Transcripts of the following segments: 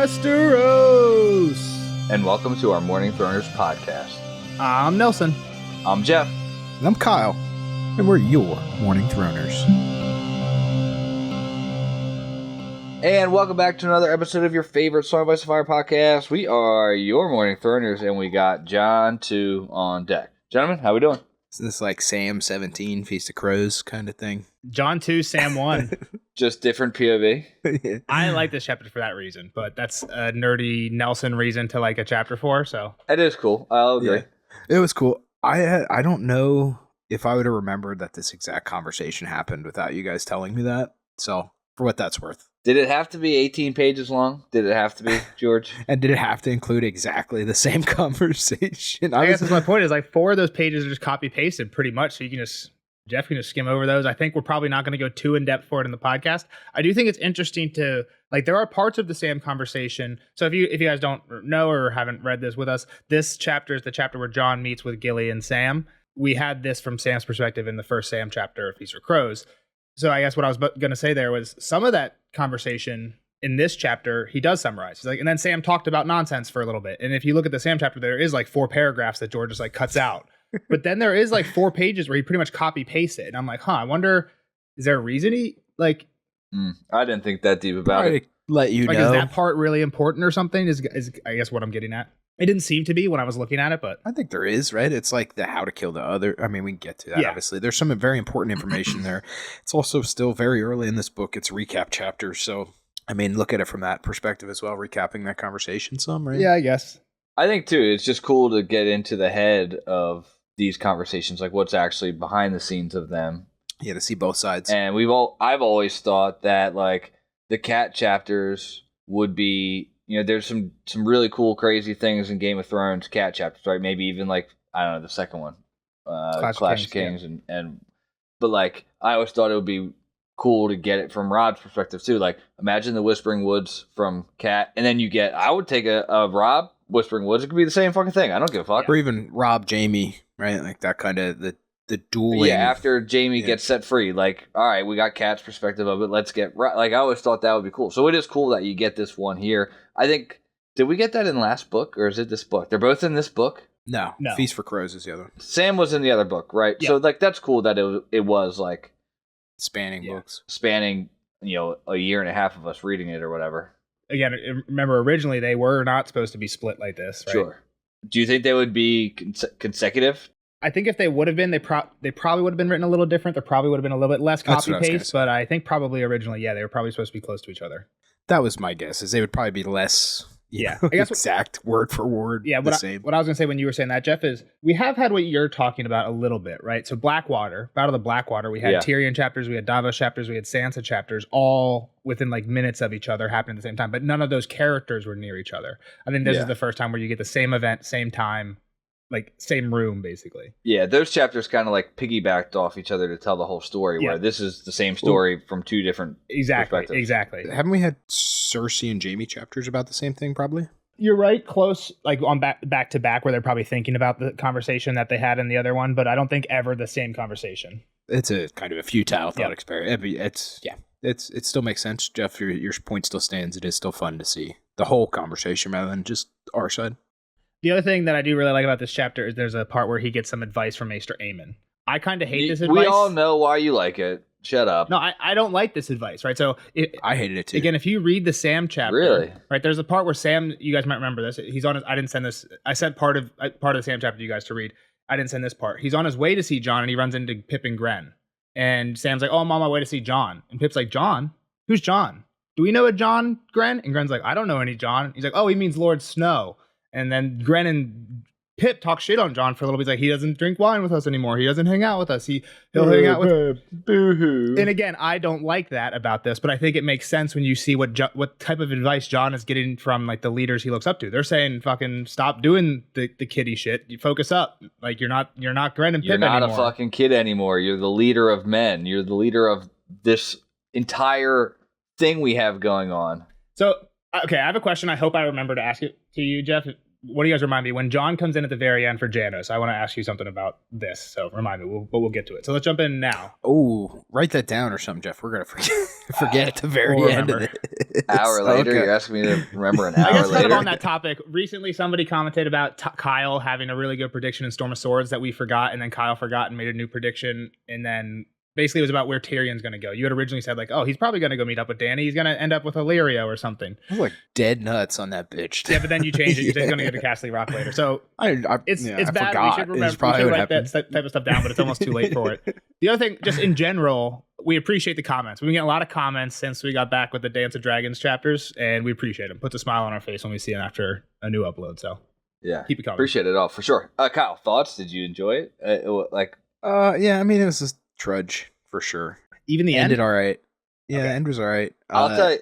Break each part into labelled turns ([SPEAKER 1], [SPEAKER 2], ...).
[SPEAKER 1] Westeros!
[SPEAKER 2] And welcome to our Morning Throners podcast.
[SPEAKER 1] I'm Nelson.
[SPEAKER 2] I'm Jeff.
[SPEAKER 3] And I'm Kyle. And we're your Morning Throners.
[SPEAKER 2] And welcome back to another episode of your favorite Song of Ice and Fire podcast. We are your Morning Throners, and we got John 2 on deck. Gentlemen, how we doing?
[SPEAKER 3] Is this like Sam 17, Feast of Crows kind of thing?
[SPEAKER 1] John 2, Sam 1.
[SPEAKER 2] Just different POV.
[SPEAKER 3] Yeah.
[SPEAKER 1] I like this chapter for that reason, but that's a nerdy Nelson reason to like a chapter 4, so.
[SPEAKER 2] It is cool. I'll agree.
[SPEAKER 3] Yeah. It was cool. I don't know if I would have remembered that this exact conversation happened without you guys telling me that. So, for what that's worth.
[SPEAKER 2] Did it have to be 18 pages long? Did it have to be, George?
[SPEAKER 3] And did it have to include exactly the same conversation?
[SPEAKER 1] I guess that's my point is like 4 of those pages are just copy pasted pretty much. So you can just, Jeff can just skim over those. I think we're probably not going to go too in depth for it in the podcast. I do think it's interesting to like, there are parts of the Sam conversation. So if you guys don't know or haven't read this with us, this chapter is the chapter where John meets with Gilly and Sam. We had this from Sam's perspective in the first Sam chapter of Feast of Crows. So I guess what I was going to say there was some of that conversation in this chapter, he does summarize. He's like, and then Sam talked about nonsense for a little bit. And if you look at the Sam chapter, there is like 4 paragraphs that George just like cuts out. But then there is like 4 pages where he pretty much copy pastes it. And I'm like, I wonder, is there a reason he like?
[SPEAKER 2] I didn't think that deep about it.
[SPEAKER 3] Let you
[SPEAKER 1] like,
[SPEAKER 3] know.
[SPEAKER 1] Is that part really important or something? Is I guess what I'm getting at. It didn't seem to be when I was looking at it, but
[SPEAKER 3] I think there is, right? It's like the how to kill the other. I mean, we can get to that, obviously. There's some very important information there. It's also still very early in this book. It's recap chapters. So, I mean, look at it from that perspective as well, recapping that conversation some, right?
[SPEAKER 1] yeah, I guess.
[SPEAKER 2] I think, too, it's just cool to get into the head of these conversations, like what's actually behind the scenes of them.
[SPEAKER 3] Yeah, to see both sides.
[SPEAKER 2] And I've always thought that, like, the cat chapters would be, you know, there's some really cool, crazy things in Game of Thrones cat chapters, right? Maybe even like, I don't know, the second one, Clash of Kings, but like, I always thought it would be cool to get it from Rob's perspective too. Like, imagine the Whispering Woods from Cat, and then you get, I would take a Rob Whispering Woods. It could be the same fucking thing. I don't give a fuck.
[SPEAKER 3] Or even Rob Jamie, right? Like that kind of the dueling.
[SPEAKER 2] Yeah, after Jamie gets set free, like, all right, we got Cat's perspective of it. Let's get like, I always thought that would be cool. So it is cool that you get this one here. I think, did we get that in last book, or is it this book? They're both in this book?
[SPEAKER 3] No. Feast for Crows is the other one.
[SPEAKER 2] Sam was in the other book, right?
[SPEAKER 1] Yeah.
[SPEAKER 2] So, like, that's cool that it was, like...
[SPEAKER 3] Spanning books.
[SPEAKER 2] Spanning, you know, a year and a half of us reading it or whatever.
[SPEAKER 1] Again, remember, originally they were not supposed to be split like this, right?
[SPEAKER 2] Sure. Do you think they would be consecutive?
[SPEAKER 1] I think if they would have been, they probably would have been written a little different. There probably would have been a little bit less copy-paste, but I think probably originally, they were probably supposed to be close to each other.
[SPEAKER 3] That was my guess, is they would probably be less
[SPEAKER 1] I guess
[SPEAKER 3] exact word for word the same.
[SPEAKER 1] What I was going to say when you were saying that, Jeff, is we have had what you're talking about a little bit, right? So Blackwater, Battle of the Blackwater, we had Tyrion chapters, we had Davos chapters, we had Sansa chapters, all within like minutes of each other happening at the same time, but none of those characters were near each other. I think this is the first time where you get the same event, same time, like same room, basically.
[SPEAKER 2] Yeah, those chapters kind of like piggybacked off each other to tell the whole story, where this is the same story from 2 different perspectives.
[SPEAKER 1] Exactly.
[SPEAKER 3] Haven't we had Cersei and Jaime chapters about the same thing, probably?
[SPEAKER 1] You're right, close, like on back to back, where they're probably thinking about the conversation that they had in the other one, but I don't think ever the same conversation.
[SPEAKER 3] It's a kind of a futile thought experiment. It still makes sense, Jeff. Your point still stands. It is still fun to see the whole conversation rather than just our side.
[SPEAKER 1] The other thing that I do really like about this chapter is there's a part where he gets some advice from Maester Aemon. I kind of hate this advice.
[SPEAKER 2] We all know why you like it. Shut up.
[SPEAKER 1] No, I don't like this advice, right? So
[SPEAKER 3] I hated it too.
[SPEAKER 1] Again, if you read the Sam chapter,
[SPEAKER 2] really,
[SPEAKER 1] right? There's a part where Sam. You guys might remember this. He's on his. I didn't send this. I sent part of the Sam chapter to you guys to read. I didn't send this part. He's on his way to see Jon, and he runs into Pip and Gren. And Sam's like, "Oh, I'm on my way to see Jon." And Pip's like, "Jon? Who's Jon? Do we know a Jon, Gren?" And Gren's like, "I don't know any Jon." He's like, "Oh, he means Lord Snow." And then Gren and Pip talk shit on Jon for a little bit. He's like, he doesn't drink wine with us anymore. He doesn't hang out with us. He'll hang out with...
[SPEAKER 2] Boo-hoo.
[SPEAKER 1] And again, I don't like that about this, but I think it makes sense when you see what type of advice Jon is getting from like the leaders he looks up to. They're saying, fucking stop doing the kiddie shit. You focus up. Like you're not Gren and Pip anymore.
[SPEAKER 2] You're not a fucking kid anymore. You're the leader of men. You're the leader of this entire thing we have going on.
[SPEAKER 1] So, okay, I have a question. I hope I remember to ask it to you, Jeff. what do you guys remind me? When John comes in at the very end for Janos, I want to ask you something about this. So remind me, but we'll get to it. So let's jump in now.
[SPEAKER 3] Oh, write that down or something, Jeff. We're going to forget at the very end of it.
[SPEAKER 2] Hour later, you're asking me to remember an hour
[SPEAKER 1] I guess
[SPEAKER 2] later.
[SPEAKER 1] kind of on that topic, recently somebody commented about Kyle having a really good prediction in Storm of Swords that we forgot, and then Kyle forgot and made a new prediction, and then basically it was about where Tyrion's going to go. You had originally said like, oh, he's probably going to go meet up with Dany. He's going to end up with Illyrio or something.
[SPEAKER 3] I was like dead nuts on that bitch.
[SPEAKER 1] Yeah, but then you changed it. You said he's going to get to Castle Rock later. So it's bad.
[SPEAKER 3] Forgot.
[SPEAKER 1] We should remember. We should write that type of stuff down, but it's almost too late for it. The other thing, just in general, we appreciate the comments. We've been getting a lot of comments since we got back with the Dance of Dragons chapters, and we appreciate them. Puts a smile on our face when we see them after a new upload. So
[SPEAKER 2] yeah,
[SPEAKER 1] keep it coming.
[SPEAKER 2] Appreciate it all for sure. Kyle, thoughts? Did you enjoy it?
[SPEAKER 3] Yeah, I mean, it was a trudge for sure.
[SPEAKER 1] Even the end
[SPEAKER 3] ended all right. Yeah,
[SPEAKER 1] Okay.
[SPEAKER 3] the end was all right.
[SPEAKER 2] I'll tell you,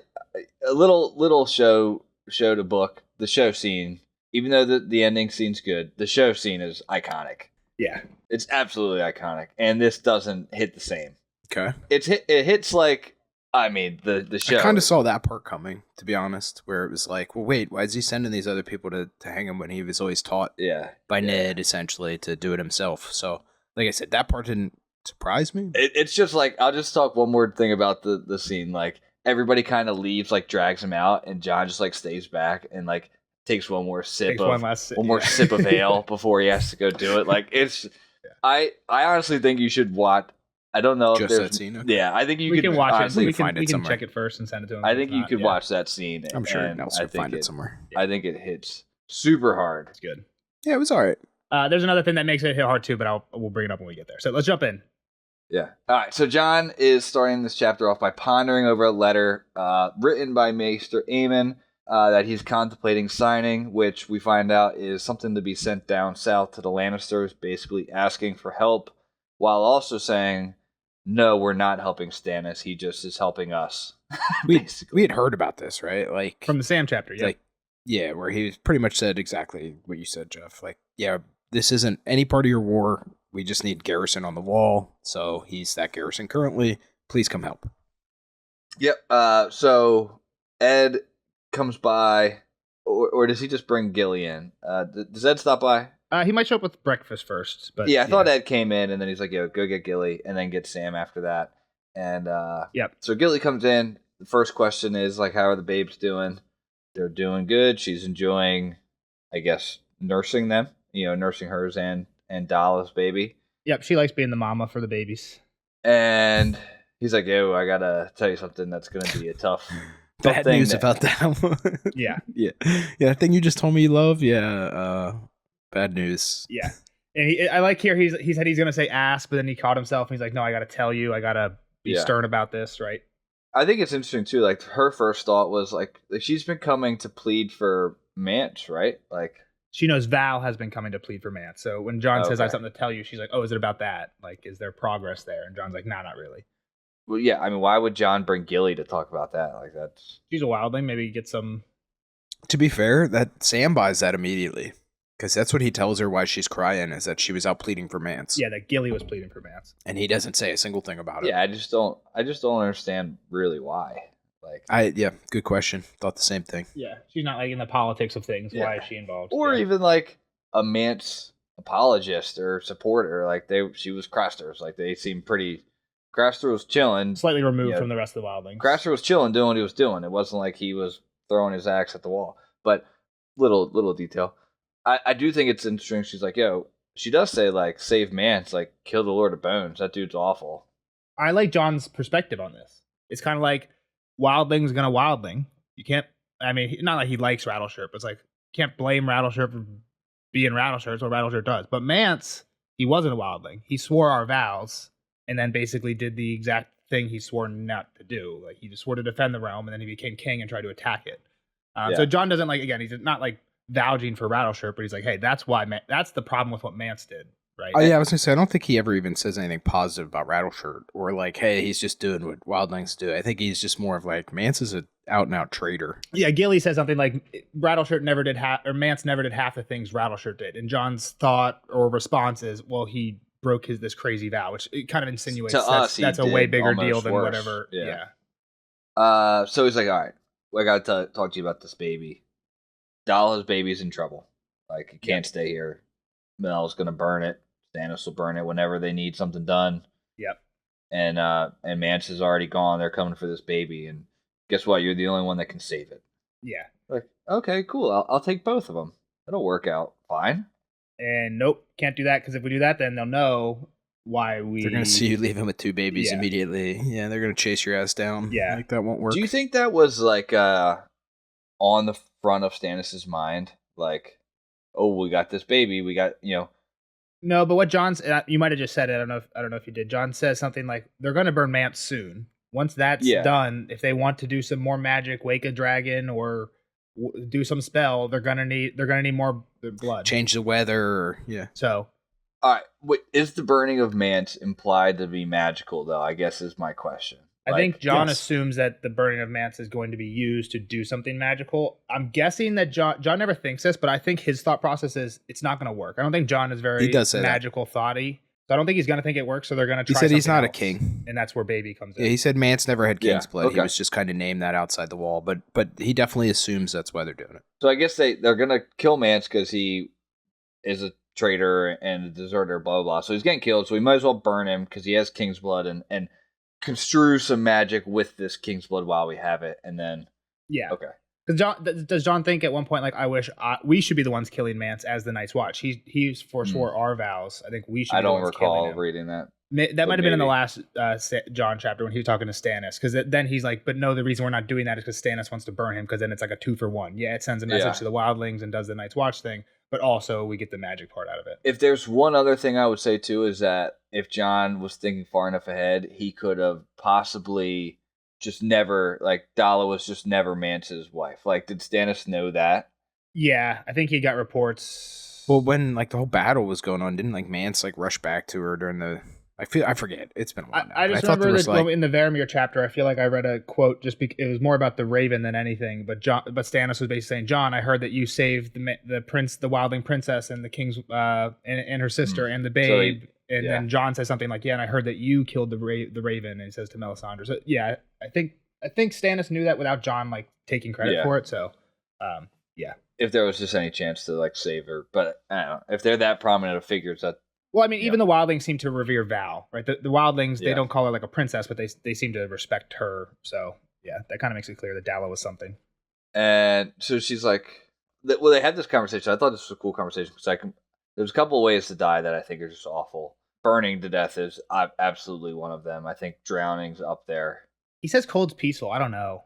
[SPEAKER 2] a little show to book. The show scene, even though the ending scene's good, the show scene is iconic.
[SPEAKER 1] Yeah.
[SPEAKER 2] It's absolutely iconic, and this doesn't hit the same.
[SPEAKER 3] Okay.
[SPEAKER 2] It hits like, I mean, the show.
[SPEAKER 3] I kind of saw that part coming, to be honest, where it was like, well, wait, why is he sending these other people to hang him when he was always taught by Ned, essentially, to do it himself? So, like I said, that part didn't surprise me.
[SPEAKER 2] It's just like, I'll just talk one more thing about the scene. Like, everybody kind of leaves, like drags him out, and John just like stays back and like takes one more sip more sip of ale before he has to go do it. Like, it's I honestly think you should watch. I don't know
[SPEAKER 3] just
[SPEAKER 2] if there's
[SPEAKER 3] that scene. Okay.
[SPEAKER 2] Yeah, I think you
[SPEAKER 1] we
[SPEAKER 2] can
[SPEAKER 1] watch
[SPEAKER 2] honestly,
[SPEAKER 1] it. We can
[SPEAKER 3] somewhere.
[SPEAKER 1] check it first and send it to him.
[SPEAKER 2] I think you could watch that scene.
[SPEAKER 3] I'm sure
[SPEAKER 2] and
[SPEAKER 3] Nelson will find it somewhere.
[SPEAKER 2] I think it hits super hard.
[SPEAKER 1] It's good.
[SPEAKER 3] Yeah, it was all right.
[SPEAKER 1] There's another thing that makes it hit hard too, but we'll bring it up when we get there. So let's jump in.
[SPEAKER 2] Yeah. All right. So John is starting this chapter off by pondering over a letter written by Maester Aemon that he's contemplating signing, which we find out is something to be sent down south to the Lannisters, basically asking for help, while also saying, no, we're not helping Stannis. He just is helping us.
[SPEAKER 3] We had heard about this, right? Like
[SPEAKER 1] from the Sam chapter, yeah.
[SPEAKER 3] Like, yeah, where he pretty much said exactly what you said, Jeff. Like, yeah, this isn't any part of your war. We just need garrison on the wall. So he's that garrison currently. Please come help.
[SPEAKER 2] Yep. So Ed comes by, or does he just bring Gilly in? Does Ed stop by?
[SPEAKER 1] He might show up with breakfast first. But
[SPEAKER 2] yeah, I thought Ed came in, and then he's like, yo, go get Gilly, and then get Sam after that. And so Gilly comes in. The first question is, like, how are the babes doing? They're doing good. She's enjoying, I guess, nursing them. Nursing hers and Dala's baby.
[SPEAKER 1] Yep, she likes being the mama for the babies.
[SPEAKER 2] And he's like, yo, I gotta tell you something that's gonna be a tough
[SPEAKER 3] bad
[SPEAKER 2] thing
[SPEAKER 3] news about that one.
[SPEAKER 1] Yeah.
[SPEAKER 3] Yeah. That thing you just told me you love. Yeah. Bad news.
[SPEAKER 1] Yeah. And I like here, he said he's gonna say ass, but then he caught himself and he's like, no, I gotta tell you, I gotta be stern about this, right?
[SPEAKER 2] I think it's interesting too. Like, her first thought was like she's been coming to plead for Mance, right? Like,
[SPEAKER 1] she knows Val has been coming to plead for Mance. So when John says I have something to tell you, she's like, oh, is it about that? Like, is there progress there? And John's like, nah, not really.
[SPEAKER 2] Well, yeah. I mean, why would John bring Gilly to talk about that? Like, that's...
[SPEAKER 1] She's a wildling. Maybe get some...
[SPEAKER 3] To be fair, that Sam buys that immediately. Because that's what he tells her why she's crying, is that she was out pleading for Mance.
[SPEAKER 1] Yeah, that Gilly was pleading for Mance.
[SPEAKER 3] And he doesn't say a single thing about it.
[SPEAKER 2] Yeah, I just don't understand really why. Like,
[SPEAKER 3] good question. Thought the same thing.
[SPEAKER 1] Yeah, she's not like in the politics of things. Yeah. Why is she involved?
[SPEAKER 2] Or even like a Mance apologist or supporter. Like, she was Craster's. Like, they seem pretty... Craster was chilling.
[SPEAKER 1] Slightly removed from the rest of the wildlings.
[SPEAKER 2] Craster was chilling, doing what he was doing. It wasn't like he was throwing his axe at the wall. But little detail. I do think it's interesting. She's like, yo, she does say, like, save Mance, like, kill the Lord of Bones. That dude's awful.
[SPEAKER 1] I like John's perspective on this. It's kind of like, wildling's gonna wildling. You can't, I mean, not like he likes Rattleshirt, but it's like, you can't blame Rattleshirt for being Rattleshirt. It's what Rattleshirt does. But Mance, he wasn't a wildling. He swore our vows and then basically did the exact thing he swore not to do. Like, he just swore to defend the realm, and then he became king and tried to attack it. So John doesn't like, again, he's not like vouching for Rattleshirt, but he's like, hey, that's why that's the problem with what Mance did, right?
[SPEAKER 3] Oh yeah, I was gonna say, I don't think he ever even says anything positive about Rattleshirt, or like, hey, he's just doing what wildlings do. I think he's just more of like, Mance is an out and out traitor.
[SPEAKER 1] Yeah, Gilly says something like, Rattleshirt never did Mance never did half the things Rattleshirt did, and John's thought or response is, well, he broke this crazy vow, which it kind of insinuates that's a way bigger deal than
[SPEAKER 2] worse.
[SPEAKER 1] Whatever. Yeah.
[SPEAKER 2] So he's like, all right, I gotta talk to you about this baby. Dala's baby's in trouble. Like, you can't stay here. Mel's gonna burn it. Stannis will burn it whenever they need something done.
[SPEAKER 1] Yep.
[SPEAKER 2] And Mance is already gone. They're coming for this baby, and guess what? You're the only one that can save it.
[SPEAKER 1] Yeah.
[SPEAKER 2] Like, okay, cool. I'll take both of them. It'll work out fine.
[SPEAKER 1] And nope, can't do that, because if we do that, then they'll know why we.
[SPEAKER 3] They're gonna see you leaving with 2 babies immediately. Yeah, they're gonna chase your ass down.
[SPEAKER 1] Yeah,
[SPEAKER 3] like that won't work.
[SPEAKER 2] Do you think that was like on the front of Stannis' mind? Like, oh, we got this baby. We got
[SPEAKER 1] No, but what John's you might have just said it. I don't know if you did. John says something like they're going to burn Mance soon. Once that's done, if they want to do some more magic, wake a dragon, or do some spell, they're gonna need more blood.
[SPEAKER 3] Change the weather.
[SPEAKER 1] So,
[SPEAKER 2] all right. Wait, is the burning of Mance implied to be magical, though? I guess is my question.
[SPEAKER 1] I think John assumes that the burning of Mance is going to be used to do something magical. I'm guessing that John never thinks this, but I think his thought process is it's not going to work. I don't think John is very magical thoughty. So I don't think he's going to think it works, so they're going to try.
[SPEAKER 3] He said he's not
[SPEAKER 1] else,
[SPEAKER 3] a king.
[SPEAKER 1] And that's where baby comes in.
[SPEAKER 3] Yeah, he said Mance never had king's blood.
[SPEAKER 2] Okay.
[SPEAKER 3] He was just kind of named that outside the wall, but he definitely assumes that's why they're doing it.
[SPEAKER 2] So I guess they're going to kill Mance because he is a traitor and a deserter, blah, blah, blah. So he's getting killed, so we might as well burn him because he has king's blood and construe some magic with this king's blood while we have it, and then okay.
[SPEAKER 1] Because does John think at one point, like, I wish we should be the ones killing Mance as the Night's Watch? He forswore our vows. I think we should.
[SPEAKER 2] I don't recall reading that.
[SPEAKER 1] That might have been in the last John chapter when he was talking to Stannis, because then he's like, but no, the reason we're not doing that is because Stannis wants to burn him, because then it's like a 2-for-1. Yeah, it sends a message to the wildlings and does the Night's Watch thing, but also we get the magic part out of it.
[SPEAKER 2] If there's one other thing I would say too, is that if John was thinking far enough ahead, he could have possibly just never, like, Dala was just never Mance's wife. Like, did Stannis know that?
[SPEAKER 1] Yeah, I think he got reports.
[SPEAKER 3] Well, when like the whole battle was going on, didn't like Mance like rush back to her during the? I forget. It's been a while now.
[SPEAKER 1] I just remember this in the Varamir chapter. I feel like I read a quote it was more about the Raven than anything. But Stannis was basically saying, "John, I heard that you saved the prince, the wildling princess, and the king's and her sister and the babe." So then John says something like, "Yeah, and I heard that you killed the Raven." And he says to Melisandre. So yeah, I think Stannis knew that without John like taking credit for it. So yeah.
[SPEAKER 2] If there was just any chance to like save her, but I don't know if they're that prominent of figures that.
[SPEAKER 1] Well, I mean, even the wildlings seem to revere Val, right? The wildlings, they don't call her like a princess, but they seem to respect her. So, yeah, that kind of makes it clear that Dala was something.
[SPEAKER 2] And so she's like, well, they had this conversation. I thought this was a cool conversation because there's a couple of ways to die that I think are just awful. Burning to death is absolutely one of them. I think drowning's up there.
[SPEAKER 1] He says cold's peaceful. I don't know.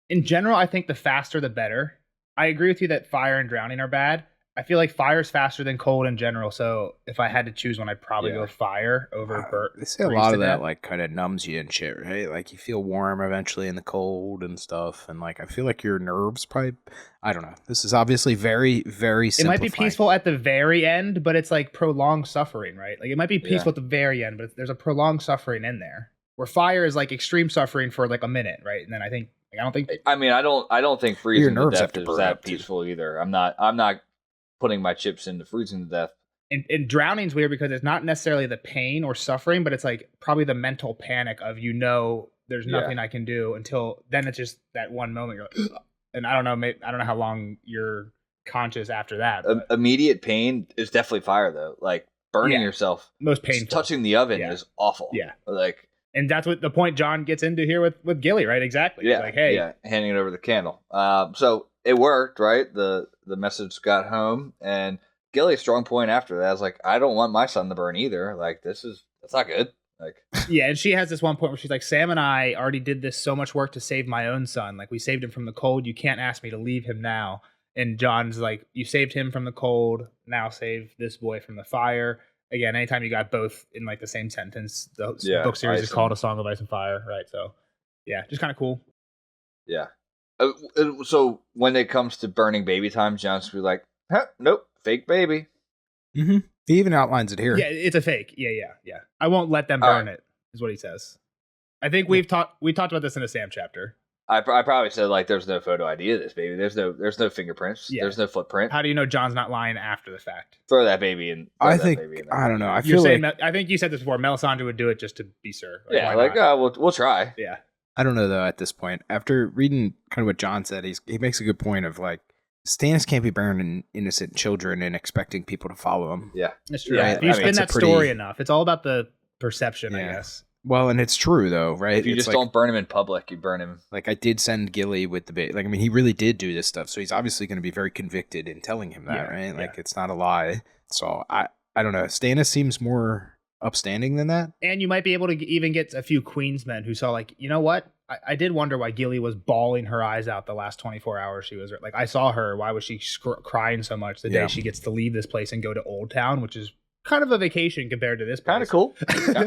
[SPEAKER 1] In general, I think the faster the better. I agree with you that fire and drowning are bad. I feel like fire's faster than cold in general, so if I had to choose one, I'd probably go fire over burn.
[SPEAKER 3] They say a lot of that like kind of numbs you and shit, right? Like you feel warm eventually in the cold and stuff, and like I feel like your nerves probably. I don't know. This is obviously very, very simplified.
[SPEAKER 1] It might be peaceful at the very end, but it's like prolonged suffering, right? Like it might be peaceful at the very end, but there's a prolonged suffering in there. Where fire is like extreme suffering for like a minute, right? And then I don't think.
[SPEAKER 2] I mean, I don't think freezing to death is that peaceful either. I'm not putting my chips into freezing to death.
[SPEAKER 1] And drowning's weird because it's not necessarily the pain or suffering, but it's like probably the mental panic of there's nothing I can do until then. It's just that one moment you're like, and I don't know how long you're conscious after that.
[SPEAKER 2] Immediate pain is definitely fire though. Like burning yourself,
[SPEAKER 1] most painful.
[SPEAKER 2] Touching the oven is awful.
[SPEAKER 1] Yeah,
[SPEAKER 2] like.
[SPEAKER 1] And that's what the point John gets into here with Gilly, right? Exactly.
[SPEAKER 2] Yeah.
[SPEAKER 1] It's like, hey,
[SPEAKER 2] handing it over the candle. So it worked, right? The message got home, and Gilly's strong point after that is like, I don't want my son to burn either. Like that's not good. Like,
[SPEAKER 1] yeah, and she has this one point where she's like, Sam and I already did this so much work to save my own son. Like we saved him from the cold. You can't ask me to leave him now. And John's like, you saved him from the cold. Now save this boy from the fire. Again, anytime you got both in like the same sentence, the book series is called A Song of Ice and Fire, right? So, yeah, just kind of cool.
[SPEAKER 2] Yeah. So when it comes to burning baby time, John's be like, nope, fake baby.
[SPEAKER 3] Mm-hmm. He even outlines it here.
[SPEAKER 1] Yeah, it's a fake. Yeah. I won't let them burn it, is what he says. I think we talked about this in a Sam chapter.
[SPEAKER 2] I probably said like there's no photo ID of this baby. There's no fingerprints. Yeah. There's no footprint.
[SPEAKER 1] How do you know John's not lying after the fact?
[SPEAKER 2] Throw that baby in.
[SPEAKER 3] I don't know. I
[SPEAKER 1] think you said this before. Melisandre would do it just to be sure.
[SPEAKER 2] We'll try.
[SPEAKER 1] Yeah.
[SPEAKER 3] I don't know though. At this point, after reading kind of what John said, he makes a good point of like Stannis can't be burning innocent children and expecting people to follow him.
[SPEAKER 2] Yeah.
[SPEAKER 1] That's true.
[SPEAKER 2] Yeah,
[SPEAKER 1] If you
[SPEAKER 2] I mean,
[SPEAKER 1] spin that story enough, it's all about the perception, I guess.
[SPEAKER 3] Well, and it's true though, right?
[SPEAKER 2] If you just don't burn him in public, you burn him.
[SPEAKER 3] Like I did send Gilly with the bait. Like I mean, he really did do this stuff, so he's obviously going to be very convicted in telling him that, right? Like it's not a lie. So I don't know. Stannis seems more upstanding than that.
[SPEAKER 1] And you might be able to even get a few Queensmen who saw, like, you know what? I did wonder why Gilly was bawling her eyes out the last 24 hours she was like, I saw her. Why was she crying so much the day she gets to leave this place and go to Old Town, which is kind of a vacation compared to this place.
[SPEAKER 2] Kind of cool.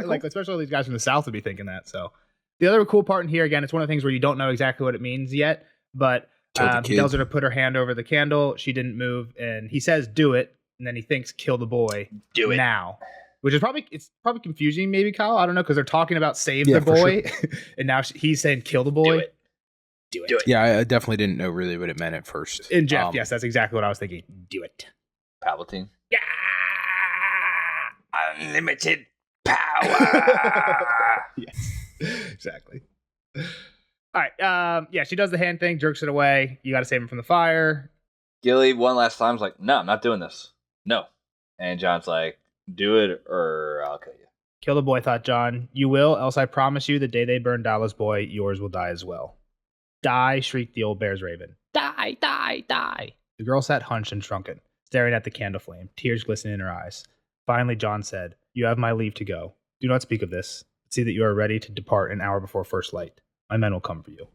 [SPEAKER 1] Like, especially all these guys from the South would be thinking that. So the other cool part in here, again, it's one of the things where you don't know exactly what it means yet, but he tells her to put her hand over the candle. She didn't move. And he says, do it. And then he thinks, kill the boy.
[SPEAKER 2] Do it
[SPEAKER 1] now. Which is probably confusing, maybe, Kyle. I don't know, because they're talking about save the boy, sure. And now he's saying kill the boy.
[SPEAKER 2] Do it.
[SPEAKER 3] Yeah, I definitely didn't know really what it meant at first.
[SPEAKER 1] And Jeff, yes, that's exactly what I was thinking. Do it.
[SPEAKER 2] Palpatine.
[SPEAKER 1] Yeah.
[SPEAKER 2] Unlimited power.
[SPEAKER 1] Yes, exactly. All right. Yeah, she does the hand thing, jerks it away. You got to save him from the fire.
[SPEAKER 2] Gilly, one last time, is like, no, I'm not doing this. No. And John's like, do it or I'll kill you.
[SPEAKER 1] Kill the boy, thought John. You will, else I promise you the day they burn Dala's boy, yours will die as well. Die, shrieked the old bear's raven. Die, die, die. The girl sat hunched and shrunken, staring at the candle flame, tears glistening in her eyes. Finally, John said, you have my leave to go. Do not speak of this. See that you are ready to depart an hour before first light. My men will come for you.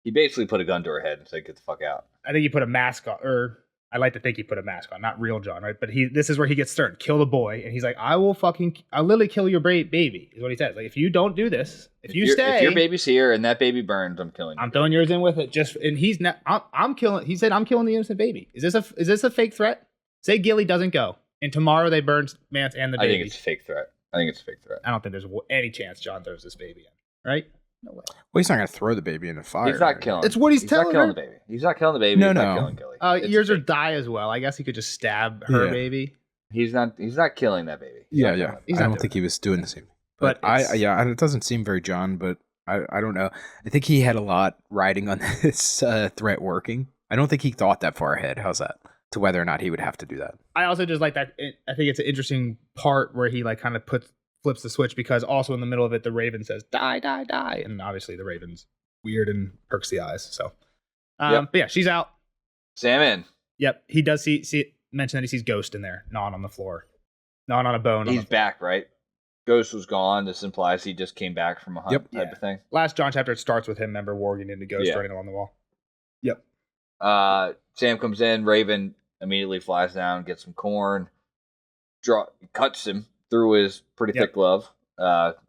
[SPEAKER 2] He basically put a gun to her head and said, get the fuck out.
[SPEAKER 1] I think he put a mask on, or I like to think he put a mask on, not real John, right? But this is where he gets stern. Kill the boy. And he's like, I'll literally kill your baby, is what he says. Like, if you don't do this, if you stay.
[SPEAKER 2] If your baby's here and that baby burns, I'm killing you.
[SPEAKER 1] I'm throwing yours in with it. And he's not, I'm killing, he said, I'm killing the innocent baby. Is this a fake threat? Say Gilly doesn't go. And tomorrow they burn Mance and the baby.
[SPEAKER 2] I think it's a fake threat. I
[SPEAKER 1] don't think there's any chance John throws this baby in, right? No way.
[SPEAKER 3] Well, he's not going to throw the baby in the fire.
[SPEAKER 2] He's not killing.
[SPEAKER 1] It's what he's telling
[SPEAKER 2] not killing
[SPEAKER 1] her.
[SPEAKER 2] The baby. He's not killing the baby.
[SPEAKER 3] No,
[SPEAKER 2] he's
[SPEAKER 3] no.
[SPEAKER 2] Not killing Gilly.
[SPEAKER 1] Yours or die as well. I guess he could just stab her baby.
[SPEAKER 2] He's not killing that baby.
[SPEAKER 3] I don't think he was doing the same thing. But it doesn't seem very John, but I don't know. I think he had a lot riding on this threat working. I don't think he thought that far ahead. How's that? To whether or not he would have to do that.
[SPEAKER 1] I also just like that. I think it's an interesting part where he like kind of flips the switch, because also in the middle of it, the Raven says, die, die, die. And obviously the Raven's weird and perks the eyes. So, But yeah, she's out.
[SPEAKER 2] Sam in.
[SPEAKER 1] Yep. He does see mention that he sees Ghost in there, gnawing on the floor, gnawing on a bone.
[SPEAKER 2] He's back, right? Ghost was gone. This implies he just came back from a hunt type of thing.
[SPEAKER 1] Last John chapter, it starts with him, remember, warging into Ghost running along the wall. Yep.
[SPEAKER 2] Sam comes in. Raven immediately flies down, gets some corn, cuts him through his pretty thick glove.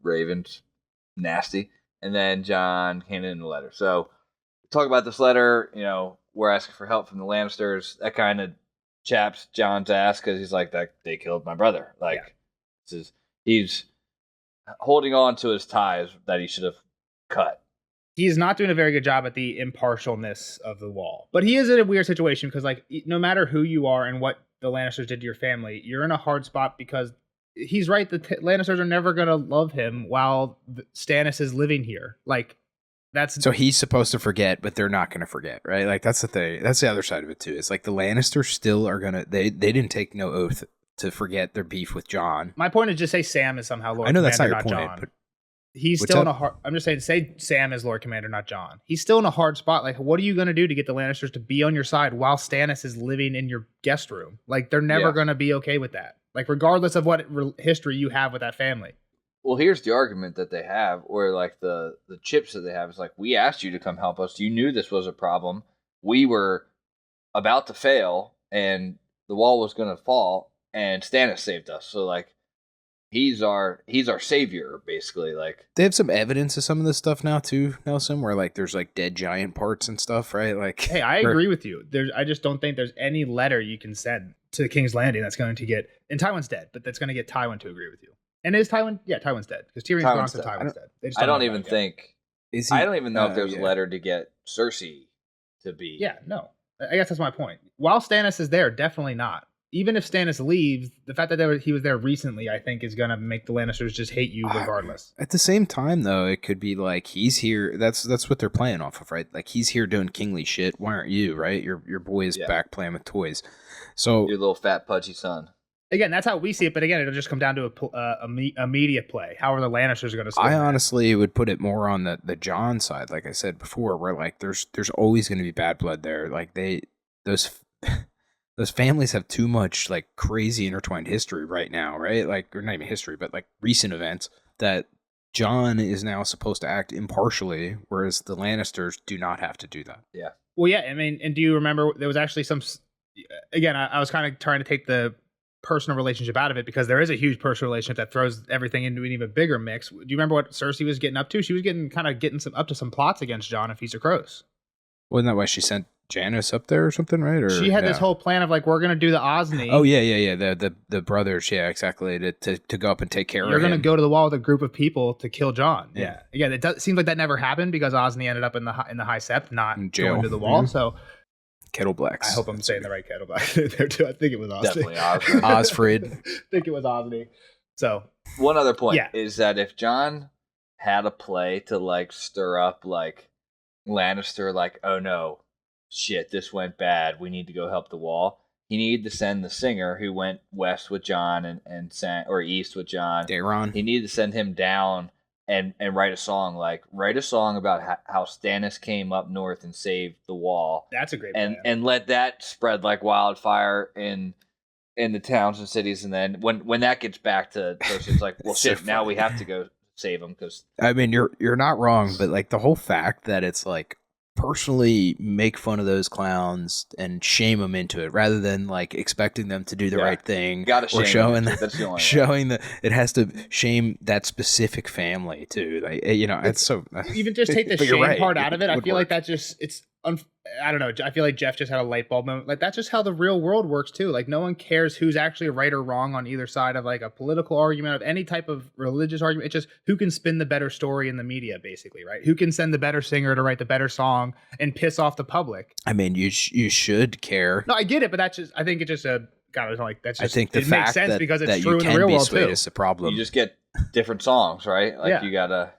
[SPEAKER 2] Raven's nasty. And then John handed in the letter. So, talk about this letter. You know, we're asking for help from the Lannisters. That kind of chaps John's ass, because he's like, that they killed my brother. Like, he's holding on to his ties that he should have cut.
[SPEAKER 1] He's not doing a very good job at the impartialness of the wall. But he is in a weird situation, because, like, no matter who you are and what the Lannisters did to your family, you're in a hard spot, because he's right. The Lannisters are never going to love him while Stannis is living here. Like, that's...
[SPEAKER 3] So he's supposed to forget, but they're not going to forget, right? Like, that's the thing. That's the other side of it, too. It's like the Lannisters still are going to... They didn't take no oath to forget their beef with John.
[SPEAKER 1] My point is just say Sam is somehow Lord
[SPEAKER 3] I know
[SPEAKER 1] Commander,
[SPEAKER 3] that's not your point,
[SPEAKER 1] John.
[SPEAKER 3] but...
[SPEAKER 1] He's still in a hard... I'm just saying, say Sam is Lord Commander, not John. He's still in a hard spot. Like, what are you going to do to get the Lannisters to be on your side while Stannis is living in your guest room? Like, they're never going to be okay with that. Like, regardless of what history you have with that family.
[SPEAKER 2] Well, here's the argument that they have, or like the chips that they have. Is like, we asked you to come help us. You knew this was a problem. We were about to fail, and the wall was going to fall, and Stannis saved us. So, like, he's our savior, basically. Like,
[SPEAKER 3] they have some evidence of some of this stuff now too, Nelson, where like there's like dead giant parts and stuff, right? Like,
[SPEAKER 1] hey, I agree with you. I just don't think there's any letter you can send to King's Landing that's going to get, and Tywin's dead, but that's going to get Tywin to agree with you. And is Tywin? Yeah, Tywin's dead, because Tyrion's gone, so Tywin's dead.
[SPEAKER 2] I don't even think. I don't even know if there's a letter to get Cersei to be.
[SPEAKER 1] Yeah, no. I guess that's my point. While Stannis is there, definitely not. even if Stannis leaves, the fact that he was there recently, I think, is going to make the Lannisters just hate you regardless.
[SPEAKER 3] At the same time, though, it could be like he's here. That's what they're playing off of, right? Like he's here doing kingly shit. Why aren't you, right? Your boy is back playing with toys. So
[SPEAKER 2] your little fat pudgy son.
[SPEAKER 1] Again, that's how we see it. But again, it'll just come down to a media play. How are the Lannisters going to?
[SPEAKER 3] I honestly would put it more on the Jon side, like I said before, where like there's always going to be bad blood there. Like those families have too much like crazy intertwined history right now, right? Like, or not even history, but like recent events that Jon is now supposed to act impartially, whereas the Lannisters do not have to do that.
[SPEAKER 2] Yeah.
[SPEAKER 1] Well, yeah. I mean, and do you remember there was actually some? Again, I was kind of trying to take the personal relationship out of it because there is a huge personal relationship that throws everything into an even bigger mix. Do you remember what Cersei was getting up to? She was getting up to some plots against Jon and Feast of Crows.
[SPEAKER 3] Wasn't that why she sent Janice up there or something, right? Or
[SPEAKER 1] she had this whole plan of like, we're gonna do the Osney.
[SPEAKER 3] Oh yeah. The brothers, yeah, exactly. To go up and take care of him.
[SPEAKER 1] You're gonna go to the wall with a group of people to kill Jon. Yeah. Again, it seems like that never happened because Osney ended up in the High Sept, not going to the wall. Mm-hmm. So
[SPEAKER 3] Kettle Blacks.
[SPEAKER 1] I hope I'm saying the right Kettle Black there too. I think it was Osney.
[SPEAKER 2] Definitely
[SPEAKER 3] Osfrid.
[SPEAKER 1] I think it was Osney. So
[SPEAKER 2] one other point is that if Jon had a play to like stir up like Lannister, like, oh no, shit, this went bad, we need to go help the wall. He needed to send the singer who went west with Jon or east with Jon.
[SPEAKER 3] Daeron.
[SPEAKER 2] He needed to send him down and write a song. Like, write a song about how Stannis came up north and saved the wall.
[SPEAKER 1] That's a great plan.
[SPEAKER 2] And let that spread like wildfire in the towns and cities. And then when that gets back to Cersei, it's like, well, shit, now we have to go save him. Because
[SPEAKER 3] I mean, you're not wrong, but like the whole fact that it's like personally make fun of those clowns and shame them into it rather than like expecting them to do the right thing or showing that it has to shame that specific family too. Like, it's so
[SPEAKER 1] even just take the shame part out of it. I feel like that just I don't know. I feel like Jeff just had a light bulb moment. Like, that's just how the real world works too. Like, no one cares who's actually right or wrong on either side of like a political argument, of any type of religious argument. It's just who can spin the better story in the media, basically, right? Who can send the better singer to write the better song and piss off the public.
[SPEAKER 3] I mean, you should care.
[SPEAKER 1] No, I get it, but that's just, I think it's just that's just,
[SPEAKER 3] I think
[SPEAKER 1] it makes sense because it's true in the real world too.
[SPEAKER 3] Is the problem.
[SPEAKER 2] You just get different songs, right? Like you gotta.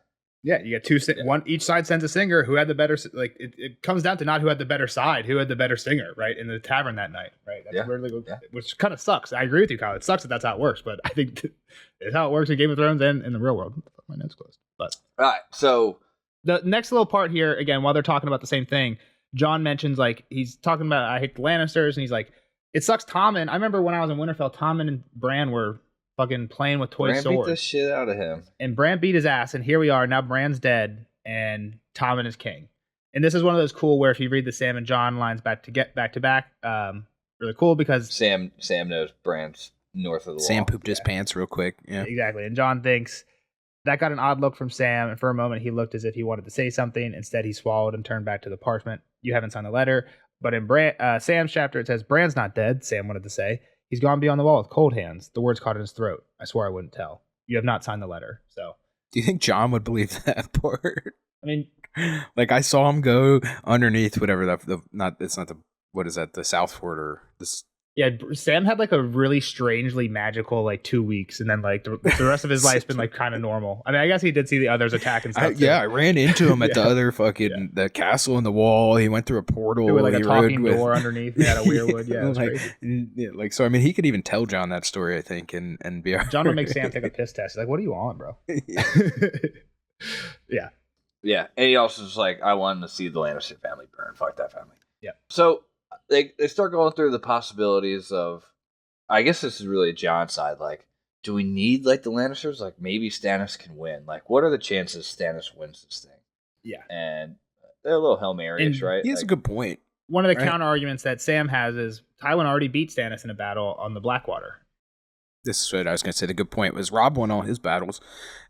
[SPEAKER 1] Yeah, you get one. Each side sends a singer who had the better. Like it comes down to not who had the better side, who had the better singer, right, in the tavern that night, right? That's where they go, which kind of sucks. I agree with you, Kyle. It sucks that that's how it works, but I think it's how it works in Game of Thrones and in the real world. My note's closed. But
[SPEAKER 2] all right, so
[SPEAKER 1] the next little part here, again, while they're talking about the same thing, Jon mentions like he's talking about I hate the Lannisters, and he's like, it sucks. Tommen. I remember when I was in Winterfell, Tommen and Bran were fucking playing with toy swords.
[SPEAKER 2] Bran beat the shit out of him.
[SPEAKER 1] And Bran beat his ass, and here we are. Now Bran's dead, and Tommen is king. And this is one of those cool where if you read the Sam and Jon lines back to back, really cool because
[SPEAKER 2] Sam knows Bran's north of the wall.
[SPEAKER 3] Sam pooped his pants real quick. Yeah,
[SPEAKER 1] exactly. And Jon thinks that got an odd look from Sam, and for a moment he looked as if he wanted to say something. Instead, he swallowed and turned back to the parchment. You haven't signed the letter. But in Sam's chapter, it says, Bran's not dead, Sam wanted to say. He's gone beyond the wall with cold hands. The words caught in his throat. I swore I wouldn't tell. You have not signed the letter. So,
[SPEAKER 3] do you think Jon would believe that part?
[SPEAKER 1] I mean,
[SPEAKER 3] like I saw him go underneath whatever what is that, the South Fort or this?
[SPEAKER 1] Yeah, Sam had like a really strangely magical like 2 weeks, and then like the rest of his life's been like kind of normal. I mean, I guess he did see the others attack and stuff.
[SPEAKER 3] I ran into him at the other fucking the castle in the wall. He went through a portal.
[SPEAKER 1] With like a talking door underneath. He had a weirwood. Yeah, it was
[SPEAKER 3] crazy. So I mean, he could even tell Jon that story, I think, and be.
[SPEAKER 1] Jon would make Sam take a piss test. He's like, what are you on, bro? Yeah.
[SPEAKER 2] Yeah, and he also was like, I wanted to see the Lannister family burn. Fuck that family.
[SPEAKER 1] Yeah.
[SPEAKER 2] So they start going through the possibilities of, I guess this is really a Jon side. Like, do we need like the Lannisters? Like, maybe Stannis can win. Like, what are the chances Stannis wins this thing?
[SPEAKER 1] Yeah.
[SPEAKER 2] And they're a little Hail Mary-ish, right?
[SPEAKER 3] He has a good point.
[SPEAKER 1] One of the counter arguments that Sam has is Tywin already beat Stannis in a battle on the Blackwater.
[SPEAKER 3] This is what I was going to say. The good point was Robb won all his battles.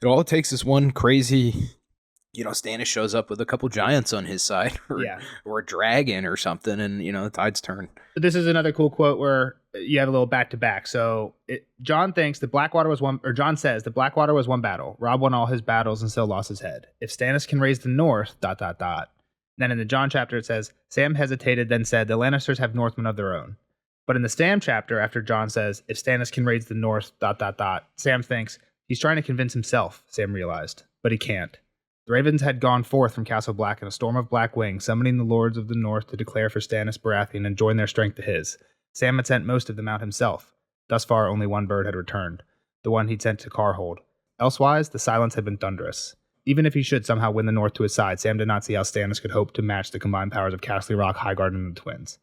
[SPEAKER 3] All it takes is one crazy, Stannis shows up with a couple giants on his side or a dragon or something, and, the tides turn.
[SPEAKER 1] But this is another cool quote where you have a little back-to-back. So Jon thinks the Blackwater was one, or Jon says the Blackwater was one battle. Robb won all his battles and still lost his head. If Stannis can raise the North, ... Then in the Jon chapter it says, Sam hesitated, then said, the Lannisters have Northmen of their own. But in the Sam chapter, after Jon says, if Stannis can raise the North, ... Sam thinks he's trying to convince himself, Sam realized, but he can't. The ravens had gone forth from Castle Black in a storm of black wings, summoning the lords of the North to declare for Stannis Baratheon and join their strength to his. Sam had sent most of them out himself. Thus far, only one bird had returned, the one he'd sent to Carhold. Elsewise, the silence had been thunderous. Even if he should somehow win the North to his side, Sam did not see how Stannis could hope to match the combined powers of Castle Rock, Highgarden, and the twins.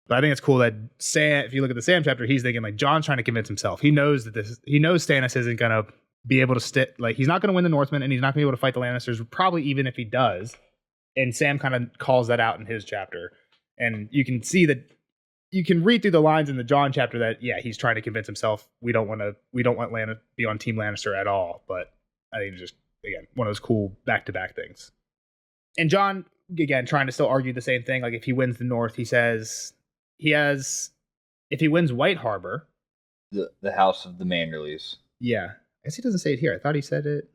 [SPEAKER 1] But I think it's cool that Sam, if you look at the Sam chapter, he's thinking like Jon's trying to convince himself. He knows Stannis isn't gonna be able to stick, like he's not gonna win the Northmen and he's not gonna be able to fight the Lannisters, probably even if he does. And Sam kind of calls that out in his chapter. And you can see that you can read through the lines in the Jon chapter that he's trying to convince himself we don't want Lannister be on Team Lannister at all. But I think it's just again one of those cool back-to-back things. And Jon again trying to still argue the same thing. Like if he wins the North, he says if he wins White Harbor,
[SPEAKER 2] the House of the Manderleys.
[SPEAKER 1] Yeah, I guess he doesn't say it here. I thought he said it.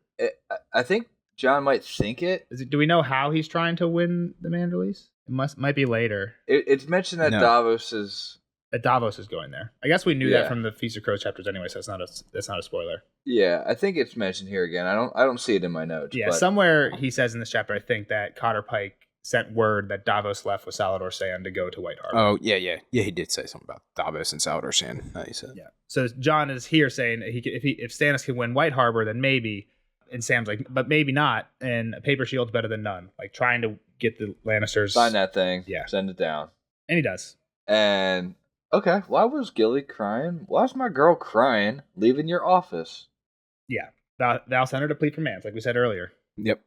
[SPEAKER 2] I think Jon might think it.
[SPEAKER 1] Do we know how he's trying to win the Manderleys? It might be later.
[SPEAKER 2] It's mentioned that Davos is
[SPEAKER 1] going there. I guess we knew that from the Feast of Crows chapters anyway, so that's not a spoiler.
[SPEAKER 2] Yeah, I think it's mentioned here again. I don't see it in my notes.
[SPEAKER 1] Yeah, somewhere he says in this chapter, I think that Cotter Pike sent word that Davos left with Salladhor Sand to go to White Harbor.
[SPEAKER 3] Oh, yeah. He did say something about Davos and Salladhor Sand. He said.
[SPEAKER 1] Yeah. So Jon is here saying if Stannis can win White Harbor, then maybe. And Sam's like, but maybe not. And a paper shield's better than none. Like trying to get the Lannisters.
[SPEAKER 2] Sign that thing.
[SPEAKER 1] Yeah.
[SPEAKER 2] Send it down.
[SPEAKER 1] And he does.
[SPEAKER 2] And okay, why was Gilly crying? Why's my girl crying? Leaving your office.
[SPEAKER 1] Yeah. Val sent her to plead for Mance, like we said earlier.
[SPEAKER 3] Yep.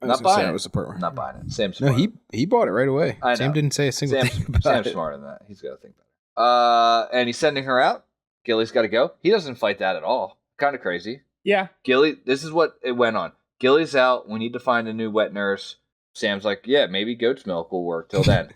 [SPEAKER 2] Not buying it.
[SPEAKER 3] That was the part.
[SPEAKER 2] Not buying it. Sam's smart.
[SPEAKER 3] No, he bought it right away.
[SPEAKER 2] I know.
[SPEAKER 3] Sam didn't say a single thing about
[SPEAKER 2] Sam's
[SPEAKER 3] it.
[SPEAKER 2] smarter than that. He's got to think better. And he's sending her out. Gilly's got to go. He doesn't fight that at all. Kind of crazy.
[SPEAKER 1] Yeah.
[SPEAKER 2] Gilly, this is what it went on. Gilly's out. We need to find a new wet nurse. Sam's like, yeah, maybe goat's milk will work till then.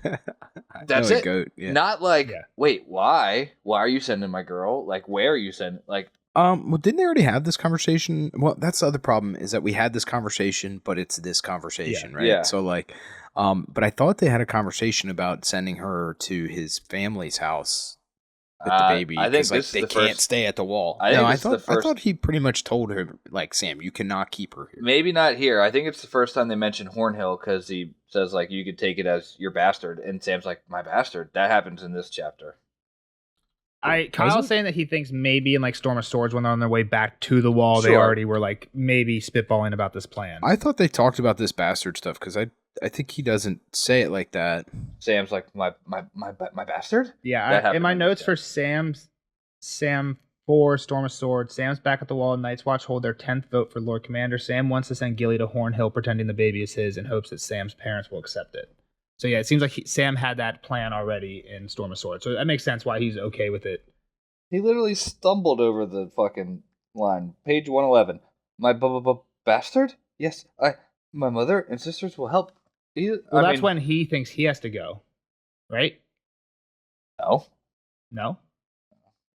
[SPEAKER 2] That's it.
[SPEAKER 3] Goat, yeah.
[SPEAKER 2] Not like, wait, why? Why are you sending my girl? Like, where are you sending? Like,
[SPEAKER 3] well, didn't they already have this conversation? Well, that's the other problem is that we had this conversation, but it's this conversation, right?
[SPEAKER 2] Yeah.
[SPEAKER 3] So like, but I thought they had a conversation about sending her to his family's house with the baby.
[SPEAKER 2] I think
[SPEAKER 3] like they can't stay at the wall. I thought he pretty much told her like, Sam, you cannot keep her here.
[SPEAKER 2] Maybe not here. I think it's the first time they mention Hornhill because he says like you could take it as your bastard, and Sam's like, my bastard. That happens in this chapter.
[SPEAKER 1] Kyle's saying that he thinks maybe in like Storm of Swords when they're on their way back to the wall, they already were like maybe spitballing about this plan.
[SPEAKER 3] I thought they talked about this bastard stuff because I think he doesn't say it like that.
[SPEAKER 2] Sam's like my bastard.
[SPEAKER 1] Yeah, in my notes for Sam 4 Storm of Swords, Sam's back at the wall and Night's Watch hold their 10th vote for Lord Commander. Sam wants to send Gilly to Hornhill pretending the baby is his in hopes that Sam's parents will accept it. So yeah, it seems like Sam had that plan already in Storm of Swords. So that makes sense why he's okay with it.
[SPEAKER 2] He literally stumbled over the fucking line. Page 111. My bastard? Yes, my mother and sisters will help.
[SPEAKER 1] That's when he thinks he has to go, right?
[SPEAKER 2] No.
[SPEAKER 1] No?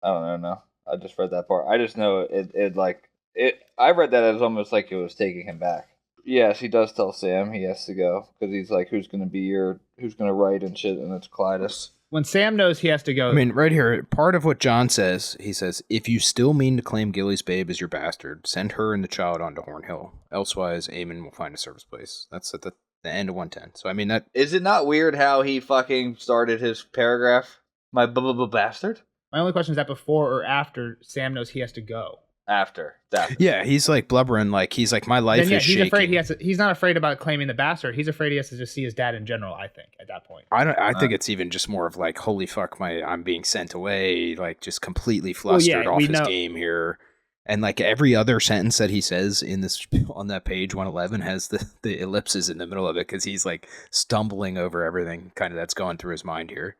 [SPEAKER 2] I don't know. I just read that part. I just know it. I read that as almost like it was taking him back. Yes, he does tell Sam he has to go because he's like, who's going to write and shit, and it's Clytus.
[SPEAKER 1] When Sam knows he has to go.
[SPEAKER 3] I mean, right here, part of what Jon says, he says, if you still mean to claim Gilly's babe as your bastard, send her and the child onto Hornhill. Elsewise, Aemon will find a service place. That's at the end of 110. So, I mean, that.
[SPEAKER 2] Is it not weird how he fucking started his paragraph? My bastard?
[SPEAKER 1] My only question is that before or after Sam knows he has to go?
[SPEAKER 2] After.
[SPEAKER 3] Yeah, he's like blubbering, like he's like, my life is shaking.
[SPEAKER 1] Afraid he's not afraid about claiming the bastard. He's afraid he has to just see his dad in general, I think, at that point.
[SPEAKER 3] I think it's even just more of like, holy fuck, I'm being sent away, like just completely flustered off his game here. And like every other sentence that he says in this on that page 111 has the ellipses in the middle of it because he's like stumbling over everything kind of that's going through his mind here.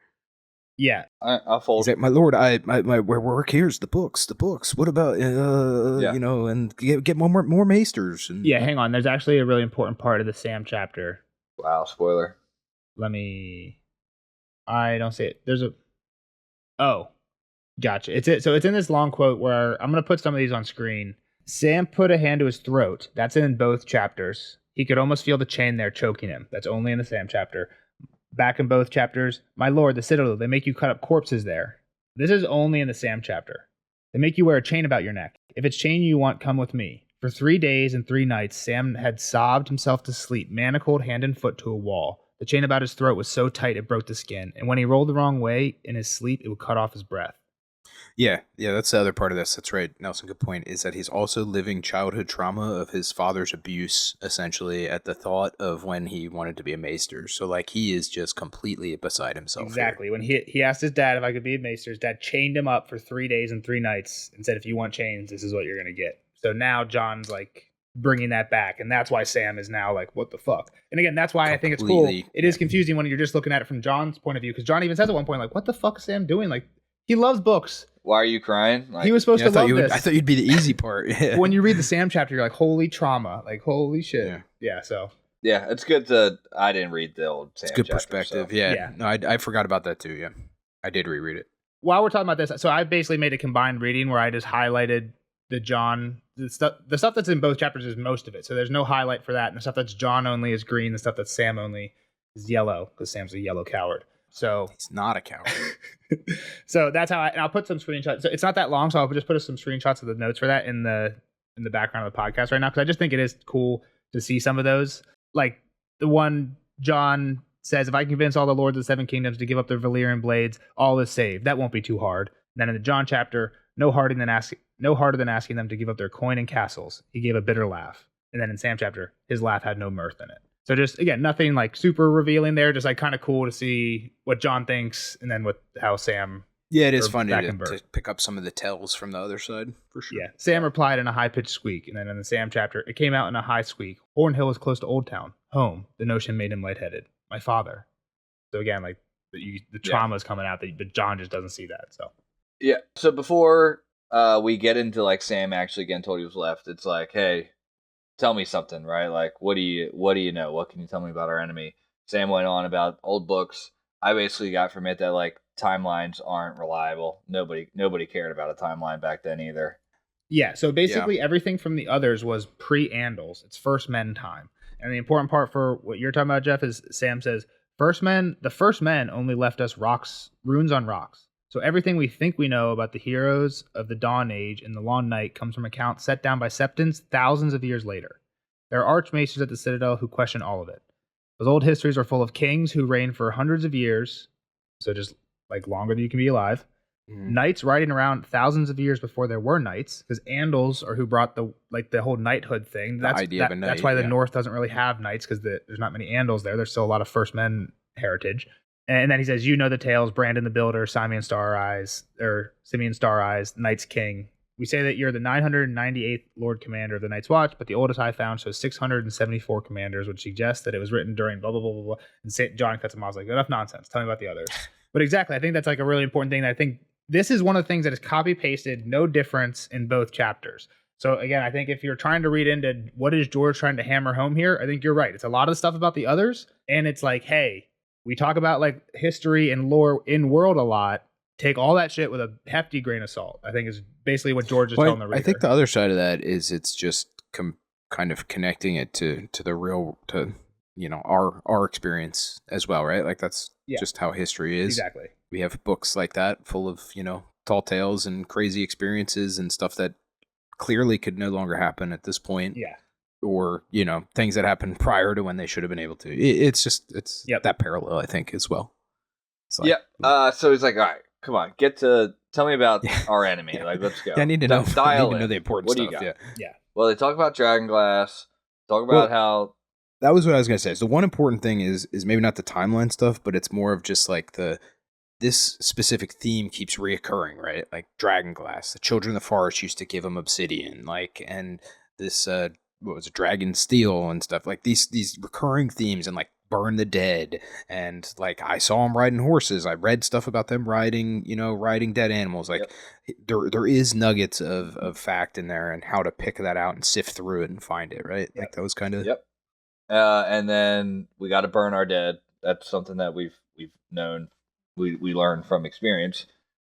[SPEAKER 1] Yeah,
[SPEAKER 2] I'll fold.
[SPEAKER 3] He's like, my lord, my work here's the books. What about and get more maesters. And,
[SPEAKER 1] hang on. There's actually a really important part of the Sam chapter.
[SPEAKER 2] Wow, spoiler.
[SPEAKER 1] I don't see it. Gotcha. So it's in this long quote where I'm gonna put some of these on screen. Sam put a hand to his throat. That's in both chapters. He could almost feel the chain there choking him. That's only in the Sam chapter. Back in both chapters, my lord, the citadel, they make you cut up corpses there. This is only in the Sam chapter. They make you wear a chain about your neck. If it's chain you want, come with me. For 3 days and 3 nights, Sam had sobbed himself to sleep, manacled hand and foot to a wall. The chain about his throat was so tight it broke the skin, and when he rolled the wrong way in his sleep, it would cut off his breath.
[SPEAKER 3] Yeah, that's the other part of this. That's right, Nelson. Good point. Is that he's also living childhood trauma of his father's abuse, essentially, at the thought of when he wanted to be a maester. So, like, he is just completely beside himself.
[SPEAKER 1] Exactly. When he asked his dad if I could be a maester, his dad chained him up for 3 days and 3 nights and said, if you want chains, this is what you're going to get. So now John's like bringing that back, and that's why Sam is now like, what the fuck? And again, that's why I think it's cool. It is confusing when you're just looking at it from John's point of view, because John even says at one point, like, what the fuck is Sam doing? Like, he loves books.
[SPEAKER 2] Why are you crying? Like,
[SPEAKER 1] he was supposed to love this.
[SPEAKER 3] I thought you'd be the easy part. Yeah.
[SPEAKER 1] When you read the Sam chapter, you're like, holy trauma. Like, holy shit. Yeah, so.
[SPEAKER 2] Yeah, it's good to... I didn't read the old Sam
[SPEAKER 3] chapter. It's good
[SPEAKER 2] chapter,
[SPEAKER 3] perspective,
[SPEAKER 2] so.
[SPEAKER 3] yeah. No, I forgot about that too, yeah. I did reread it.
[SPEAKER 1] While we're talking about this, so I basically made a combined reading where I just highlighted the John... The stuff that's in both chapters is most of it. So there's no highlight for that. And the stuff that's John only is green. The stuff that's Sam only is yellow, because Sam's a yellow coward. So
[SPEAKER 3] he's not a coward.
[SPEAKER 1] So that's how and I'll put some screenshots. So it's not that long, so I'll just put some screenshots of the notes for that in the background of the podcast right now, because I just think it is cool to see some of those. Like the one John says, if I convince all the lords of the 7 kingdoms to give up their Valyrian blades, all is saved. That won't be too hard. And then in the John chapter, no harder than asking them to give up their coin and castles. He gave a bitter laugh. And then in Sam chapter, his laugh had no mirth in it. So just, again, nothing like super revealing there, just like kind of cool to see what John thinks and then how Sam...
[SPEAKER 3] Yeah, it is fun to pick up some of the tells from the other side, for sure.
[SPEAKER 1] Yeah, Sam replied in a high-pitched squeak, and then in the Sam chapter, it came out in a high squeak. Hornhill is close to Old Town. Home. The notion made him lightheaded. My father. So again, like, the trauma is coming out, but John just doesn't see that, so...
[SPEAKER 2] Yeah, so before we get into, like, Sam actually getting told he was left, it's like, hey... Tell me something, right? Like, what do you know? What can you tell me about our enemy? Sam went on about old books. I basically got from it that like timelines aren't reliable. Nobody cared about a timeline back then either.
[SPEAKER 1] Yeah, so basically everything from the others was pre-Andals. It's First Men time. And the important part for what you're talking about, Jeff, is Sam says, the first men only left us runes on rocks. So everything we think we know about the heroes of the Dawn Age and the Long Night comes from accounts set down by septons thousands of years later. There are archmaesters at the Citadel who question all of it. Those old histories are full of kings who reigned for hundreds of years, so just like longer than you can be alive. Knights riding around thousands of years before there were knights, because Andals are who brought the whole knighthood thing. That's
[SPEAKER 3] the idea of a knight,
[SPEAKER 1] that's why the North doesn't really have knights, because there's not many Andals there. There's still a lot of First Men heritage. And then he says, you know the tales, Brandon the Builder, Simeon Star Eyes, Knights King. We say that you're the 998th Lord Commander of the Night's Watch, but the oldest I found shows 674 commanders, which suggests that it was written during blah, blah, blah, blah, blah. And St. John cuts him off like, enough nonsense. Tell me about the others. But exactly, I think that's like a really important thing. That I think this is one of the things that is copy-pasted, no difference in both chapters. So again, I think if you're trying to read into what is George trying to hammer home here, I think you're right. It's a lot of stuff about the others, and it's like, hey, we talk about like history and lore in world a lot. Take all that shit with a hefty grain of salt, I think is basically what George is telling the reader.
[SPEAKER 3] I think the other side of that is it's just kind of connecting it to the real, to, you know, our experience as well, right? Like that's just how history is.
[SPEAKER 1] Exactly.
[SPEAKER 3] We have books like that full of, you know, tall tales and crazy experiences and stuff that clearly could no longer happen at this point.
[SPEAKER 1] Yeah.
[SPEAKER 3] Or, you know, things that happened prior to when they should have been able to. It's that parallel, I think, as well.
[SPEAKER 2] Like, so he's like, all right, come on, tell me about our enemy. Like, let's go.
[SPEAKER 3] I need to know. I need to know the important
[SPEAKER 2] stuff.
[SPEAKER 3] What do you got?
[SPEAKER 2] Yeah. Well, they talk about Dragonglass. Talk about how.
[SPEAKER 3] That was what I was going to say. So one important thing is maybe not the timeline stuff, but it's more of just like this specific theme keeps reoccurring, right? Like Dragonglass. The children of the forest used to give them obsidian, like, and this what was it, dragon steel and stuff, like these recurring themes, and like burn the dead, and like I saw them riding horses. I read stuff about them riding dead animals. Like there is nuggets of fact in there, and how to pick that out and sift through it and find it, right? Like those kind of
[SPEAKER 2] and then we got to burn our dead. That's something that we've known, we learned from experience.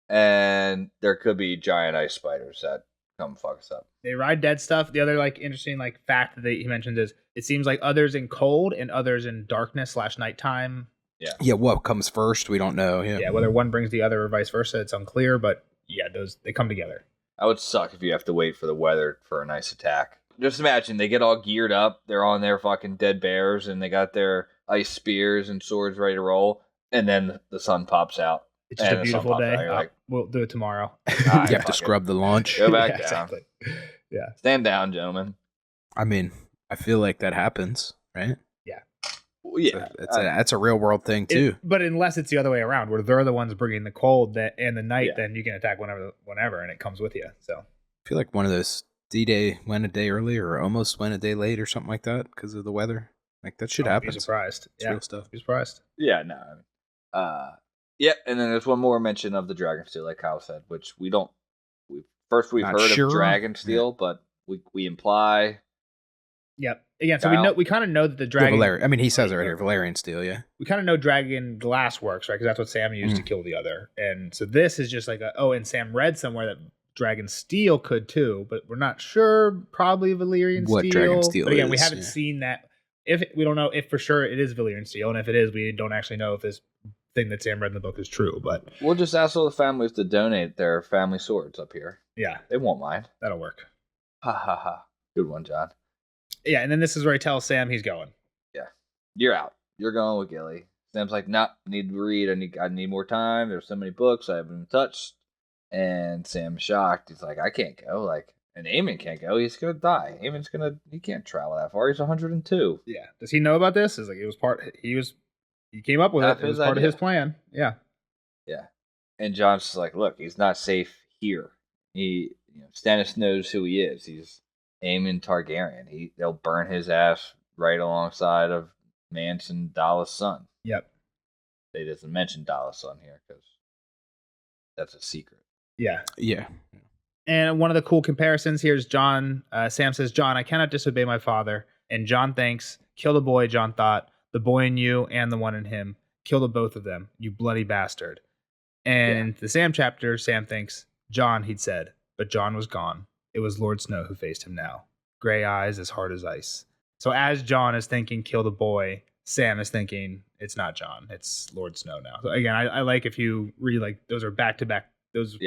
[SPEAKER 2] And there could be giant ice spiders that come fuck us up.
[SPEAKER 1] They ride dead stuff. The other like interesting like fact that he mentioned is it seems like others in cold and others in darkness / nighttime
[SPEAKER 3] Yeah, what comes first, we don't know.
[SPEAKER 1] Yeah, whether one brings the other or vice versa, it's unclear. But yeah, they come together.
[SPEAKER 2] That would suck if you have to wait for the weather for a nice attack. Just imagine they get all geared up, they're on their fucking dead bears, and they got their ice spears and swords ready to roll, and then the sun pops out.
[SPEAKER 1] It's just a beautiful day.
[SPEAKER 2] Like,
[SPEAKER 1] we'll do it tomorrow.
[SPEAKER 3] You have to scrub the launch.
[SPEAKER 2] Go back down.
[SPEAKER 1] Exactly. Yeah.
[SPEAKER 2] Stand down, gentlemen.
[SPEAKER 3] I mean, I feel like that happens, right?
[SPEAKER 1] Yeah.
[SPEAKER 2] Well, yeah.
[SPEAKER 3] That's a real world thing too.
[SPEAKER 1] But unless it's the other way around, where they're the ones bringing the cold and the night, then you can attack whenever, and it comes with you. So
[SPEAKER 3] I feel like one of those D-Day went a day early or almost went a day late or something like that because of the weather. Like that should happen.
[SPEAKER 1] Be surprised.
[SPEAKER 3] It's real stuff.
[SPEAKER 1] Be surprised.
[SPEAKER 2] Yeah, no. Yeah, and then there's one more mention of the Dragonsteel, like Kyle said, which we've heard of Dragonsteel, but we imply.
[SPEAKER 1] Yep. Again, so we kind of know that the dragon.
[SPEAKER 3] I mean, he says it right here, Valerian steel. Yeah.
[SPEAKER 1] We kind of know dragon glass works, right? Because that's what Sam used to kill the other, and so this is just like and Sam read somewhere that dragon steel could too, but we're not sure. Probably Valyrian
[SPEAKER 3] what
[SPEAKER 1] steel.
[SPEAKER 3] Dragon steel
[SPEAKER 1] but again,
[SPEAKER 3] is,
[SPEAKER 1] we haven't seen that. We don't know if for sure it is Valyrian steel, and if it is, we don't actually know if this thing that Sam read in the book is true. But
[SPEAKER 2] we'll just ask all the families to donate their family swords up here.
[SPEAKER 1] Yeah,
[SPEAKER 2] they won't mind.
[SPEAKER 1] That'll work.
[SPEAKER 2] Ha ha ha! Good one, John.
[SPEAKER 1] Yeah, and then this is where he tells Sam he's going.
[SPEAKER 2] Yeah, you're out. You're going with Gilly. Sam's like, nah, I need to read. I need more time. There's so many books I haven't even touched. And Sam's shocked. He's like, I can't go. Like, and Aemon can't go. He's gonna die. He can't travel that far. He's 102.
[SPEAKER 1] Yeah. Does he know about this? It's like he came up with it. It was part of his plan. Yeah.
[SPEAKER 2] Yeah. And John's just like, look, he's not safe here. Stannis knows who he is. He's Aemon Targaryen. They'll burn his ass right alongside of Manson Dallas' son.
[SPEAKER 1] Yep.
[SPEAKER 2] They doesn't mention Dallas' son here because that's a secret.
[SPEAKER 1] Yeah.
[SPEAKER 3] Yeah.
[SPEAKER 1] And one of the cool comparisons here is John. Sam says, John, I cannot disobey my father. And John thinks, kill the boy, John thought. The boy in you and the one in him. Kill the both of them, you bloody bastard. And the Sam chapter, Sam thinks, John, he'd said. But John was gone. It was Lord Snow who faced him now. Gray eyes as hard as ice. So as John is thinking, kill the boy, Sam is thinking, it's not John. It's Lord Snow now. So again, I like if you read, like, those are back-to-back. Those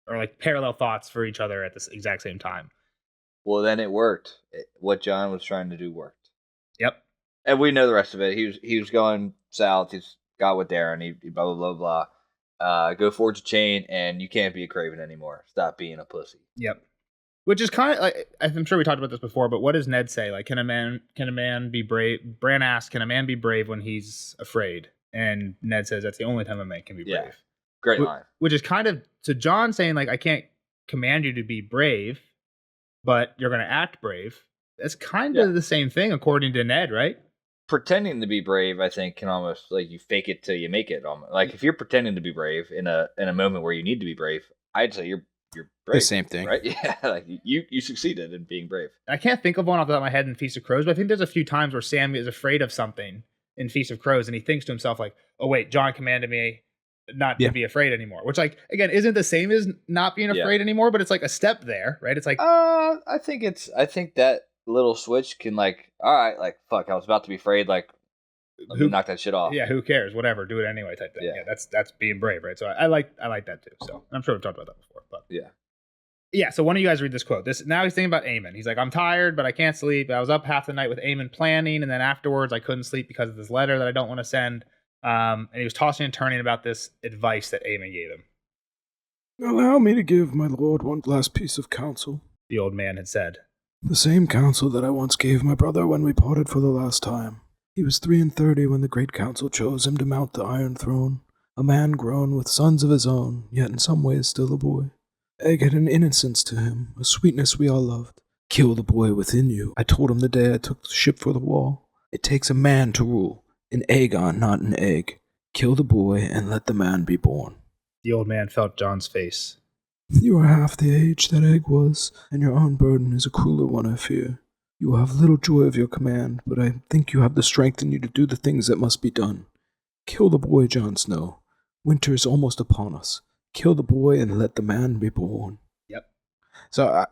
[SPEAKER 1] are like parallel thoughts for each other at the exact same time.
[SPEAKER 2] Well, then it worked. What John was trying to do worked.
[SPEAKER 1] Yep.
[SPEAKER 2] And we know the rest of it. He was going south. He's got with Darren. He blah, blah, blah, blah. Go forge a chain, and you can't be a Craven anymore. Stop being a pussy.
[SPEAKER 1] Yep. Which is kind of like, I'm sure we talked about this before, but what does Ned say? Like, can a man be brave? Bran asks, can a man be brave when he's afraid? And Ned says that's the only time a man can be brave.
[SPEAKER 2] Yeah. Great line.
[SPEAKER 1] Which is kind of, so John saying, like, I can't command you to be brave, but you're going to act brave. That's kind of the same thing, according to Ned, right?
[SPEAKER 2] Pretending to be brave, I think, can almost, like, you fake it till you make it. Like, if you're pretending to be brave in a moment where you need to be brave, I'd say you're brave.
[SPEAKER 3] The same thing,
[SPEAKER 2] right? Yeah, like you succeeded in being brave.
[SPEAKER 1] I can't think of one off the top of my head in Feast of Crows, but I think there's a few times where Sam is afraid of something in Feast of Crows, and he thinks to himself, like, "Oh wait, John commanded me not to be afraid anymore," which, like, again, isn't the same as not being afraid anymore, but it's like a step there, right? It's like,
[SPEAKER 2] I think that little switch can, like, all right, like, fuck, I was about to be afraid, like, let me knock that shit off.
[SPEAKER 1] Yeah, who cares? Whatever, do it anyway, type thing. Yeah, that's being brave, right? So I like that too. So I'm sure we've talked about that before, but yeah. So one of you guys read this quote. Now he's thinking about Aemon. He's like, I'm tired, but I can't sleep. I was up half the night with Aemon planning, and then afterwards I couldn't sleep because of this letter that I don't want to send. And he was tossing and turning about this advice that Aemon gave him.
[SPEAKER 4] Allow me to give my lord one last piece of counsel,
[SPEAKER 1] The old man had said.
[SPEAKER 4] The same counsel that I once gave my brother when we parted for the last time. He was 33 when the great council chose him to mount the Iron Throne, a man grown with sons of his own, yet in some ways still a boy. Egg had an innocence to him, a sweetness we all loved. Kill the boy within you, I told him the day I took the ship for the wall. It takes a man to rule, an Aegon, not an egg. Kill the boy and let the man be born.
[SPEAKER 1] The old man felt John's face.
[SPEAKER 4] You are half the age that Egg was, and your own burden is a crueler one, I fear. You will have little joy of your command, but I think you have the strength in you to do the things that must be done. Kill the boy, Jon Snow. Winter is almost upon us. Kill the boy and let the man be born.
[SPEAKER 1] Yep.
[SPEAKER 3] So I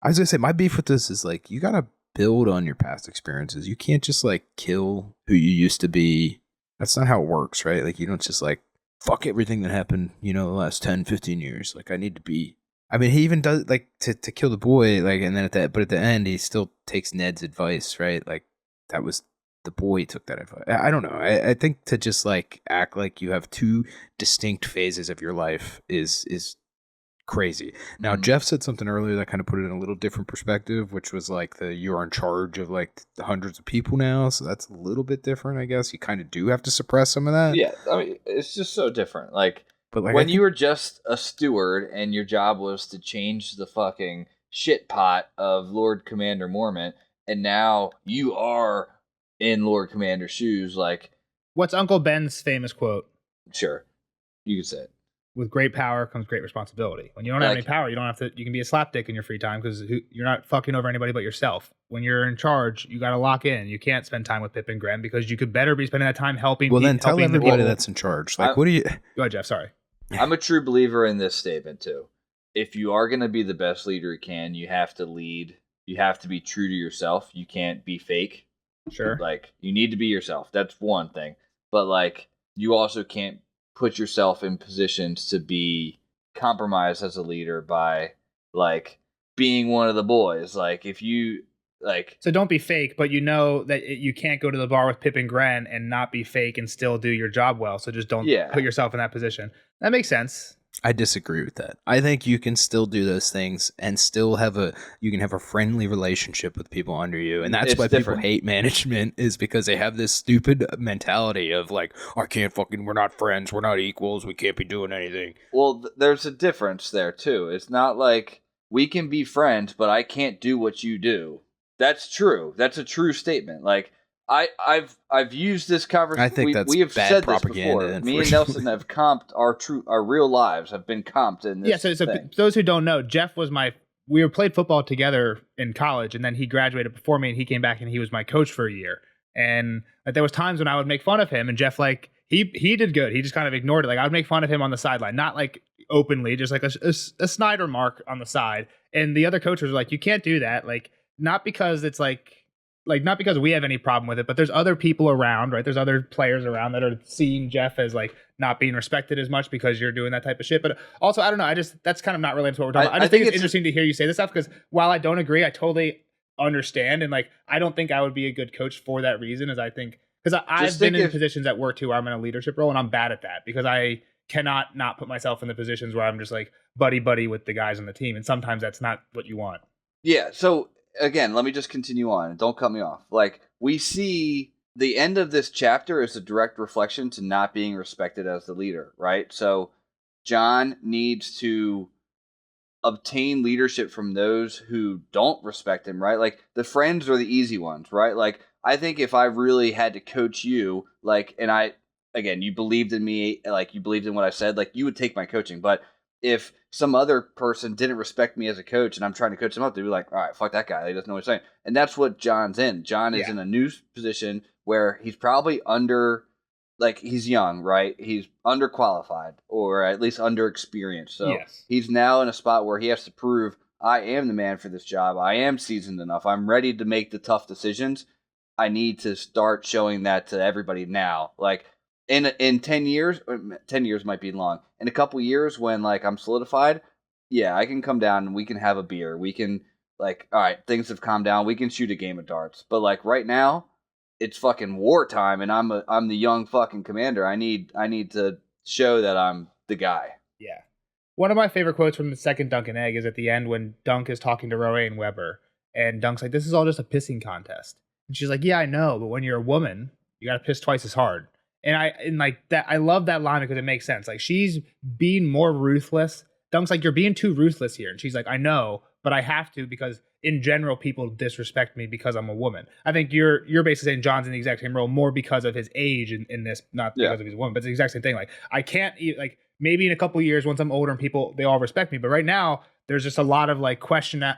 [SPEAKER 3] was going to say, my beef with this is, like, you got to build on your past experiences. You can't just, like, kill who you used to be That's not how it works, right? Like, you don't just like, fuck everything that happened, the last 10, 15 years. Like, I need to be. I mean, he even does, like, to kill the boy, like, and then at the end, he still takes Ned's advice, right? Like, that was the boy took that advice. I don't know. I think to just, like, act like you have two distinct phases of your life is crazy. Now, Jeff said something earlier that kind of put it in a little different perspective, which was like you're in charge of like the hundreds of people now, so that's a little bit different, I guess. You kind of do have to suppress some of that.
[SPEAKER 2] Yeah, I mean, it's just so different. Like,
[SPEAKER 3] but like
[SPEAKER 2] when you were just a steward and your job was to change the fucking shit pot of Lord Commander Mormont, and now you are in Lord Commander's shoes, like,
[SPEAKER 1] what's Uncle Ben's famous quote?
[SPEAKER 2] Sure, you can say it.
[SPEAKER 1] With great power comes great responsibility. When you don't have any power, you don't have to. You can be a slapdick in your free time because you're not fucking over anybody but yourself. When you're in charge, you got to lock in. You can't spend time with Pip and Gren because you could better be spending that time helping.
[SPEAKER 3] Well, then tell everybody that's in charge. Like, what do you?
[SPEAKER 1] Go ahead, Jeff. Sorry.
[SPEAKER 2] I'm a true believer in this statement too. If you are going to be the best leader you can, you have to lead. You have to be true to yourself. You can't be fake.
[SPEAKER 1] Sure.
[SPEAKER 2] Like, you need to be yourself. That's one thing. But like, you also can't put yourself in positions to be compromised as a leader by like being one of the boys. Like, if you like,
[SPEAKER 1] so don't be fake, but you know that you can't go to the bar with Pip and Gren and not be fake and still do your job well. So just don't put yourself in that position. That makes sense.
[SPEAKER 3] I disagree with that. I think you can still do those things and still have a friendly relationship with people under you. And that's why people hate management, is because they have this stupid mentality of like, we're not friends, we're not equals, we can't be doing anything.
[SPEAKER 2] Well, there's a difference there too. It's not like we can be friends, but I can't do what you do. That's true. That's a true statement. Like, I've used this conversation.
[SPEAKER 3] I think that's
[SPEAKER 2] we have
[SPEAKER 3] bad
[SPEAKER 2] said
[SPEAKER 3] propaganda.
[SPEAKER 2] This before. Me and Nelson have comped our real lives have been comped in this.
[SPEAKER 1] Yeah. So those who don't know, Jeff was we played football together in college, and then he graduated before me, and he came back and he was my coach for a year. And like, there was times when I would make fun of him, and Jeff, like, he did good. He just kind of ignored it. Like, I would make fun of him on the sideline, not like openly, just like a snide remark on the side. And the other coaches were like, you can't do that. Like, not because it's like not because we have any problem with it, but there's other people around, right? There's other players around that are seeing Jeff as like not being respected as much because you're doing that type of shit. But also, I don't know. That's kind of not related to what we're talking about. I just think it's interesting to hear you say this stuff, because while I don't agree, I totally understand. And like, I don't think I would be a good coach for that reason, as I think, because I've been in positions at work too where I'm in a leadership role, and I'm bad at that because I cannot not put myself in the positions where I'm just like buddy with the guys on the team. And sometimes that's not what you want.
[SPEAKER 2] Yeah. So again, let me just continue on. Don't cut me off. Like, we see the end of this chapter is a direct reflection to not being respected as the leader, right? So John needs to obtain leadership from those who don't respect him, right? Like, the friends are the easy ones, right? Like, I think if I really had to coach you, like, and you believed in me, like, you believed in what I said, like, you would take my coaching. But if some other person didn't respect me as a coach and I'm trying to coach them up, they'd be like, all right, fuck that guy. He doesn't know what he's saying. And that's what John's in. John is in a new position where he's probably he's young, right? He's underqualified, or at least underexperienced. So he's now in a spot where he has to prove, I am the man for this job. I am seasoned enough. I'm ready to make the tough decisions. I need to start showing that to everybody now. Like, in 10 years, 10 years might be long. In a couple years, when like I'm solidified, I can come down and we can have a beer. We can, like, all right, things have calmed down. We can shoot a game of darts. But like right now, it's fucking wartime, and I'm the young fucking commander. I need to show that I'm the guy.
[SPEAKER 1] Yeah. One of my favorite quotes from the second Dunk and Egg is at the end when Dunk is talking to Rowan Weber, and Dunk's like, "This is all just a pissing contest." And she's like, "Yeah, I know, but when you're a woman, you got to piss twice as hard." And like that, I love that line because it makes sense. Like, she's being more ruthless. Dunk's like, "You're being too ruthless here," and she's like, "I know, but I have to, because in general, people disrespect me because I'm a woman." I think you're basically saying John's in the exact same role, more because of his age in this, not because of his woman, but it's the exact same thing. Like, I can't, like, maybe in a couple of years, once I'm older and they all respect me, but right now there's just a lot of like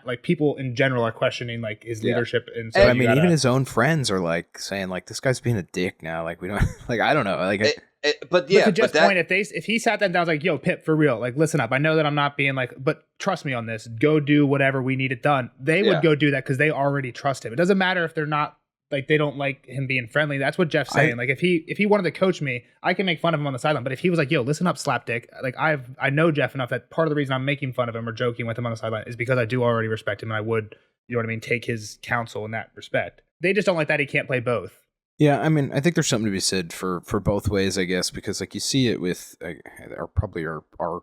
[SPEAKER 1] like people in general are questioning like his leadership. And so
[SPEAKER 3] I mean, even his own friends are like saying like, this guy's being a dick now. Like, we don't like, I don't know. Like,
[SPEAKER 1] but to Jeff's point, if he sat them down, like, "Yo, Pip, for real, like, listen up. I know that I'm not being like, but trust me on this. Go do whatever we need it done." They would go do that because they already trust him. It doesn't matter if they're not like they don't like him being friendly. That's what Jeff's saying. Like if he wanted to coach me, I can make fun of him on the sideline. But if he was like, yo, listen up, slapdick, like I know Jeff enough that part of the reason I'm making fun of him or joking with him on the sideline is because I do already respect him and I would, you know what I mean, take his counsel in that respect. They just don't like that he can't play both.
[SPEAKER 3] Yeah, I mean, I think there's something to be said for both ways, I guess, because like you see it with our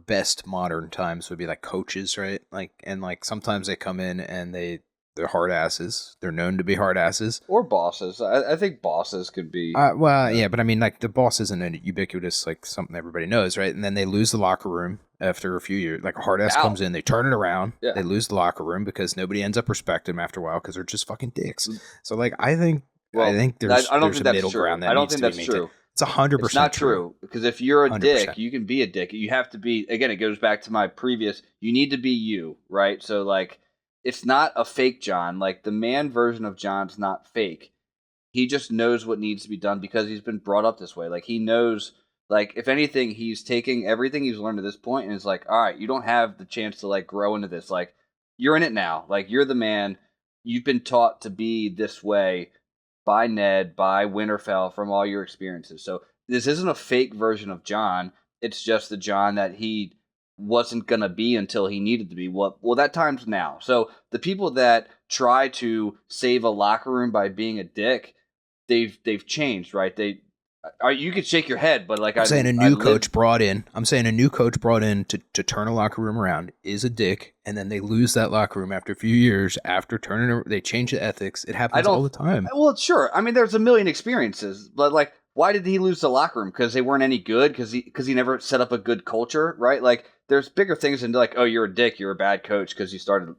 [SPEAKER 3] best modern times would be like coaches, right? Like, and like sometimes they come in and they're hard asses. They're known to be hard asses.
[SPEAKER 2] Or bosses. I think bosses could be.
[SPEAKER 3] Well, yeah, but I mean, like the boss isn't a ubiquitous like something everybody knows, right? And then they lose the locker room after a few years. Like a hard ass comes in, they turn it around. Yeah. They lose the locker room because nobody ends up respecting them after a while because they're just fucking dicks. So like, I think there's a middle ground that needs to be maintained. I don't think that's true. It's 100%
[SPEAKER 2] It's not true. Because if you're a 100%. Dick, you can be a dick. You have to be, again, it goes back to my previous, you need to be you, right? So like, it's not a fake John. Like the man version of John's not fake. He just knows what needs to be done because he's been brought up this way. Like he knows, like if anything, he's taking everything he's learned to this point and is like, all right, you don't have the chance to like grow into this. Like you're in it now. Like you're the man. You've been taught to be this way by Ned, by Winterfell, from all your experiences. So this isn't a fake version of John. It's just the John that he wasn't going to be until he needed to be. Well, that time's now. So the people that try to save a locker room by being a dick, they've changed, right? You could shake your head, but like
[SPEAKER 3] I'm saying a new coach brought in to turn a locker room around is a dick, and then they lose that locker room after a few years. After turning, they change the ethics. It happens all the time.
[SPEAKER 2] Well, sure. I mean, there's a million experiences, but like, why did he lose the locker room? Because they weren't any good. Because he never set up a good culture, right? Like, there's bigger things than like, oh, you're a dick, you're a bad coach because you started,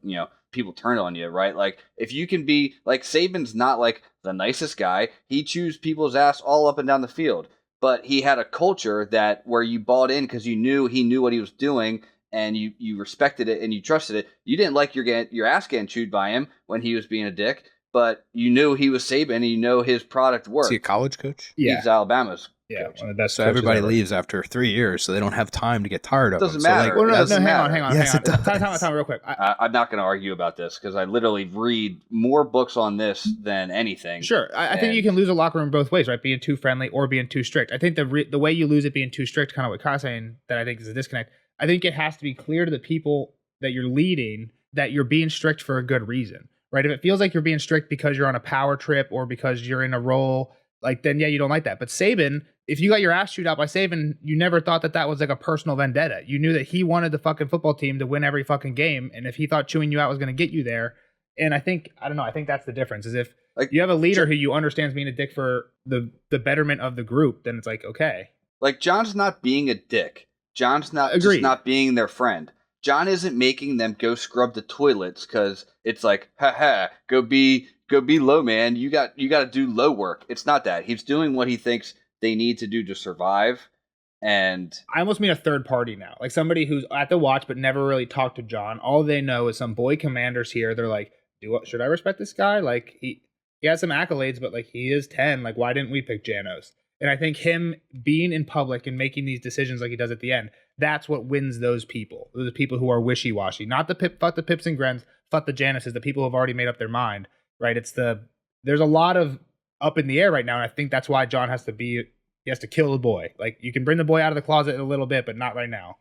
[SPEAKER 2] people turned on you, right? Like, if you can be like Saban's not like the nicest guy. He chews people's ass all up and down the field. But he had a culture where you bought in because you knew he knew what he was doing and you respected it and you trusted it. You didn't like your ass getting chewed by him when he was being a dick, but you knew he was Saban and you know his product worked.
[SPEAKER 3] Is he a college coach?
[SPEAKER 1] Yeah.
[SPEAKER 2] He's Alabama's coach.
[SPEAKER 1] One of the best.
[SPEAKER 3] So everybody leaves after 3 years, so they don't have time to get tired of
[SPEAKER 2] Doesn't
[SPEAKER 3] him.
[SPEAKER 2] matter.
[SPEAKER 3] So like,
[SPEAKER 1] hang on.
[SPEAKER 3] Yes, it does.
[SPEAKER 1] Time, real quick.
[SPEAKER 2] I'm not going to argue about this because I literally read more books on this than anything.
[SPEAKER 1] Sure, I think you can lose a locker room both ways, right? Being too friendly or being too strict. I think the way you lose it being too strict, kind of what Kyle's saying, that I think is a disconnect. I think it has to be clear to the people that you're leading that you're being strict for a good reason, right? If it feels like you're being strict because you're on a power trip or because you're in a role, like then yeah, you don't like that. But Saban, if you got your ass chewed out by Saban, you never thought that was like a personal vendetta. You knew that he wanted the fucking football team to win every fucking game, and if he thought chewing you out was going to get you there, and I think that's the difference. Is if like you have a leader who you understands being a dick for the betterment of the group, then it's like okay.
[SPEAKER 2] Like John's not being a dick. John's not just not being their friend. John isn't making them go scrub the toilets because it's like, go be low, man. You got to do low work. It's not that. He's doing what he thinks they need to do to survive. And
[SPEAKER 1] I almost mean a third party now, like somebody who's at the watch but never really talked to John. All they know is some boy commanders here. They're like, should I respect this guy? Like he has some accolades, but like he is 10. Like why didn't we pick Janos? And I think him being in public and making these decisions like he does at the end, that's what wins those people. Those people who are wishy-washy. Not fuck the Pips and Grens, fuck the Janices, the people who have already made up their mind, right? There's a lot of up in the air right now, and I think that's why John has to kill the boy. Like, you can bring the boy out of the closet in a little bit, but not right now.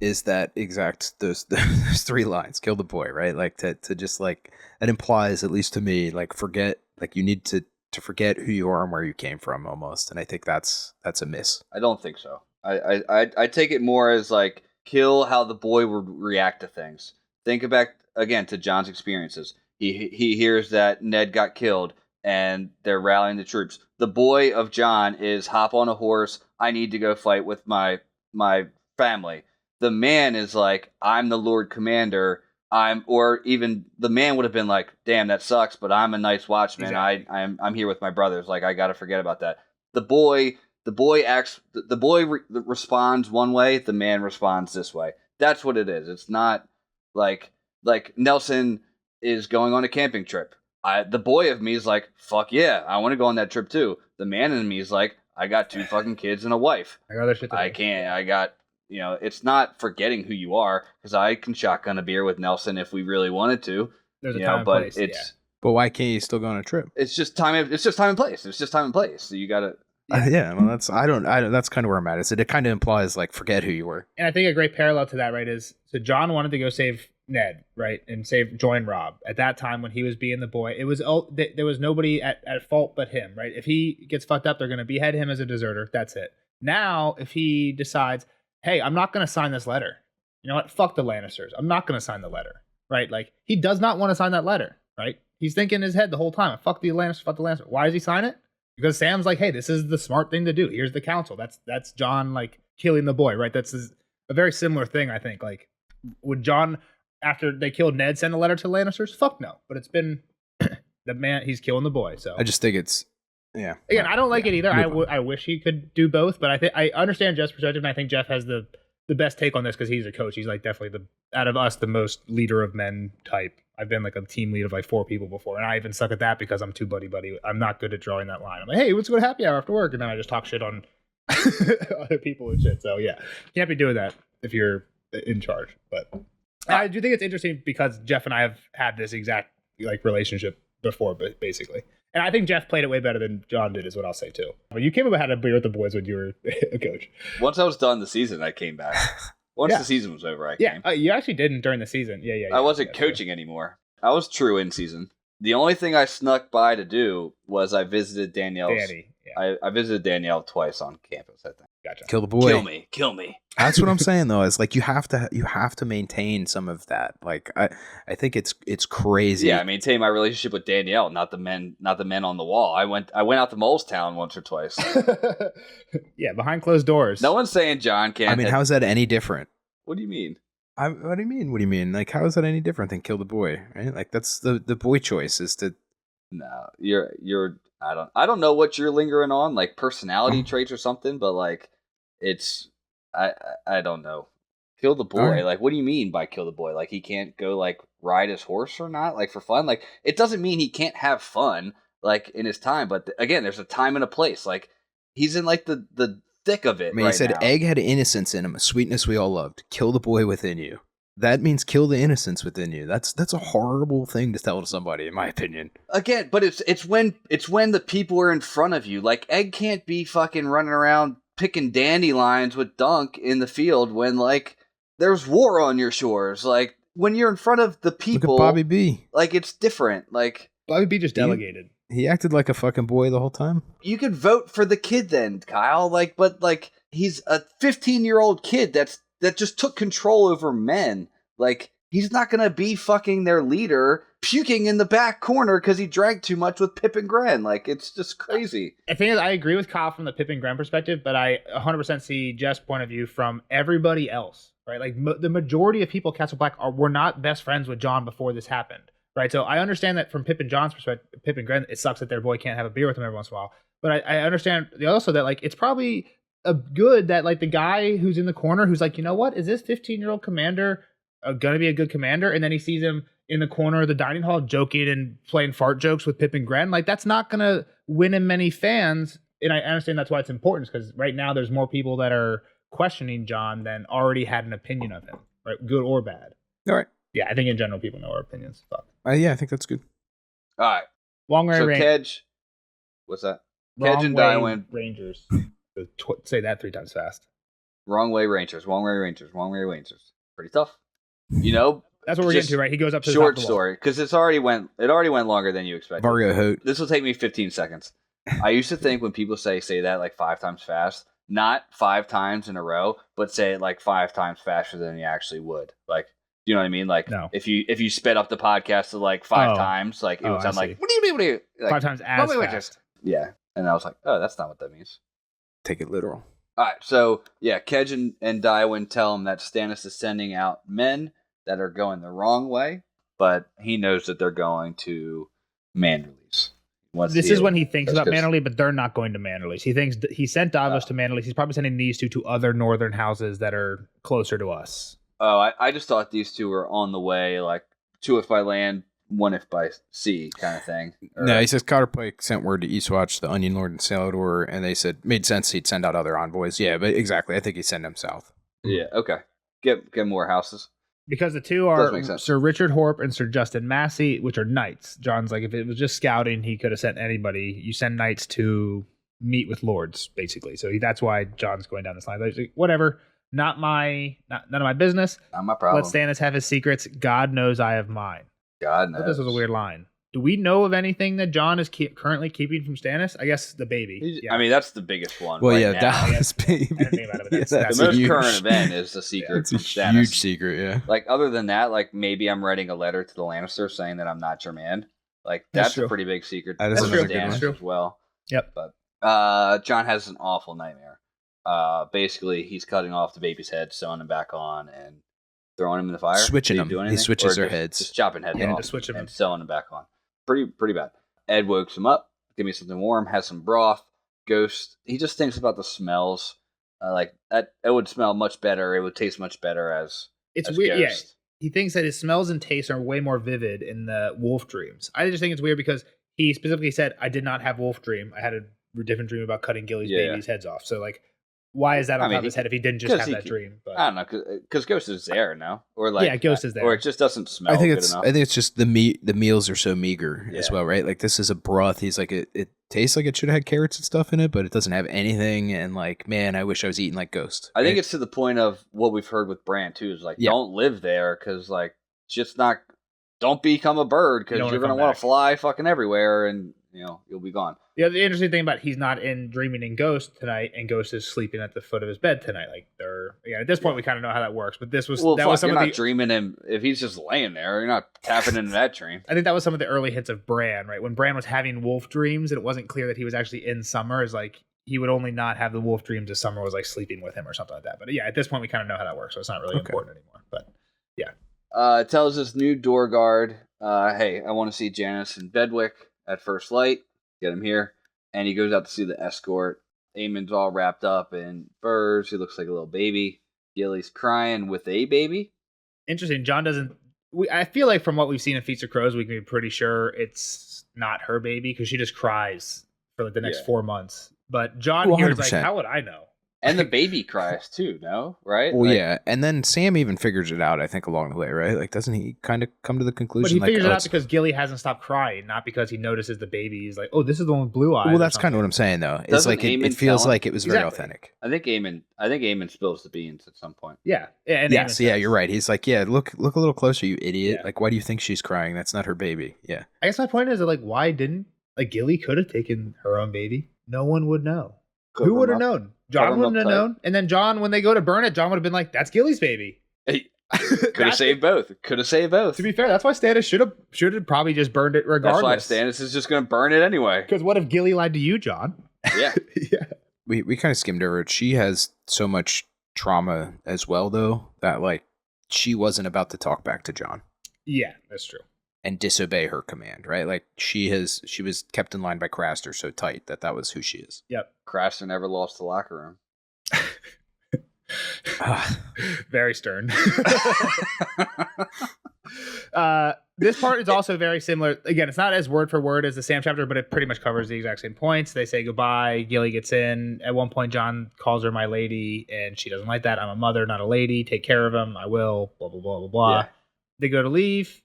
[SPEAKER 3] Is that exact, those 3 lines, kill the boy, right? Like, to just, like, that implies, at least to me, like, forget, like, you need to forget who you are and where you came from almost. And I think that's a miss.
[SPEAKER 2] I don't think so. I take it more as like kill how the boy would react to things. Think back again to John's experiences. He hears that Ned got killed and they're rallying the troops. The boy of John is hop on a horse. I need to go fight with my family. The man is like, I'm the Lord Commander. Or even the man would have been like, damn, that sucks, but I'm a nice watchman. Exactly. I'm here with my brothers. Like, I got to forget about that. The boy responds one way. The man responds this way. That's what it is. It's not like Nelson is going on a camping trip. The boy of me is like, fuck yeah, I want to go on that trip too. The man in me is like, I got 2 fucking kids and a wife.
[SPEAKER 1] I got other shit to do.
[SPEAKER 2] I can't. I got. It's not forgetting who you are because I can shotgun a beer with Nelson if we really wanted to.
[SPEAKER 1] There's a time and place.
[SPEAKER 3] But why can't you still go on a trip?
[SPEAKER 2] It's just time. It's just time and place. It's just time and place. So you gotta.
[SPEAKER 3] Yeah, well, that's I don't that's kind of where I'm at. It kind of implies like forget who you were.
[SPEAKER 1] And I think a great parallel to that, right, is so John wanted to go save Ned, right, and join Rob. At that time when he was being the boy, it was there was nobody at fault but him, right? If he gets fucked up, they're going to behead him as a deserter. That's it. Now, if he decides, hey, I'm not going to sign this letter. You know what? Fuck the Lannisters. I'm not going to sign the letter, right? Like he does not want to sign that letter, right? He's thinking in his head the whole time, fuck the Lannisters, fuck the Lannisters. Why does he sign it? Because Sam's like, hey, this is the smart thing to do. Here's the council. That's John like killing the boy, right? That's a very similar thing, I think. Like, would John, after they killed Ned, send a letter to the Lannisters? Fuck no. But it's been the man, he's killing the boy. So
[SPEAKER 3] I just think it's, yeah.
[SPEAKER 1] Again, I don't like it either. I wish he could do both, but I understand Jeff's perspective, and I think Jeff has the best take on this because he's a coach. He's like definitely out of us, the most leader of men type. I've been like a team lead of like 4 people before, and I even suck at that because I'm too buddy. I'm not good at drawing that line. I'm like, hey, let's go to happy hour after work, and then I just talk shit on other people and shit. So yeah, you can't be doing that if you're in charge. But I do think it's interesting because Jeff and I have had this exact like relationship before, but basically. And I think Jeff played it way better than John did, is what I'll say too. But you came up and had a beer with the boys when you were a coach.
[SPEAKER 2] Once I was done the season, I came back. Once the season was over, I came.
[SPEAKER 1] You actually didn't during the season. Yeah.
[SPEAKER 2] I wasn't coaching anymore. I was true in season. The only thing I snuck by to do was I visited Danielle's. I visited Danielle twice on campus, I think.
[SPEAKER 1] Gotcha.
[SPEAKER 3] Kill the boy.
[SPEAKER 2] Kill me.
[SPEAKER 3] That's what I'm saying though. Is like you have to maintain some of that. Like I think it's crazy.
[SPEAKER 2] Yeah, I maintain my relationship with Danielle, not the men on the wall. I went out to Molestown once or twice.
[SPEAKER 1] Yeah, behind closed doors.
[SPEAKER 2] No one's saying John can't.
[SPEAKER 3] I mean, how's that any different?
[SPEAKER 2] What do you mean?
[SPEAKER 3] What do you mean? What do you mean? Like, how is that any different than kill the boy? Right? Like, that's the boy choice is to.
[SPEAKER 2] No, you're. I don't know what you're lingering on, like personality traits or something, but like, it's. I don't know. Kill the boy. Right. Like, what do you mean by kill the boy? Like, he can't go like ride his horse or not? Like for fun? Like, it doesn't mean he can't have fun like in his time. But again, there's a time and a place. Like, he's in like the thick of it. I mean,
[SPEAKER 3] he said egg had innocence in him, a sweetness we all loved. Kill the boy within you. That means kill the innocence within you. That's a horrible thing to tell to somebody, in my opinion.
[SPEAKER 2] Again, but it's when the people are in front of you. Like, Egg can't be fucking running around picking dandelions with Dunk in the field when like there's war on your shores. Like when you're in front of the people,
[SPEAKER 3] look at Bobby B.
[SPEAKER 2] Like it's different. Like
[SPEAKER 1] Bobby B just delegated.
[SPEAKER 3] He acted like a fucking boy the whole time.
[SPEAKER 2] You could vote for the kid then, Kyle. Like, but like he's a 15-year-old kid that just took control over men. Like he's not gonna be fucking their leader, puking in the back corner because he drank too much with Pip and Gren. Like it's just crazy.
[SPEAKER 1] I think I agree with Kyle from the Pip and Gren perspective, but I 100% see Jeff's point of view from everybody else. Right, like the majority of people, Castle Black, were not best friends with John before this happened. Right, so I understand that from Pip and John's perspective, Pip and Gren, it sucks that their boy can't have a beer with them every once in a while. But I understand also that like it's probably good that like the guy who's in the corner who's like, you know what, is this 15-year-old commander gonna be a good commander? And then he sees him in the corner of the dining hall joking and playing fart jokes with Pip and Gren. Like that's not gonna win him many fans. And I understand that's why it's important because right now there's more people that are questioning John than already had an opinion of him, right, good or bad.
[SPEAKER 3] All right.
[SPEAKER 1] Yeah, I think in general people know our opinions. Fuck.
[SPEAKER 3] Yeah, I think that's good.
[SPEAKER 2] All right.
[SPEAKER 1] Long way
[SPEAKER 2] so
[SPEAKER 1] range.
[SPEAKER 2] Kedge, what's that? Kedge and Daiwin.
[SPEAKER 1] Rangers. Say that 3 times fast.
[SPEAKER 2] Wrong way Rangers. Wrong way Rangers. Wrong way Rangers. Pretty tough. You know?
[SPEAKER 1] That's what we're getting to, right? He goes up to
[SPEAKER 2] short
[SPEAKER 1] the top
[SPEAKER 2] story because it already went longer than you expected.
[SPEAKER 3] Vargo Hoot.
[SPEAKER 2] This will take me 15 seconds. I used to think when people say that like 5 times fast, not 5 times in a row, but say it like 5 times faster than you actually would. Like, you know what I mean? Like, no. if you sped up the podcast to like 5 times, like it would sound like, what do you mean? Like,
[SPEAKER 1] 5 times as fast.
[SPEAKER 2] Yeah. And I was like, oh, that's not what that means.
[SPEAKER 3] Take it literal.
[SPEAKER 2] All right. So, yeah, Kedge and Daiwin tell him that Stannis is sending out men that are going the wrong way, but he knows that they're going to Manderley's.
[SPEAKER 1] This is when he thinks about Manderley, but they're not going to Manderley's. He thinks he sent Davos to Manderley's. He's probably sending these 2 to other northern houses that are closer to us.
[SPEAKER 2] Oh, I just thought these 2 were on the way, like 2 if by land, 1 if by sea kind of thing.
[SPEAKER 3] No, he says Cotter Pike sent word to Eastwatch, the Onion Lord and Salador, and they said made sense he'd send out other envoys. Yeah, but exactly. I think he'd send them south.
[SPEAKER 2] Yeah, okay. Get more houses.
[SPEAKER 1] Because the two
[SPEAKER 2] Does make
[SPEAKER 1] are
[SPEAKER 2] sense.
[SPEAKER 1] Sir Richard Horpe and Sir Justin Massey, which are knights. John's like, if it was just scouting, he could have sent anybody. You send knights to meet with lords, basically. So that's why John's going down this line. He's like, whatever, none of my business.
[SPEAKER 2] Not my problem.
[SPEAKER 1] Let Stannis have his secrets. God knows I have mine.
[SPEAKER 2] God
[SPEAKER 1] I
[SPEAKER 2] knows.
[SPEAKER 1] thought this was a weird line. Do we know of anything that John is currently keeping from Stannis? I guess the baby.
[SPEAKER 2] I mean, that's the biggest one.
[SPEAKER 3] Well,
[SPEAKER 2] right
[SPEAKER 3] yeah,
[SPEAKER 2] now.
[SPEAKER 3] Dallas baby.
[SPEAKER 1] I didn't think about it, but
[SPEAKER 3] Yeah,
[SPEAKER 1] that's
[SPEAKER 2] The most
[SPEAKER 3] huge-
[SPEAKER 2] current event is the secret
[SPEAKER 3] It's
[SPEAKER 2] from
[SPEAKER 3] a
[SPEAKER 2] Stannis.
[SPEAKER 3] huge secret, yeah.
[SPEAKER 2] Like, other than that, like, maybe I'm writing a letter to the Lannisters saying that I'm not your man. Like,
[SPEAKER 1] That's
[SPEAKER 2] that's
[SPEAKER 1] true.
[SPEAKER 2] a pretty big secret.
[SPEAKER 3] That is
[SPEAKER 2] from
[SPEAKER 1] another good
[SPEAKER 2] Stannis
[SPEAKER 1] one. True.
[SPEAKER 2] as well.
[SPEAKER 1] Yep.
[SPEAKER 2] But John has an awful nightmare. Basically, he's cutting off the baby's head, sewing him back on, and throwing him in the fire.
[SPEAKER 3] Switching
[SPEAKER 2] Did he
[SPEAKER 3] them.
[SPEAKER 2] do
[SPEAKER 3] He
[SPEAKER 2] anything?
[SPEAKER 3] switches
[SPEAKER 2] Or
[SPEAKER 3] their
[SPEAKER 2] just-
[SPEAKER 3] heads.
[SPEAKER 2] Just chopping heads
[SPEAKER 1] Yeah,
[SPEAKER 2] off
[SPEAKER 1] just switching
[SPEAKER 2] and
[SPEAKER 1] them.
[SPEAKER 2] sewing them back on. Pretty bad. Ed wakes him up. Give me something warm. Has some broth. Ghost. He just thinks about the smells. Like that. It would smell much better. It would taste much better as.
[SPEAKER 1] It's
[SPEAKER 2] as
[SPEAKER 1] weird. Yeah.
[SPEAKER 2] Ghost.
[SPEAKER 1] He thinks that his smells and tastes are way more vivid in the wolf dreams. I just think it's weird because he specifically said, I did not have wolf dream. I had a different dream about cutting Gilly's
[SPEAKER 2] Yeah.
[SPEAKER 1] baby's heads off. So, like, why is that on
[SPEAKER 2] I mean,
[SPEAKER 1] top of his head if he didn't just
[SPEAKER 2] 'cause
[SPEAKER 1] have
[SPEAKER 2] he
[SPEAKER 1] that
[SPEAKER 2] could-
[SPEAKER 1] dream? But
[SPEAKER 2] I don't know, because Ghost is there now, or like
[SPEAKER 1] Yeah, Ghost is there.
[SPEAKER 2] or it just doesn't smell
[SPEAKER 3] I think
[SPEAKER 2] good enough.
[SPEAKER 3] it's just the meals are so meager as
[SPEAKER 2] Yeah.
[SPEAKER 3] well, right? Like this is a broth. He's like it tastes like it should have had carrots and stuff in it, but it doesn't have anything. And like, man, I wish I was eating like Ghost.
[SPEAKER 2] I think
[SPEAKER 3] right?
[SPEAKER 2] it's to the point of what we've heard with Bran too. Is like,
[SPEAKER 3] Yeah.
[SPEAKER 2] don't live there because like, just not. Don't become a bird because
[SPEAKER 1] You don't
[SPEAKER 2] you're
[SPEAKER 1] wanna
[SPEAKER 2] gonna
[SPEAKER 1] come
[SPEAKER 2] want
[SPEAKER 1] back.
[SPEAKER 2] to fly fucking everywhere, and you'll be gone.
[SPEAKER 1] the interesting thing about he's not in dreaming in Ghost tonight, and Ghost is sleeping at the foot of his bed tonight. Like at this point we kind of know how that works. But this was
[SPEAKER 2] Well,
[SPEAKER 1] that
[SPEAKER 2] fuck,
[SPEAKER 1] was some
[SPEAKER 2] you're
[SPEAKER 1] of
[SPEAKER 2] not
[SPEAKER 1] the
[SPEAKER 2] dreaming him if he's just laying there. You're not tapping into that dream.
[SPEAKER 1] I think that was some of the early hits of Bran, right? When Bran was having wolf dreams and it wasn't clear that he was actually in Summer, is like he would only not have the wolf dreams if Summer was like sleeping with him or something like that. But yeah, at this point we kind of know how that works, so it's not really
[SPEAKER 3] Okay.
[SPEAKER 1] important anymore. But
[SPEAKER 2] It tells this new door guard, hey, I want to see Janice and Bedwick at first light. Get him here. And he goes out to see the escort. Aemon's all wrapped up in furs. He looks like a little baby. Gilly's crying with a baby.
[SPEAKER 1] interesting. John doesn't. I feel like from what we've seen in Feats of Crows, we can be pretty sure it's not her baby because she just cries for like the next
[SPEAKER 2] Yeah.
[SPEAKER 1] 4 months. But John
[SPEAKER 3] Well,
[SPEAKER 1] here is like,
[SPEAKER 3] 100%.
[SPEAKER 1] how would I know?
[SPEAKER 2] And the baby cries too, no? Right?
[SPEAKER 3] Well,
[SPEAKER 2] Like,
[SPEAKER 3] yeah, and then Sam even figures it out. I think along the way, right? Like, doesn't he kind of come to the
[SPEAKER 1] But
[SPEAKER 3] conclusion?
[SPEAKER 1] he
[SPEAKER 3] like,
[SPEAKER 1] figures it
[SPEAKER 3] oh,
[SPEAKER 1] out
[SPEAKER 3] it's-
[SPEAKER 1] because Gilly hasn't stopped crying, not because he notices the baby. He's like, oh, this is the one with blue eyes.
[SPEAKER 3] Well,
[SPEAKER 1] or
[SPEAKER 3] that's kind of what
[SPEAKER 1] something.
[SPEAKER 3] I'm saying, though. It's
[SPEAKER 2] Doesn't
[SPEAKER 3] like it
[SPEAKER 2] Aemon
[SPEAKER 3] feels
[SPEAKER 2] tell him?
[SPEAKER 3] like it was very
[SPEAKER 1] Exactly.
[SPEAKER 3] authentic.
[SPEAKER 2] I think Aemon spills the beans at some point.
[SPEAKER 1] Yeah. And
[SPEAKER 3] Yes,
[SPEAKER 1] Aemon
[SPEAKER 3] yeah,
[SPEAKER 1] says-
[SPEAKER 3] you're right. He's like, yeah, look a little closer, you idiot.
[SPEAKER 1] Yeah.
[SPEAKER 3] Like, why do you think she's crying? That's not her baby. Yeah.
[SPEAKER 1] I guess my point is that, like, why didn't Gilly could have taken her own baby? No one would know.
[SPEAKER 2] Cover
[SPEAKER 1] Who would have
[SPEAKER 2] him up.
[SPEAKER 1] known? John
[SPEAKER 2] Cover him
[SPEAKER 1] wouldn't
[SPEAKER 2] up
[SPEAKER 1] have
[SPEAKER 2] tight.
[SPEAKER 1] known. And then John, when they go to burn it, John would have been like, "That's Gilly's baby."
[SPEAKER 2] Hey, could have
[SPEAKER 1] That's-
[SPEAKER 2] saved both. Could have saved both.
[SPEAKER 1] To be fair, that's why Stannis should have probably just burned it
[SPEAKER 2] That's why
[SPEAKER 1] regardless.
[SPEAKER 2] Stannis is just going to burn it anyway.
[SPEAKER 1] Because what if Gilly lied to you, John?
[SPEAKER 2] Yeah.
[SPEAKER 1] Yeah.
[SPEAKER 3] We kind of skimmed over it. She has so much trauma as well, though, that like she wasn't about to talk back to John
[SPEAKER 1] Yeah, that's true.
[SPEAKER 3] and disobey her command, right? Like she was kept in line by Craster so tight that was who she is.
[SPEAKER 1] Yep.
[SPEAKER 2] Craster never lost the locker room.
[SPEAKER 1] Very stern. This part is also very similar. Again, it's not as word for word as the Sam chapter, but it pretty much covers the exact same points. They say goodbye. Gilly gets in. At one point, John calls her my lady, and she doesn't like that. I'm a mother, not a lady. Take care of him. I will. Blah, blah, blah, blah, blah.
[SPEAKER 2] Yeah.
[SPEAKER 1] They go to leave.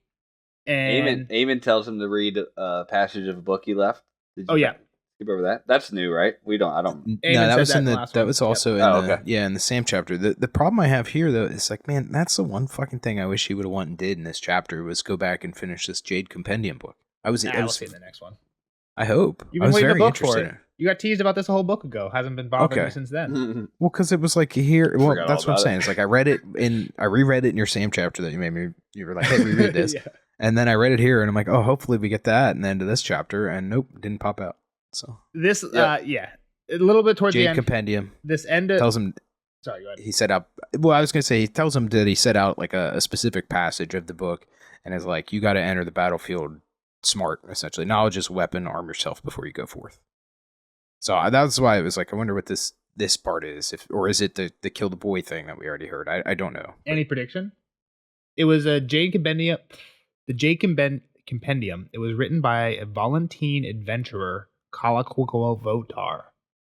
[SPEAKER 1] And
[SPEAKER 2] Aemon tells him to read a passage of a book he left. Did you
[SPEAKER 1] Oh, yeah.
[SPEAKER 2] skip over that? That's new, right? I don't.
[SPEAKER 3] No,
[SPEAKER 1] Aemon
[SPEAKER 3] that
[SPEAKER 1] said
[SPEAKER 3] was
[SPEAKER 1] that
[SPEAKER 3] in
[SPEAKER 1] in the
[SPEAKER 3] the
[SPEAKER 1] last
[SPEAKER 3] that
[SPEAKER 1] one.
[SPEAKER 3] was
[SPEAKER 1] Yep.
[SPEAKER 3] also in
[SPEAKER 2] Oh,
[SPEAKER 3] the
[SPEAKER 2] okay.
[SPEAKER 3] in the Sam chapter. The problem I have here though is like, man, that's the one fucking thing I wish he would have went and did in this chapter was go back and finish this Jade Compendium book.
[SPEAKER 1] I'll see in the next one.
[SPEAKER 3] I hope.
[SPEAKER 1] You've
[SPEAKER 3] I
[SPEAKER 1] been
[SPEAKER 3] was
[SPEAKER 1] waiting a
[SPEAKER 3] very
[SPEAKER 1] book for
[SPEAKER 3] interested
[SPEAKER 1] it.
[SPEAKER 3] in it.
[SPEAKER 1] You got teased about this a whole book ago. Hasn't been bothering
[SPEAKER 3] Okay.
[SPEAKER 1] me since then.
[SPEAKER 3] Well, because it was like here. Well,
[SPEAKER 2] Forgot
[SPEAKER 3] that's
[SPEAKER 2] all
[SPEAKER 3] what I'm
[SPEAKER 2] about
[SPEAKER 3] saying.
[SPEAKER 2] it.
[SPEAKER 3] It's like I reread it in your Sam chapter that you made me. You were like, hey, reread this,
[SPEAKER 1] Yeah.
[SPEAKER 3] and then I read it here, and I'm like, oh, hopefully we get that, and then to this chapter, and nope, didn't pop out. So
[SPEAKER 1] This,
[SPEAKER 2] Yeah.
[SPEAKER 1] a little bit towards the
[SPEAKER 3] Jade
[SPEAKER 1] end.
[SPEAKER 3] Compendium
[SPEAKER 1] This end of,
[SPEAKER 3] tells him
[SPEAKER 1] sorry, go ahead.
[SPEAKER 3] he set out. Well, I was gonna say he tells him that he set out like a specific passage of the book, and is like, you got to enter the battlefield smart, essentially. Knowledge is a weapon. Arm yourself before you go forth. So that's why it was like, I wonder what this part is, or is it the kill the boy thing that we already heard? I don't know.
[SPEAKER 1] Any prediction? It was a Jade Compendium. The Jade Compendium. It was written by a Volantine adventurer, Kalakwovotar.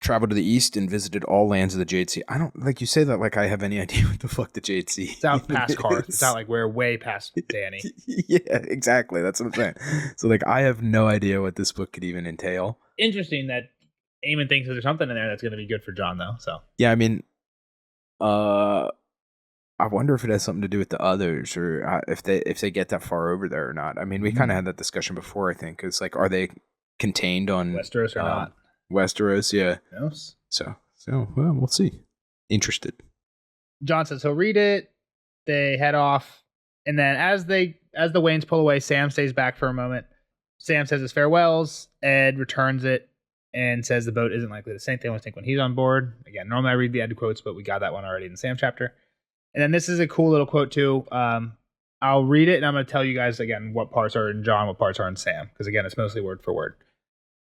[SPEAKER 3] traveled to the east and visited all lands of the Jade Sea. I don't like you say that like I have any idea what the fuck the Jade Sea.
[SPEAKER 1] It's out past
[SPEAKER 3] is.
[SPEAKER 1] Karth. It's out like we're way past Danny.
[SPEAKER 3] Yeah, exactly. That's what I'm saying. So like I have no idea what this book could even entail.
[SPEAKER 1] Interesting that Eamon thinks there's something in there that's going to be good for John, though. So
[SPEAKER 3] Yeah, I mean, I wonder if it has something to do with the others, or if they get that far over there or not. I mean, we kind of had that discussion before. I think it's like, are they contained on
[SPEAKER 1] Westeros or not?
[SPEAKER 3] Westeros, yeah.
[SPEAKER 1] Yes.
[SPEAKER 3] So well, we'll see. Interested.
[SPEAKER 1] John says he'll read it. They head off, and then as the Waynes pull away, Sam stays back for a moment. Sam says his farewells. Ed returns it and says the boat isn't likely to sink. They only think when he's on board. Again, normally I read the Ed quotes, but we got that one already in the Sam chapter. And then this is a cool little quote too. I'll read it, and I'm going to tell you guys again what parts are in John, what parts are in Sam, because again, it's mostly word for word.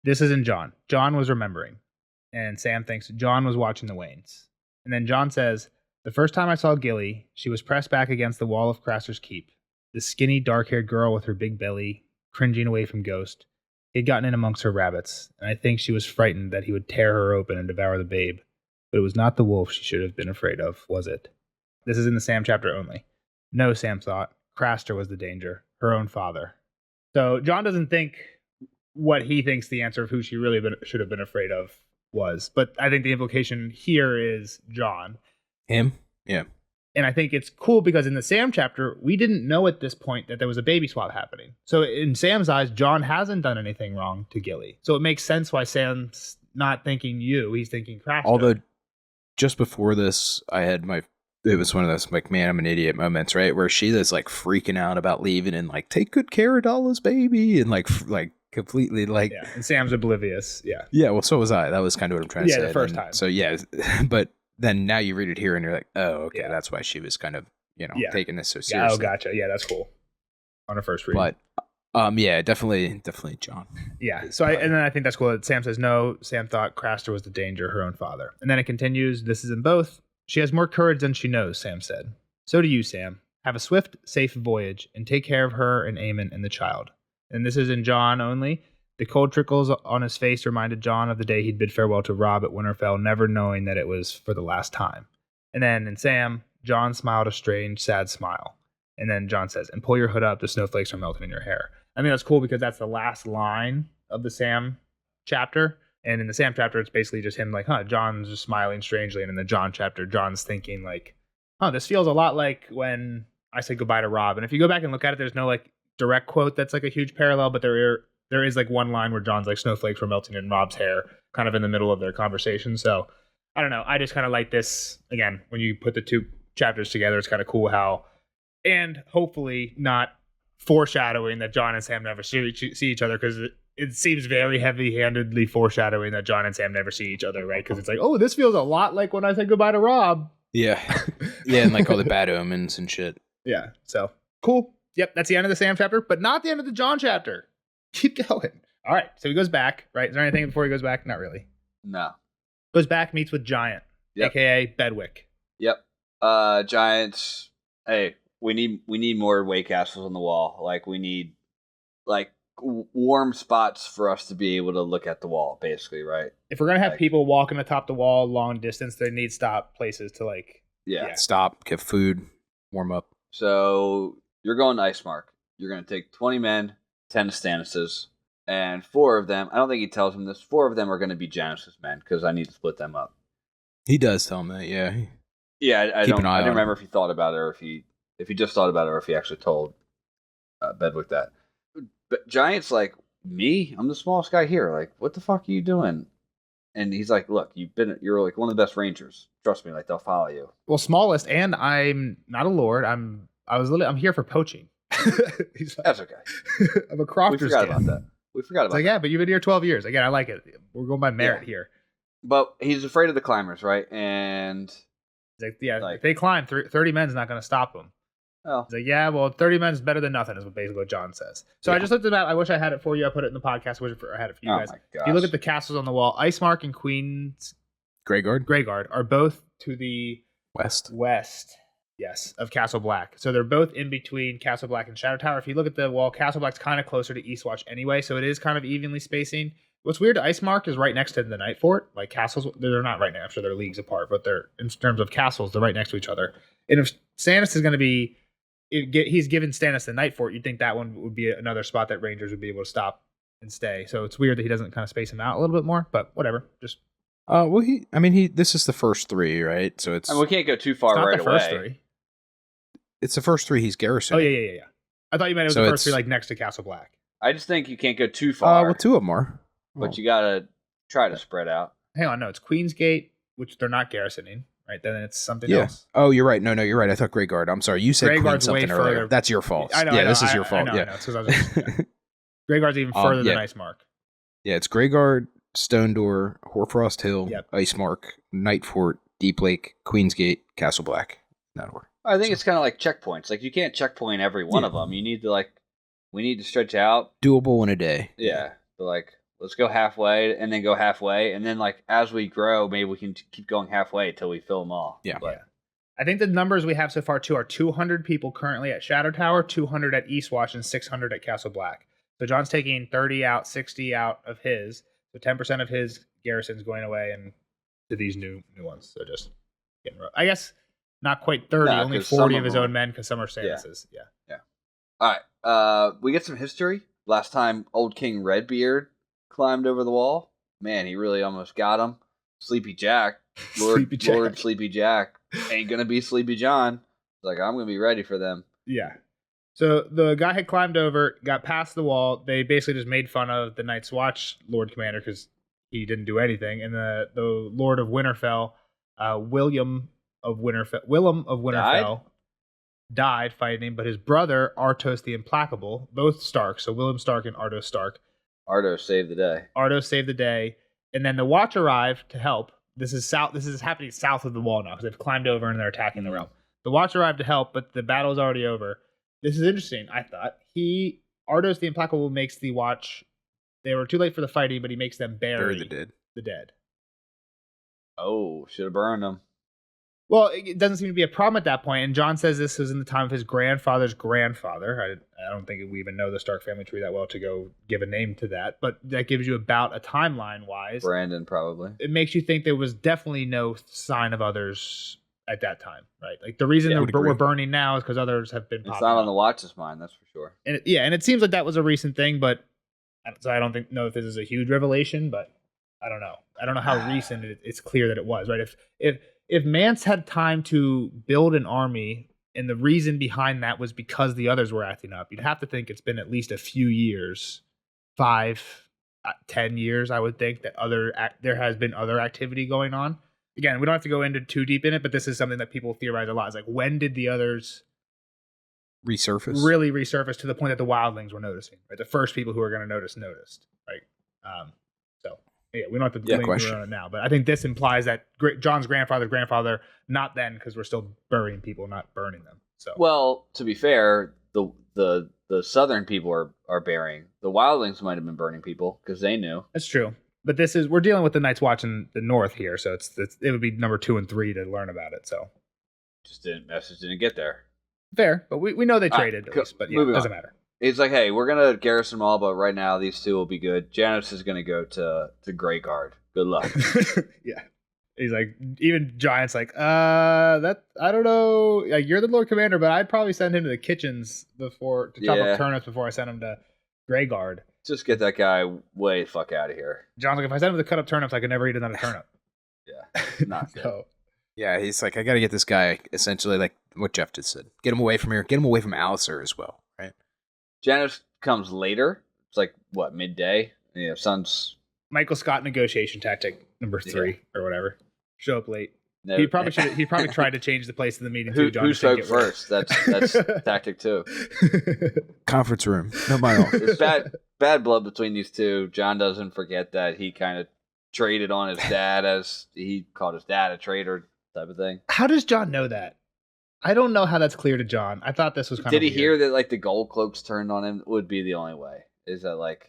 [SPEAKER 1] This is in John. John was remembering, and Sam thinks John was watching the Waynes. And then John says, the first time I saw Gilly, she was pressed back against the wall of Craster's Keep. The skinny, dark-haired girl with her big belly, cringing away from Ghost. He had gotten in amongst her rabbits, and I think she was frightened that he would tear her open and devour the babe. But it was not the wolf she should have been afraid of, was it? This is in the Sam chapter only. No, Sam thought. Craster was the danger. Her own father. So John doesn't think what he thinks the answer of who she really should have been afraid of was. But I think the implication here is John.
[SPEAKER 3] Him? Yeah.
[SPEAKER 1] And I think it's cool because in the Sam chapter, we didn't know at this point that there was a baby swap happening. So in Sam's eyes, John hasn't done anything wrong to Gilly. So it makes sense why Sam's not thinking you. He's thinking Craster.
[SPEAKER 3] Although just before this, it was one of those like, man, I'm an idiot moments, right? Where she is like freaking out about leaving and like, take good care of Dalla's baby, and like completely like.
[SPEAKER 1] Yeah, and Sam's oblivious. Yeah.
[SPEAKER 3] Yeah, well, so was I. That was kind of what I'm trying to say.
[SPEAKER 1] Yeah, the first time.
[SPEAKER 3] So yeah, but then now you read it here and you're like, oh, okay,
[SPEAKER 1] Yeah.
[SPEAKER 3] that's why she was kind of taking this so
[SPEAKER 1] Yeah,
[SPEAKER 3] seriously.
[SPEAKER 1] oh, gotcha. Yeah, that's cool. On her first read.
[SPEAKER 3] But yeah, definitely John.
[SPEAKER 1] Yeah. So and then I think that's cool that Sam says no. Sam thought Craster was the danger, her own father. And then it continues. This is in both. She has more courage than she knows, Sam said. So do you, Sam. Have a swift, safe voyage, and take care of her and Eamon and the child. And this is in John only. The cold trickles on his face reminded John of the day he'd bid farewell to Robb at Winterfell, never knowing that it was for the last time. And then in Sam, John smiled a strange, sad smile. And then John says, and pull your hood up, the snowflakes are melting in your hair. I mean, that's cool because that's the last line of the Sam chapter. And in the Sam chapter, it's basically just him like, John's just smiling strangely. And in the John chapter, John's thinking like, this feels a lot like when I said goodbye to Robb. And if you go back and look at it, there's no like direct quote that's like a huge parallel, but there is like one line where John's like, snowflakes were melting in Robb's hair, kind of in the middle of their conversation. So I don't know. I just kind of like this. Again, when you put the two chapters together, it's kind of cool how, and hopefully not foreshadowing that John and Sam never see each other, because it seems very heavy-handedly foreshadowing that John and Sam never see each other, right? Because it's like, oh, this feels a lot like when I said goodbye to Robb.
[SPEAKER 3] Yeah. Yeah, and like all the bad omens and shit.
[SPEAKER 1] Yeah, so cool. Yep, that's the end of the Sam chapter, but not the end of the John chapter. Keep going. All right, so he goes back, right? Is there anything before he goes back? Not really.
[SPEAKER 2] No.
[SPEAKER 1] Goes back, meets with Giant, a.k.a. Bedwick.
[SPEAKER 2] Yep. Giants. Hey, we need more weight castles on the wall. Like, we need like warm spots for us to be able to look at the wall, basically, right?
[SPEAKER 1] If we're gonna have people walking atop the wall long distance, they need stop places to like.
[SPEAKER 2] Yeah.
[SPEAKER 3] Stop, get food, warm up.
[SPEAKER 2] So you're going to Icemark. You're going to take 20 men, 10 Stannises, and 4 of them, I don't think he tells him this, 4 of them are going to be Janice's men, because I need to split them up.
[SPEAKER 3] He does tell him that, yeah.
[SPEAKER 2] Yeah, I
[SPEAKER 3] Keep an eye
[SPEAKER 2] didn't
[SPEAKER 3] on
[SPEAKER 2] remember
[SPEAKER 3] him.
[SPEAKER 2] if he thought about it, or if he just thought about it, or if he actually told Bedwick that. But Giant's like, me? I'm the smallest guy here. Like, what the fuck are you doing? And he's like, look, you're like one of the best rangers. Trust me, like they'll follow you.
[SPEAKER 1] Well, smallest, and I'm not a lord. I'm here for poaching. He's like,
[SPEAKER 2] That's okay.
[SPEAKER 1] I'm a crofter's
[SPEAKER 2] We forgot
[SPEAKER 1] kid.
[SPEAKER 2] about that. We forgot
[SPEAKER 1] It's
[SPEAKER 2] about
[SPEAKER 1] like,
[SPEAKER 2] that.
[SPEAKER 1] yeah, but you've been here 12 years. Again, I like it. We're going by merit here.
[SPEAKER 2] But he's afraid of the climbers, right? And
[SPEAKER 1] He's like, yeah,
[SPEAKER 2] Like-
[SPEAKER 1] if they climb, 30 men's not going to stop them.
[SPEAKER 2] oh,
[SPEAKER 1] He's like, yeah, well, 30 men's better than nothing is basically what John says. So I just looked at that. I wish I had it for you. I put it in the podcast. I wish I had it for you
[SPEAKER 2] oh
[SPEAKER 1] guys.
[SPEAKER 2] my
[SPEAKER 1] If
[SPEAKER 2] gosh.
[SPEAKER 1] you look at the castles on the wall, Icemark and Queen's
[SPEAKER 3] Greyguard?
[SPEAKER 1] Greyguard are both to the
[SPEAKER 3] West.
[SPEAKER 1] west, yes, of Castle Black. So they're both in between Castle Black and Shadow Tower. If you look at the wall, Castle Black's kind of closer to Eastwatch anyway, so it is kind of evenly spacing. What's weird, Ice Mark is right next to the Night Fort. Like castles, they're not right now. I'm sure they're leagues apart, but they're in terms of castles, they're right next to each other. And if Stannis is going to be, he's given Stannis the Night Fort, you'd think that one would be another spot that Rangers would be able to stop and stay. So it's weird that he doesn't kind of space him out a little bit more, but whatever. Just
[SPEAKER 3] this is the first 3, right? So it's
[SPEAKER 2] we can't go too far right
[SPEAKER 1] the
[SPEAKER 2] away.
[SPEAKER 1] first 3.
[SPEAKER 3] It's the first 3 he's garrisoning.
[SPEAKER 1] Oh yeah. I thought you meant it was the first 3 like next to Castle Black.
[SPEAKER 2] I just think you can't go too far.
[SPEAKER 3] Well, 2 of them are.
[SPEAKER 2] But you gotta try to spread out.
[SPEAKER 1] Hang on, no, it's Queen's Gate, which they're not garrisoning, right? Then it's something else.
[SPEAKER 3] Oh, you're right. No, you're right. I thought Greyguard. I'm sorry. You said Queen
[SPEAKER 1] Greyguard's way
[SPEAKER 3] something earlier.
[SPEAKER 1] further.
[SPEAKER 3] That's your fault.
[SPEAKER 1] I know.
[SPEAKER 3] This is your fault.
[SPEAKER 1] I know. It's 'cause I was Greyguard's even further than Ice Mark.
[SPEAKER 3] Yeah, it's Greyguard, Stone Door, Hoarfrost Hill, Ice Mark, Night Fort, Deep Lake, Queen's Gate, Castle Black. In that order.
[SPEAKER 2] I think it's kind of like checkpoints. Like you can't checkpoint every one of them. You need to we need to stretch out.
[SPEAKER 3] Doable in a day.
[SPEAKER 2] Yeah. But let's go halfway and then go halfway. And then as we grow, maybe we can keep going halfway until we fill them all.
[SPEAKER 3] Yeah.
[SPEAKER 1] I think the numbers we have so far too are 200 people currently at Shadow Tower, 200 at Eastwatch, and 600 at Castle Black. So John's taking 30 out, 60 out of his. So 10% of his garrison's going away and to these new ones. So just getting I guess not quite 30, only 40 of his own men because some are Stannis's. Yeah.
[SPEAKER 2] All right. We get some history. Last time old King Redbeard climbed over the wall. Man, he really almost got him. Sleepy Jack, Lord Sleepy Jack, ain't gonna be Sleepy John. I'm gonna be ready for them.
[SPEAKER 1] Yeah. So the guy had climbed over, got past the wall. They basically just made fun of the Night's Watch Lord Commander because he didn't do anything. And the Lord of Winterfell, Willem of Winterfell, died fighting, but his brother Artos the Implacable, both Stark, so Willem Stark and Artos Stark.
[SPEAKER 2] Artos saved the day. And then the Watch arrived to help. This is happening south of the wall now because they've climbed over and they're attacking the realm. The Watch arrived to help, but the battle is already over. This is interesting, I thought. Artos the Implacable makes the Watch. They were too late for the fighting, but he makes them bury the dead. Oh, should have burned them.
[SPEAKER 1] Well, it doesn't seem to be a problem at that point. And John says this was in the time of his grandfather's grandfather. I don't think we even know the Stark family tree that well to go give a name to that. But that gives you about a timeline-wise.
[SPEAKER 2] Brandon, probably.
[SPEAKER 1] It makes you think there was definitely no sign of others at that time, right? Like the reason we're burning now is because others have been popping
[SPEAKER 2] It's not on
[SPEAKER 1] up.
[SPEAKER 2] the Watch's mind, that's for sure.
[SPEAKER 1] And it seems like that was a recent thing, but so I don't know if this is a huge revelation, but I don't know. I don't know how recent it's clear that it was, right? If Mance had time to build an army and the reason behind that was because the others were acting up, you'd have to think it's been at least a few years, 5, 10 years, I would think, that there has been other activity going on. Again, we don't have to go into too deep in it, but this is something that people theorize a lot. It's like, when did the others really resurface to the point that the wildlings were noticing, right? The first people who are going to noticed, right? Yeah, we don't have to linger on it now, but I think this implies that John's grandfather, not then, because we're still burying people, not burning them. So,
[SPEAKER 2] well, to be fair, the southern people are burying. The wildlings might have been burning people because they knew.
[SPEAKER 1] That's true, but we're dealing with the Night's Watch in the north here, so it would be number 2 and 3 to learn about it. So,
[SPEAKER 2] Message didn't get there.
[SPEAKER 1] Fair, but we know they traded at least, but yeah, it doesn't matter.
[SPEAKER 2] It's like, hey, we're going to garrison them all, but right now these 2 will be good. Janos is going to go to Greyguard. Good luck.
[SPEAKER 1] Yeah. He's like, even Giant's like, that, I don't know. Like, you're the Lord Commander, but I'd probably send him to the kitchens to chop up turnips before I send him to Greyguard.
[SPEAKER 2] Just get that guy way the fuck out of here.
[SPEAKER 1] John's like, if I send him to cut up turnips, I could never eat another turnip.
[SPEAKER 2] Yeah. Not good.
[SPEAKER 1] So,
[SPEAKER 3] yeah, he's like, I got to get this guy, essentially like what Jeff just said. Get him away from here. Get him away from Alistair as well, right?
[SPEAKER 2] Janos comes later. It's like, what, midday? Sun's...
[SPEAKER 1] Michael Scott negotiation tactic number 3 or whatever. Show up late. No. He probably tried to change the place of the meeting too. John
[SPEAKER 2] who spoke first? That's tactic 2.
[SPEAKER 3] Conference room. No mind all.
[SPEAKER 2] There's bad blood between these two. John doesn't forget that he kind of traded on his dad as he called his dad a traitor type of thing.
[SPEAKER 1] How does John know that? I don't know how that's clear to John. I thought this was kind of
[SPEAKER 2] Did he
[SPEAKER 1] weird.
[SPEAKER 2] hear that, like, the gold cloaks turned on him? Would be the only way. Is that, like...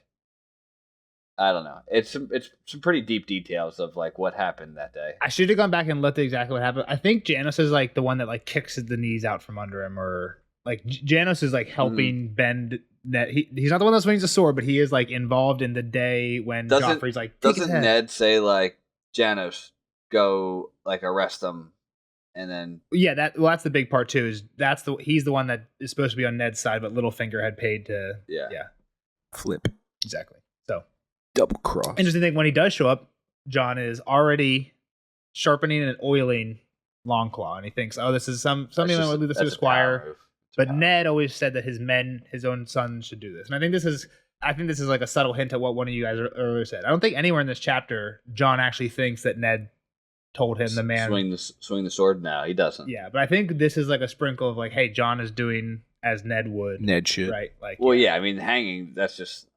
[SPEAKER 2] I don't know. It's some pretty deep details of, like, what happened that day.
[SPEAKER 1] I should have gone back and looked at exactly what happened. I think Janos is, like, the one that, like, kicks the knees out from under him, or, like, Janos is, like, helping bend Ned, he's not the one that swings the sword, but he is like involved in the day when Joffrey's like, take his
[SPEAKER 2] doesn't
[SPEAKER 1] head.
[SPEAKER 2] Ned say like, Janos, go like arrest them, and then
[SPEAKER 1] Yeah, that's the big part too. Is he's the one that is supposed to be on Ned's side, but Littlefinger had paid to.
[SPEAKER 2] Yeah.
[SPEAKER 3] Flip.
[SPEAKER 1] Exactly. So
[SPEAKER 3] Double cross.
[SPEAKER 1] interesting thing when he does show up, Jon is already sharpening and oiling Longclaw, and he thinks, "Oh, this is something that would leave this to a squire." But Ned always said that his men, his own sons, should do this, and I think this is like a subtle hint at what one of you guys earlier said. I don't think anywhere in this chapter Jon actually thinks that Ned told him the man
[SPEAKER 2] swing the sword. No, he doesn't.
[SPEAKER 1] Yeah, but I think this is like a sprinkle of like, hey, Jon is doing as Ned would.
[SPEAKER 3] Ned should.
[SPEAKER 1] Right? Like,
[SPEAKER 2] Well, yeah. I mean, hanging. That's just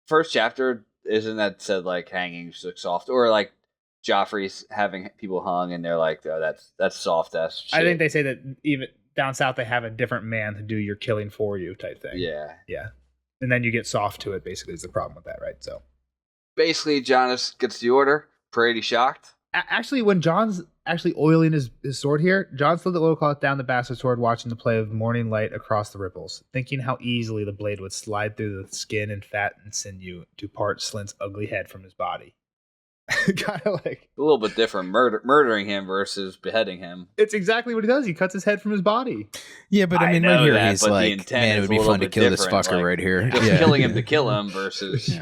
[SPEAKER 2] first chapter. Isn't that said like hanging's like soft, or like Joffrey's having people hung and they're like, oh, that's soft ass shit.
[SPEAKER 1] I think they say that even down south they have a different man to do your killing for you type thing.
[SPEAKER 2] Yeah.
[SPEAKER 1] And then you get soft to it. Basically, is the problem with that, right? So
[SPEAKER 2] basically, Janos gets the order. Pretty shocked.
[SPEAKER 1] actually, when Jon's actually oiling his sword here, Jon slid the oil cloth down the bastard sword, watching the play of morning light across the ripples, thinking how easily the blade would slide through the skin and fat and sinew to part Slint's ugly head from his body. Kind of like
[SPEAKER 2] A little bit different, murdering him versus beheading him.
[SPEAKER 1] it's exactly what he does. He cuts his head from his body.
[SPEAKER 3] Yeah, but I mean,
[SPEAKER 2] know
[SPEAKER 3] right here
[SPEAKER 2] that,
[SPEAKER 3] he's
[SPEAKER 2] but the
[SPEAKER 3] like,
[SPEAKER 2] intent
[SPEAKER 3] man, it
[SPEAKER 2] is
[SPEAKER 3] would
[SPEAKER 2] a
[SPEAKER 3] be
[SPEAKER 2] little
[SPEAKER 3] fun to
[SPEAKER 2] bit
[SPEAKER 3] kill this
[SPEAKER 2] different,
[SPEAKER 3] fucker
[SPEAKER 2] like,
[SPEAKER 3] right here.
[SPEAKER 2] Just
[SPEAKER 3] Yeah.
[SPEAKER 2] killing him to kill him versus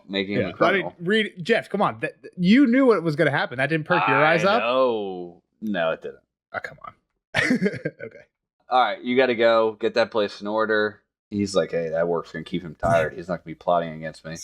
[SPEAKER 2] making him a criminal.
[SPEAKER 1] read Jeff. Come on, you knew what was going to happen. That didn't perk your eyes up.
[SPEAKER 2] No, it didn't.
[SPEAKER 1] Oh, come on. Okay.
[SPEAKER 2] All right, you got to go get that place in order. He's like, hey, that work's gonna keep him tired. He's not gonna be plotting against me.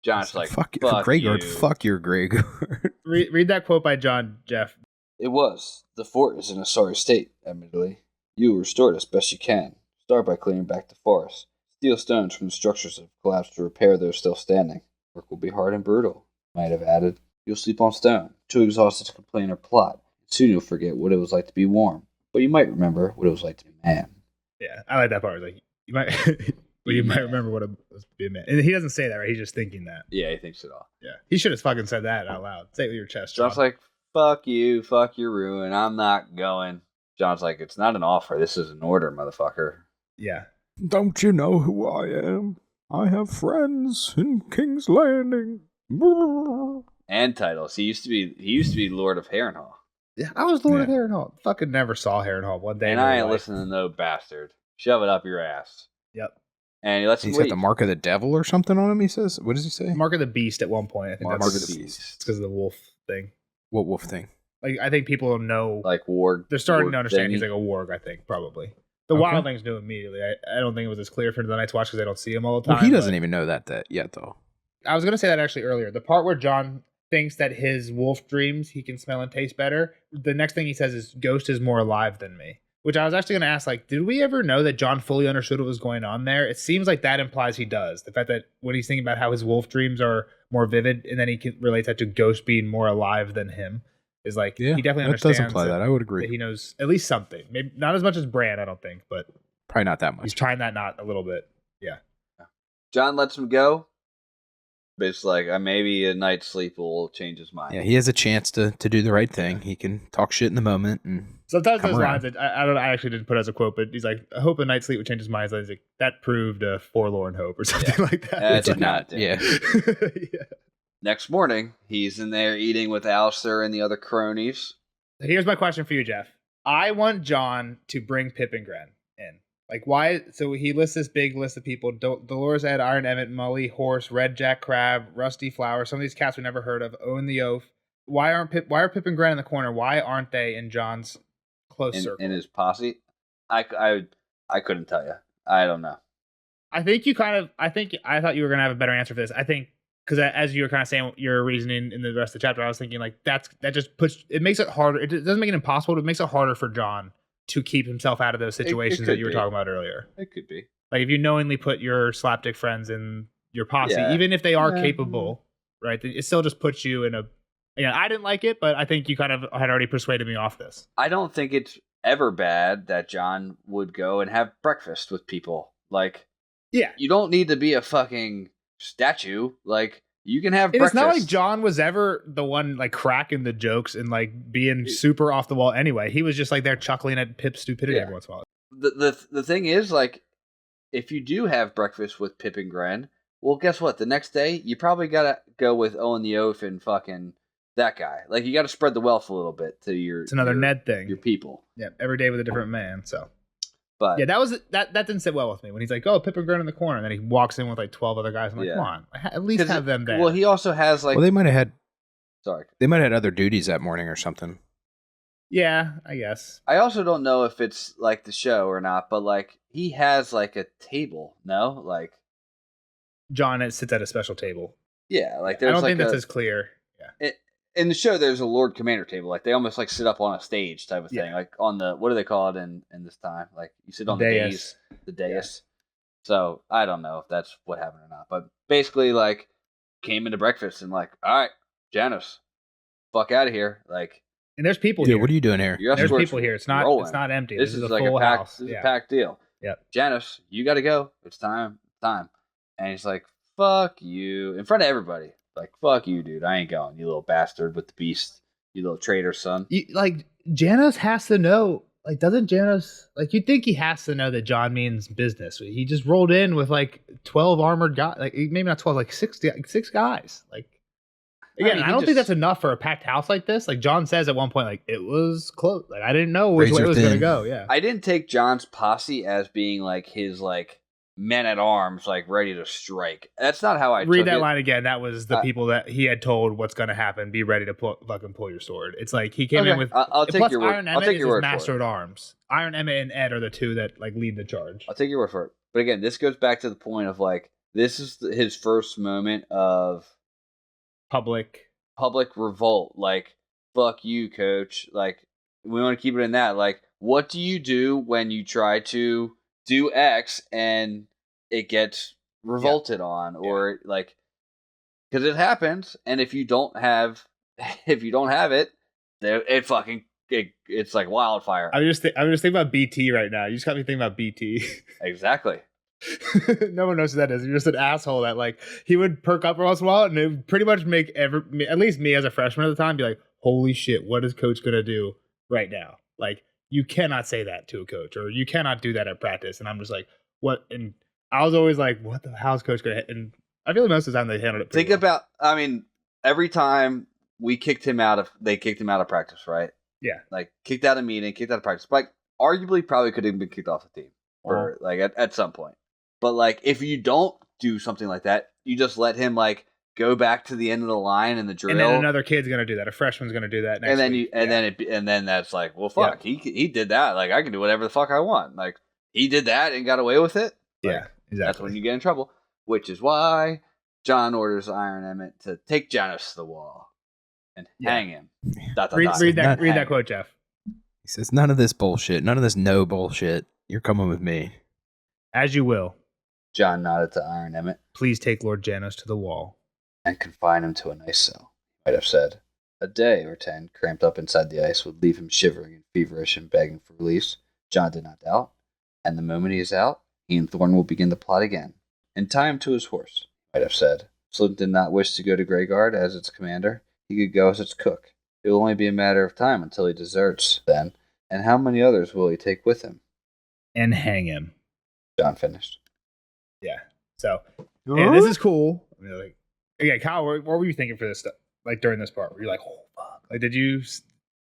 [SPEAKER 2] John's like,
[SPEAKER 3] fuck
[SPEAKER 2] Greyguard,
[SPEAKER 3] you. Fuck your Greyguard.
[SPEAKER 1] Read that quote by Jon, Jeff.
[SPEAKER 2] It was. The fort is in a sorry state, admittedly. You restore it as best you can. Start by clearing back the forest. Steal stones from the structures that have collapsed to repair those still standing. Work will be hard and brutal, might have added. You'll sleep on stone, too exhausted to complain or plot. Soon you'll forget what it was like to be warm. But you might remember what it was like to be a man.
[SPEAKER 1] Yeah, I like that part. Like you might, well, you might remember what it was to be a man. And he doesn't say that, right? He's just thinking that.
[SPEAKER 2] Yeah, he thinks it all.
[SPEAKER 1] Yeah, he should have fucking said that out loud. Say it with your chest.
[SPEAKER 2] John's like, fuck you, fuck your ruin, I'm not going. John's like, it's not an offer, this is an order, motherfucker.
[SPEAKER 1] Yeah.
[SPEAKER 4] Don't you know who I am? I have friends in King's Landing.
[SPEAKER 2] And titles. He used to be Lord of Harrenhal.
[SPEAKER 1] Yeah, I was Lord of Harrenhal. Fucking never saw Harrenhal one day.
[SPEAKER 2] And I ain't listening to no bastard. Shove it up your ass.
[SPEAKER 1] Yep.
[SPEAKER 2] And he lets him
[SPEAKER 3] He's
[SPEAKER 2] leave.
[SPEAKER 3] got the mark of the devil or something on him, he says. What does he say?
[SPEAKER 1] Mark of the Beast at one point. I think
[SPEAKER 3] Mark
[SPEAKER 1] that's
[SPEAKER 3] of the Beast.
[SPEAKER 1] It's because of the wolf thing.
[SPEAKER 3] What wolf thing?
[SPEAKER 1] Like I think people know.
[SPEAKER 2] Like warg.
[SPEAKER 1] They're starting to
[SPEAKER 2] warg
[SPEAKER 1] understand
[SPEAKER 2] thingy.
[SPEAKER 1] he's like a warg. I think probably. The
[SPEAKER 3] Okay.
[SPEAKER 1] wildlings knew immediately. I don't think it was as clear for the Night's Watch because they don't see him all the time.
[SPEAKER 3] Well, he doesn't
[SPEAKER 1] but-
[SPEAKER 3] even know that yet, though.
[SPEAKER 1] I was gonna say that actually earlier. The part where Jon thinks that his wolf dreams he can smell and taste better. The next thing he says is, "Ghost is more alive than me." Which I was actually gonna ask, like, did we ever know that Jon fully understood what was going on there? It seems like that implies he does. The fact that when he's thinking about how his wolf dreams are more vivid, and then he can relate that to Ghost being more alive than him, is like
[SPEAKER 3] Yeah,
[SPEAKER 1] he definitely
[SPEAKER 3] that
[SPEAKER 1] understands.
[SPEAKER 3] does imply that. I would agree.
[SPEAKER 1] That he knows at least something. Maybe not as much as Bran, I don't think, but
[SPEAKER 3] Probably not that much.
[SPEAKER 1] he's trying that knot a little bit. Yeah.
[SPEAKER 2] John lets him go. But it's like, maybe a night's sleep will change his mind.
[SPEAKER 3] Yeah, he has a chance to do the right thing. He can talk shit in the moment and
[SPEAKER 1] Sometimes
[SPEAKER 3] come
[SPEAKER 1] those
[SPEAKER 3] around.
[SPEAKER 1] lines that I actually didn't put as a quote, but he's like, "I hope a night's sleep would change his mind." So he's like, that proved a forlorn hope or something like that.
[SPEAKER 2] It
[SPEAKER 3] It did not. Yeah.
[SPEAKER 1] Yeah.
[SPEAKER 2] Next morning, he's in there eating with Alistair and the other cronies.
[SPEAKER 1] Here's my question for you, Jeff. I want Jon to bring Pippingren in. Like, why? So he lists this big list of people: Dolores Ed, Iron Emmett, Mully, Horse, Red Jack Crab, Rusty Flower. Some of these cats we never heard of. Owen the Oath. Why are Pip and Gran in the corner? Why aren't they in Jon's close circle?
[SPEAKER 2] In his posse. I couldn't tell you. I don't know.
[SPEAKER 1] I think I thought you were gonna have a better answer for this. I think because as you were kind of saying your reasoning in the rest of the chapter, I was thinking like that just puts it makes it harder. It doesn't make it impossible. It makes it harder for Jon to keep himself out of those situations that you were talking about earlier.
[SPEAKER 2] It could be.
[SPEAKER 1] Like if you knowingly put your slapdick friends in your posse,
[SPEAKER 2] Yeah.
[SPEAKER 1] even if they are capable, right? It still just puts you in a. Yeah, I didn't like it, but I think you kind of had already persuaded me off this.
[SPEAKER 2] I don't think it's ever bad that Jon would go and have breakfast with people. Like,
[SPEAKER 1] Yeah,
[SPEAKER 2] you don't need to be a fucking statue. Like, you can have
[SPEAKER 1] and
[SPEAKER 2] breakfast.
[SPEAKER 1] it's not like Jon was ever the one like cracking the jokes and like being super off the wall anyway. He was just like there chuckling at Pip's stupidity
[SPEAKER 2] Yeah.
[SPEAKER 1] every once in a while.
[SPEAKER 2] The thing is, like, if you do have breakfast with Pip and Gren, well, guess what? The next day, you probably gotta go with Owen the Oaf and fucking that guy. Like, you gotta spread the wealth a little bit to your.
[SPEAKER 1] It's another Ned thing.
[SPEAKER 2] Your people.
[SPEAKER 1] Yeah, every day with a different man. So,
[SPEAKER 2] but
[SPEAKER 1] yeah, that didn't sit well with me when he's like, "Oh, Pip and Gren in the corner," and then he walks in with like 12 other guys. I'm like, come on, at least have them there.
[SPEAKER 2] Well, he also has like.
[SPEAKER 3] Well, they might have had.
[SPEAKER 2] Sorry.
[SPEAKER 3] They might have had other duties that morning or something.
[SPEAKER 1] Yeah, I guess.
[SPEAKER 2] I also don't know if it's like the show or not, but like he has like a table, no? Like
[SPEAKER 1] John sits at a special table.
[SPEAKER 2] Yeah, like there's
[SPEAKER 1] I don't
[SPEAKER 2] like
[SPEAKER 1] think that's as clear. Yeah.
[SPEAKER 2] In the show, there's a Lord Commander table. Like they almost like sit up on a stage type of thing. Like on the what do they call it in this time? Like you sit on the dais, the dais. Yeah. So I don't know if that's what happened or not, but basically like came into breakfast and like, all right, Janice, fuck out of here, like.
[SPEAKER 1] And there's people here.
[SPEAKER 3] What are you doing here?
[SPEAKER 1] There's people here. It's not empty.
[SPEAKER 2] This is
[SPEAKER 1] a
[SPEAKER 2] like
[SPEAKER 1] full house.
[SPEAKER 2] This is a packed deal.
[SPEAKER 1] Yep.
[SPEAKER 2] Janice, you got to go. It's time. And he's like, fuck you. In front of everybody. Like, fuck you, dude. I ain't going. You little bastard with the beast. You little traitor, son.
[SPEAKER 1] Janice has to know. Like, doesn't Janice... Like, you'd think he has to know that John means business. He just rolled in with, like, 12 armored guys. Like, maybe not 12, like, six guys. Like... Again, I don't think that's enough for a packed house like this. Like John says at one point, like it was close. Like I didn't know which way it was going to go. Yeah,
[SPEAKER 2] I didn't take John's posse as being like his like men at arms, like ready to strike. That's not how I
[SPEAKER 1] read that line again. That was the people that he had told what's going to happen. Be ready to fucking pull your sword. It's like he came in with.
[SPEAKER 2] I'll take your word.
[SPEAKER 1] I'll take your word. Master at arms. Iron Emmett and Ed are the two that like lead the charge.
[SPEAKER 2] I'll take your word for it. But again, this goes back to the point of like this is his first moment of public revolt. Like, fuck you, coach. Like, we want to keep it in that. Like, what do you do when you try to do X and it gets revolted on, or like, because it happens, and if you don't have it, it's like wildfire.
[SPEAKER 1] I'm just thinking about BT right now. You just got me thinking about BT.
[SPEAKER 2] Exactly.
[SPEAKER 1] No one knows who that is. You're just an asshole that like he would perk up once in a while and it would pretty much make at least me as a freshman at the time be like, holy shit, what is coach gonna do right now? Like you cannot say that to a coach, or you cannot do that at practice. And I'm just like, what? And I was always like, what the hell's coach gonna hit? And I feel like most of the time they handled it pretty well.
[SPEAKER 2] I mean, every time they kicked him out of practice, right?
[SPEAKER 1] Yeah.
[SPEAKER 2] Like kicked out of meeting, kicked out of practice. Like arguably probably could have been kicked off the team. Or like at some point. But like, if you don't do something like that, you just let him like go back to the end of the line in the drill,
[SPEAKER 1] and then another kid's gonna do that. A freshman's gonna do that next.
[SPEAKER 2] And then
[SPEAKER 1] week.
[SPEAKER 2] and then that's like, well, fuck, he did that. Like I can do whatever the fuck I want. Like he did that and got away with it. Like,
[SPEAKER 1] yeah, exactly.
[SPEAKER 2] That's when you get in trouble. Which is why John orders Iron Emmett to take Janice to the wall and hang him.
[SPEAKER 1] Read that quote, Jeff.
[SPEAKER 3] He says, "None of this bullshit. None of this no bullshit. You're coming with me."
[SPEAKER 1] As you will.
[SPEAKER 2] John nodded to Iron Emmett.
[SPEAKER 1] Please take Lord Janos to the wall.
[SPEAKER 2] And confine him to a nice cell, he might have said. A day or 10 cramped up inside the ice would leave him shivering and feverish and begging for release. John did not doubt. And the moment he is out, he and Thorne will begin to plot again. And tie him to his horse, he might have said. Slim did not wish to go to Greyguard as its commander. He could go as its cook. It will only be a matter of time until he deserts, then. And how many others will he take with him?
[SPEAKER 1] And hang him.
[SPEAKER 2] John finished.
[SPEAKER 1] Yeah. So, and this is cool. I mean, like, again, Kyle, what were you thinking for this stuff? Like during this part, were you like, oh fuck? Like, did you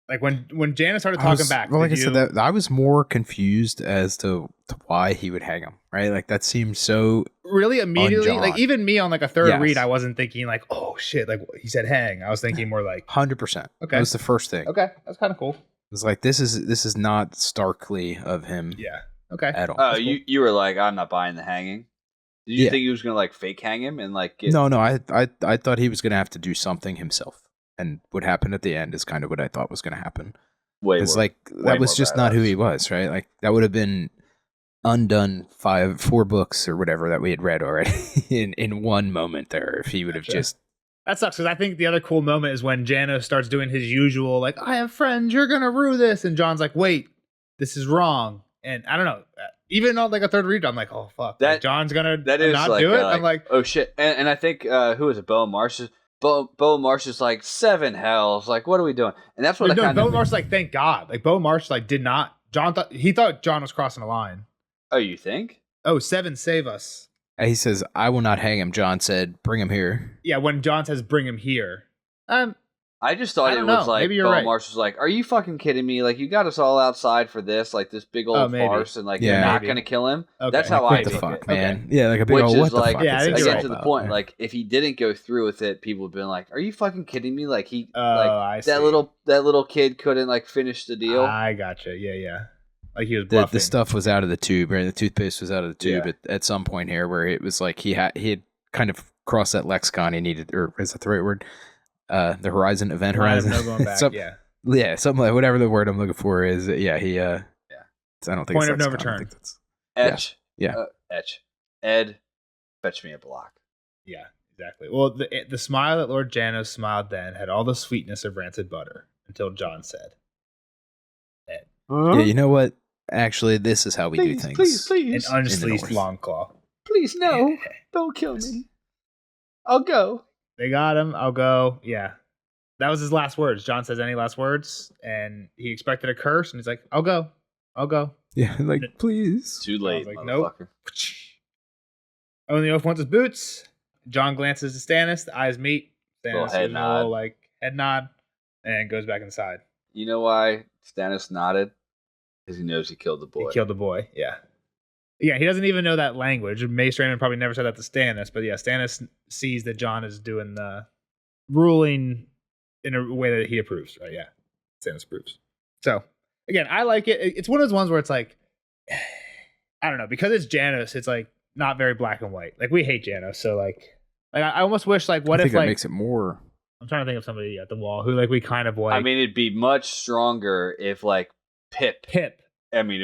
[SPEAKER 1] like when Janice started talking back?
[SPEAKER 3] Well, like I said, I was more confused as to why he would hang him. Right? Like that seemed so
[SPEAKER 1] really immediately.
[SPEAKER 3] un-John.
[SPEAKER 1] Like even me on like a third read, I wasn't thinking like, oh shit, like he said hang. I was thinking more like
[SPEAKER 3] 100%.
[SPEAKER 1] Okay,
[SPEAKER 3] that was the first thing.
[SPEAKER 1] Okay, that's kind of cool.
[SPEAKER 3] It was like this is not starkly of him.
[SPEAKER 1] Yeah. Okay.
[SPEAKER 3] At all.
[SPEAKER 2] Oh, you were like, I'm not buying the hanging. Did you think he was gonna like fake hang him and like get...
[SPEAKER 3] No, I thought he was gonna have to do something himself, and what happened at the end is kind of what I thought was gonna happen. Because like that was just not who he was, right? Like that would have been undone 4 books or whatever that we had read already in one moment there. If he would have just...
[SPEAKER 1] That sucks, because I think the other cool moment is when Janos starts doing his usual like, I have friends, you're gonna rue this, and John's like, wait, this is wrong. And I don't know, even on like a third read, I'm like, oh fuck, that, like John's gonna not like, do it. I'm like,
[SPEAKER 2] oh shit. And I think who is it? Bo Marsh. Bo Marsh is like 7 hells. Like, what are we doing? And that's what
[SPEAKER 1] Bo Marsh like, thank God. Like Bo Marsh like did not. John thought John was crossing the line.
[SPEAKER 2] Oh, you think?
[SPEAKER 1] Oh, 7, save us.
[SPEAKER 3] He says, I will not hang him. John said, bring him here.
[SPEAKER 1] Yeah, when John says bring him here.
[SPEAKER 2] I just thought
[SPEAKER 1] I
[SPEAKER 2] it
[SPEAKER 1] don't
[SPEAKER 2] was
[SPEAKER 1] know.
[SPEAKER 2] like
[SPEAKER 1] Maybe you're
[SPEAKER 2] Belmarsh
[SPEAKER 1] right.
[SPEAKER 2] was like, "Are you fucking kidding me? Like, you got us all outside for this, like this big old
[SPEAKER 1] maybe.
[SPEAKER 2] farce, and like
[SPEAKER 3] Yeah.
[SPEAKER 2] you're not
[SPEAKER 1] Maybe.
[SPEAKER 2] gonna kill him."
[SPEAKER 1] Okay.
[SPEAKER 2] That's how
[SPEAKER 3] Like,
[SPEAKER 2] I
[SPEAKER 3] what the
[SPEAKER 2] took
[SPEAKER 3] fuck,
[SPEAKER 2] it.
[SPEAKER 3] man? Yeah, like a big
[SPEAKER 2] Which
[SPEAKER 3] old
[SPEAKER 2] is
[SPEAKER 3] what the
[SPEAKER 2] like,
[SPEAKER 3] fuck.
[SPEAKER 1] Yeah, I
[SPEAKER 3] is
[SPEAKER 1] think
[SPEAKER 3] this
[SPEAKER 1] you're
[SPEAKER 2] again
[SPEAKER 3] all
[SPEAKER 2] to the
[SPEAKER 3] about,
[SPEAKER 2] point,
[SPEAKER 3] man?
[SPEAKER 2] like if he didn't go through with it, people would have been like, "Are you fucking kidding me?" Like he,
[SPEAKER 1] I
[SPEAKER 2] like
[SPEAKER 1] see.
[SPEAKER 2] that little kid couldn't like finish the deal.
[SPEAKER 1] I gotcha. Yeah. Like he was
[SPEAKER 3] the
[SPEAKER 1] bluffing.
[SPEAKER 3] stuff was out of the tube, right? The toothpaste was out of the tube
[SPEAKER 2] Yeah.
[SPEAKER 3] at some point here, where it was like he had kind of crossed that lexicon he needed, or is that the right word? The horizon, event horizon.
[SPEAKER 1] No going back. Yeah.
[SPEAKER 3] Yeah, something like whatever the word I'm looking for is. Yeah, he. I don't think
[SPEAKER 1] Point
[SPEAKER 3] it's
[SPEAKER 1] of no
[SPEAKER 3] lexicon. I
[SPEAKER 1] return.
[SPEAKER 3] think that's
[SPEAKER 2] Etch,
[SPEAKER 3] Yeah.
[SPEAKER 2] Etch, Ed, fetch me a block.
[SPEAKER 1] Yeah, exactly. Well, the smile that Lord Janos smiled then had all the sweetness of rancid butter until John said, Ed.
[SPEAKER 3] Yeah, you know what? Actually, this is how we do things.
[SPEAKER 1] An
[SPEAKER 3] North.
[SPEAKER 1] unfleeced Longclaw.
[SPEAKER 2] Please, no, don't kill me. I'll go.
[SPEAKER 1] They got him. I'll go. Yeah. That was his last words. John says, any last words? And he expected a curse, and he's like, I'll go.
[SPEAKER 3] Yeah, like please.
[SPEAKER 2] Too late,
[SPEAKER 1] like,
[SPEAKER 2] motherfucker.
[SPEAKER 1] nope. Only oath wants his boots. John glances to Stannis. The eyes meet.
[SPEAKER 2] Little
[SPEAKER 1] Stannis
[SPEAKER 2] head
[SPEAKER 1] gives him a
[SPEAKER 2] nod.
[SPEAKER 1] little, like, head nod and goes back inside.
[SPEAKER 2] You know why Stannis nodded? Because he knows he killed the boy.
[SPEAKER 1] He killed the boy. Yeah. Yeah, he doesn't even know that language. Mace Raymond probably never said that to Stannis, but yeah, Stannis sees that John is doing the ruling in a way that he approves, right? Yeah. Stannis approves. So, again, I like it. It's one of those ones where it's like, I don't know, because it's Janos, it's like not very black and white. Like, we hate Janos, so like I almost wish, like, what
[SPEAKER 3] I
[SPEAKER 1] if,
[SPEAKER 3] think that
[SPEAKER 1] like,
[SPEAKER 3] makes it more.
[SPEAKER 1] I'm trying to think of somebody at the wall who, like, we kind of like.
[SPEAKER 2] I mean, it'd be much stronger if, like, Pip. I mean,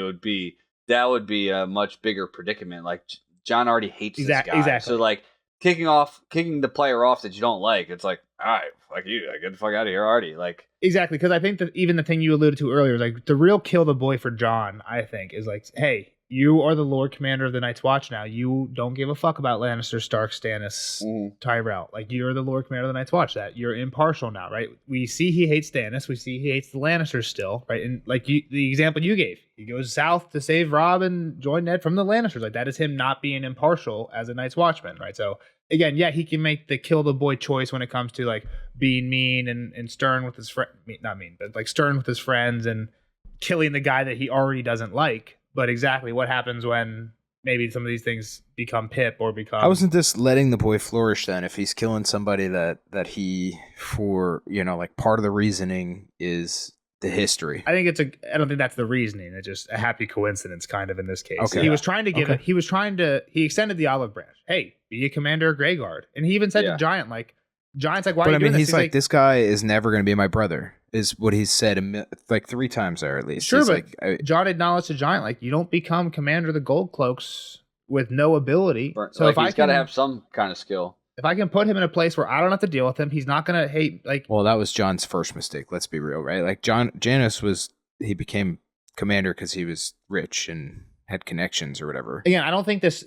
[SPEAKER 2] that would be a much bigger predicament. Like, John already hates this guy.
[SPEAKER 1] Exactly.
[SPEAKER 2] So, like, kicking the player off that you don't like, it's like, all right, fuck you. Like, get the fuck out of here already. Like,
[SPEAKER 1] Exactly, because I think that even the thing you alluded to earlier is like the real kill the boy for John, I think, is like, hey, you are the Lord Commander of the Night's Watch now. You don't give a fuck about Lannister, Stark, Stannis, Tyrell. Like, you're the Lord Commander of the Night's Watch. That you're impartial now, right? We see he hates Stannis. We see he hates the Lannisters still, right? And like the example you gave, he goes south to save Robb and join Ned from the Lannisters. Like, that is him not being impartial as a Night's Watchman, right? So again, yeah, he can make the kill the boy choice when it comes to like being mean and stern with his friend, not mean, but like stern with his friends and killing the guy that he already doesn't like. But exactly what happens when maybe some of these things become Pip or become.
[SPEAKER 3] How wasn't this letting the boy flourish then? If he's killing somebody that he, for, you know, like part of the reasoning is the history.
[SPEAKER 1] I don't think that's the reasoning. It's just a happy coincidence kind of in this case.
[SPEAKER 3] Okay.
[SPEAKER 1] He was trying to he extended the olive branch. Hey, be a commander of Greyguard. And he even said to Giant's like, why
[SPEAKER 3] But
[SPEAKER 1] are you
[SPEAKER 3] I mean,
[SPEAKER 1] doing this?
[SPEAKER 3] he's like, this guy is never going to be my brother, is what he's said like 3 times there at least.
[SPEAKER 1] Sure,
[SPEAKER 3] He's
[SPEAKER 1] but
[SPEAKER 3] like,
[SPEAKER 1] John acknowledged to Giant, like, you don't become commander of the Gold Cloaks with no ability.
[SPEAKER 2] so like, he's got to have some kind of skill.
[SPEAKER 1] If I can put him in a place where I don't have to deal with him, he's not going to hate, like...
[SPEAKER 3] Well, that was John's first mistake. Let's be real, right? Like, Janos he became commander because he was rich and had connections or whatever.
[SPEAKER 1] Again, I don't think this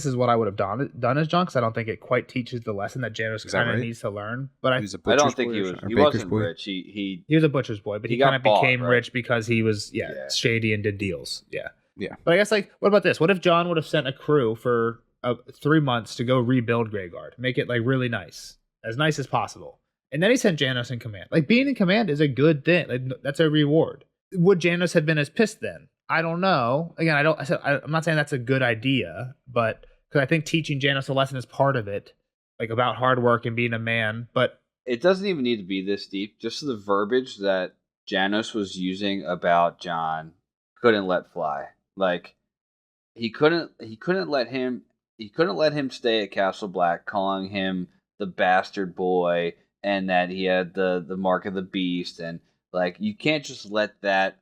[SPEAKER 1] is what I would have done as John, because I don't think it quite teaches the lesson that Janos kind of needs to learn. But
[SPEAKER 3] He was a
[SPEAKER 2] I don't
[SPEAKER 3] butcher's
[SPEAKER 2] think
[SPEAKER 3] boy
[SPEAKER 2] he
[SPEAKER 3] or
[SPEAKER 2] was.
[SPEAKER 3] something,
[SPEAKER 2] He
[SPEAKER 3] or baker's
[SPEAKER 2] wasn't
[SPEAKER 3] boy.
[SPEAKER 2] rich. He
[SPEAKER 1] was a butcher's boy, but
[SPEAKER 2] he
[SPEAKER 1] he
[SPEAKER 2] got
[SPEAKER 1] kind of
[SPEAKER 2] bought,
[SPEAKER 1] became
[SPEAKER 2] right?
[SPEAKER 1] rich because he was
[SPEAKER 2] Yeah.
[SPEAKER 1] shady and did deals. Yeah.
[SPEAKER 3] Yeah.
[SPEAKER 1] But I guess, like, what about this? What if John would have sent a crew for 3 months to go rebuild Greyguard, make it like really nice as possible, and then he sent Janos in command? Like, being in command is a good thing. Like, that's a reward. Would Janos have been as pissed then? I don't know. Again, I'm not saying that's a good idea, but because I think teaching Janos a lesson is part of it, like about hard work and being a man. But
[SPEAKER 2] it doesn't even need to be this deep. Just the verbiage that Janos was using about John couldn't let fly. Like, he couldn't let him stay at Castle Black, calling him the bastard boy and that he had the mark of the beast, and like, you can't just let that